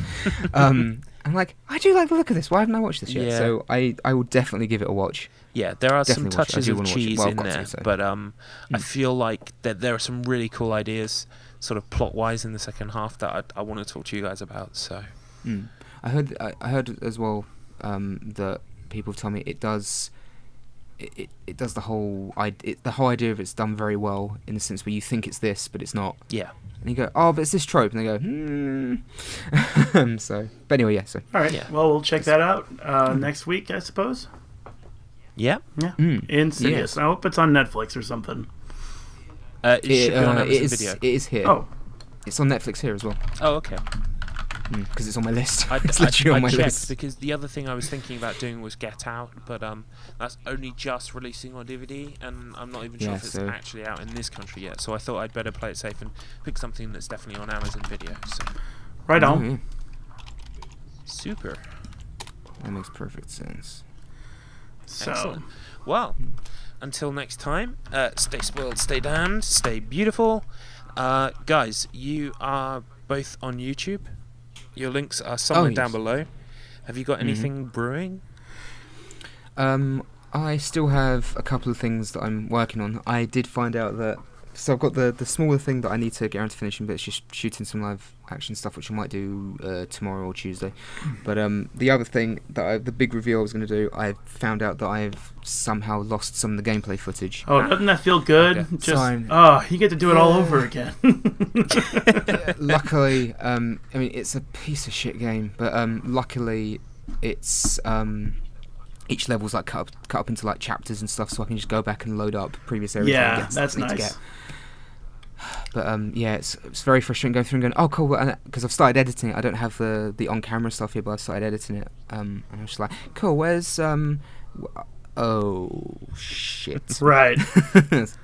I'm like, I do like the look of this. Why haven't I watched this yet? So I will definitely give it a watch. Yeah, there are Definitely some touches of cheese in there, to, so. but I feel like that there are some really cool ideas, sort of plot-wise, in the second half that I want to talk to you guys about. So, I heard as well that people tell me it does the whole idea of it's done very well in the sense where you think it's this, but it's not. Yeah. And you go, oh, but it's this trope, and they go, So, but anyway, yeah. So. All right. Yeah. Well, we'll check that out next week, I suppose. Yeah. Yeah. Insidious. I hope it's on Netflix or something. It should be on Amazon Video. It is here. Oh. It's on Netflix here as well. Oh, okay. Because it's on my list. It's literally on my list. Because the other thing I was thinking about doing was Get Out, but that's only just releasing on DVD, and I'm not even sure if it's actually out in this country yet. So I thought I'd better play it safe and pick something that's definitely on Amazon Video. So. Right on. Super. That makes perfect sense. So. Excellent. Well, until next time, stay spoiled, stay damned, stay beautiful. Guys, you are both on YouTube. Your links are somewhere down below. Have you got anything brewing? I still have a couple of things that I'm working on. I did find out that So I've got the smaller thing that I need to get around to finishing, but it's just shooting some live action stuff, which I might do tomorrow or Tuesday. But the other thing the big reveal I was going to do, I found out that I've somehow lost some of the gameplay footage. Oh, doesn't that feel good? Okay. Just you get to do it all over again. Luckily, I mean, it's a piece of shit game, but luckily it's each level's like cut up into like chapters and stuff, so I can just go back and load up previous areas. Yeah, that's nice. But it's very frustrating going through and going, oh cool, because I've started editing it. I don't have the on-camera stuff here, but I've started editing it. And I was just like, cool, where's oh shit. Right.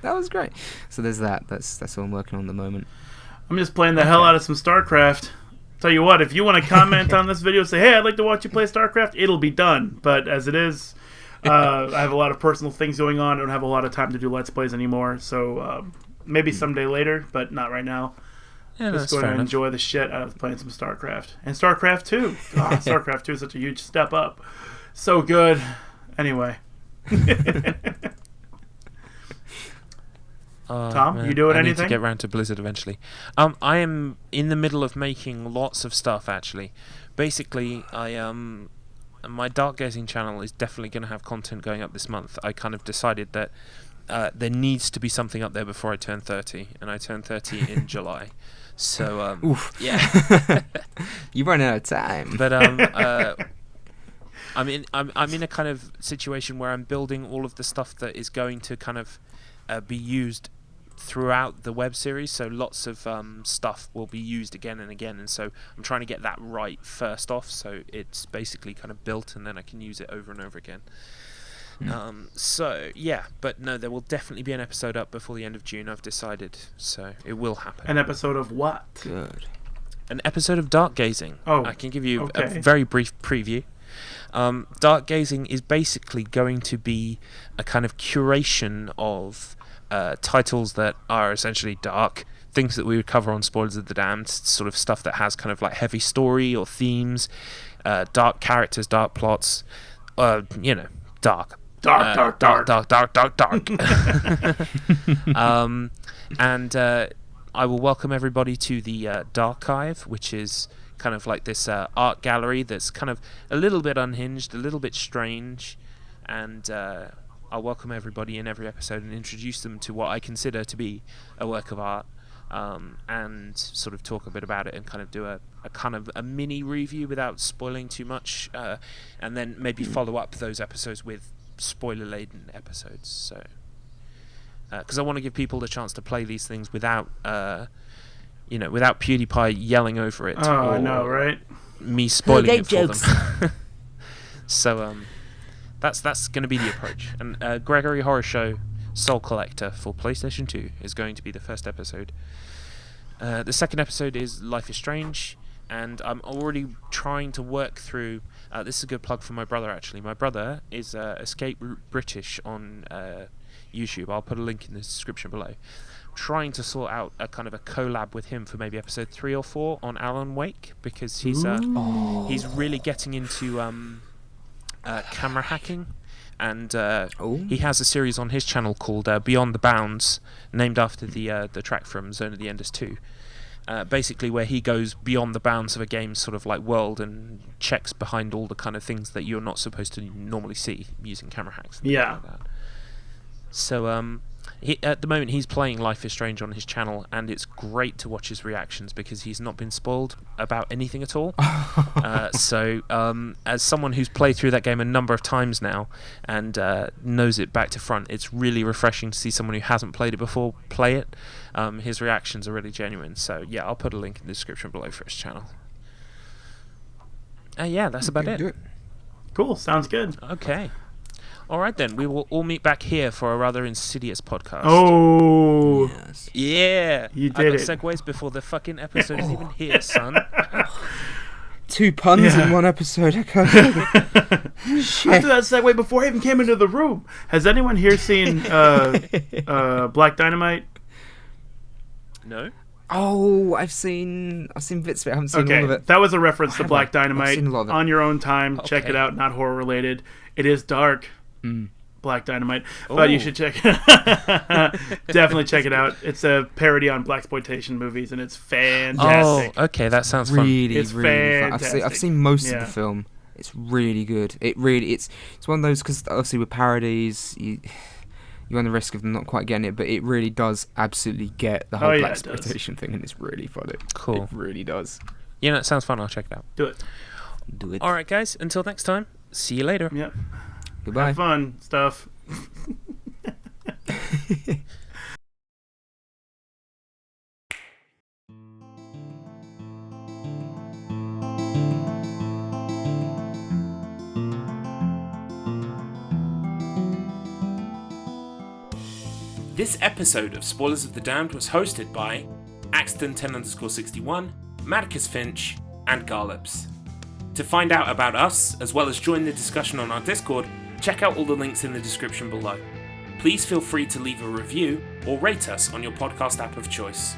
That was great. So there's that. That's all I'm working on at the moment. I'm just playing the hell out of some StarCraft. Tell you what, if you want to comment on this video, say, hey, I'd like to watch you play StarCraft, it'll be done. But as it is, I have a lot of personal things going on. I don't have a lot of time to do Let's Plays anymore. So maybe someday later, but not right now. Yeah, just going to enjoy the shit out of playing some StarCraft. And StarCraft 2. StarCraft 2 is such a huge step up. So good. Anyway. Tom, man, you doing I anything? need to get around to Blizzard eventually. I am in the middle of making lots of stuff, actually. Basically, my dark gazing channel is definitely going to have content going up this month. I kind of decided that there needs to be something up there before I turn 30, and I turn 30 in July. So, yeah. You run out of time. But I'm in a kind of situation where I'm building all of the stuff that is going to kind of be used throughout the web series, so lots of stuff will be used again and again, and so I'm trying to get that right first off, so it's basically kind of built and then I can use it over and over again. So yeah, but no, there will definitely be an episode up before the end of June, I've decided, so it will happen. An episode of what? Good. An episode of Dark Gazing. Oh, I can give you okay. a very brief preview. Dark Gazing is basically going to be a kind of curation of titles that are essentially dark, things that we would cover on Spoilers of the Damned, sort of stuff that has kind of like heavy story or themes, dark characters, dark plots, dark. Dark. And I will welcome everybody to the Darkive, which is kind of like this art gallery that's kind of a little bit unhinged, a little bit strange, and I'll welcome everybody in every episode and introduce them to what I consider to be a work of art, and sort of talk a bit about it and kind of do a kind of a mini review without spoiling too much, and then maybe follow up those episodes with spoiler-laden episodes. So, because I want to give people the chance to play these things without without PewDiePie yelling over it. Oh, I know, right? Me spoiling it for them. So, that's going to be the approach. And Gregory Horror Show Soul Collector for PlayStation 2 is going to be the first episode. The second episode is Life is Strange, and I'm already trying to work through... this is a good plug for my brother, actually. My brother is Escape British on YouTube. I'll put a link in the description below. Trying to sort out a kind of a collab with him for maybe episode 3 or 4 on Alan Wake, because he's really getting into camera hacking, and he has a series on his channel called Beyond the Bounds, named after the track from Zone of the Enders 2. Basically where he goes beyond the bounds of a game's sort of like world and checks behind all the kind of things that you're not supposed to normally see using camera hacks. Yeah. Like that. So at the moment he's playing Life is Strange on his channel, and it's great to watch his reactions because he's not been spoiled about anything at all. So as someone who's played through that game a number of times now and knows it back to front, it's really refreshing to see someone who hasn't played it before play it. His reactions are really genuine, so yeah, I'll put a link in the description below for his channel. Yeah, that's about it. Cool, sounds good. Okay. Alright then, we will all meet back here for a rather insidious podcast. Oh! Yes. Yeah! You I did got it. segues before the fucking episode is even here, son. 2 puns in one episode. I can't believe it. Shit. After that segue, before I even came into the room, has anyone here seen Black Dynamite? No? Oh, I've seen bits of it. I haven't seen all of it. That was a reference to Have Black I? I've Dynamite. seen a lot of it. On your own time, check Okay. it out. Not horror related. It is dark, Black Dynamite, but you should check it out. Definitely check it out. It's a parody on blaxploitation movies, and it's fantastic. Oh, okay, that sounds fun. It's really fun. fantastic. I've seen most of the film. It's really good. It's one of those, because obviously with parodies, you run the risk of them not quite getting it, but it really does absolutely get the whole blaxploitation thing, and it's really funny. Cool. It really does. Yeah, it sounds fun. I'll check it out. Do it. All right, guys. Until next time. See you later. Yep. Goodbye. Have fun stuff. This episode of Spoilers of the Damned was hosted by Axton10_61, Marcus Finch, and Garlips. To find out about us, as well as join the discussion on our Discord, check out all the links in the description below. Please feel free to leave a review or rate us on your podcast app of choice.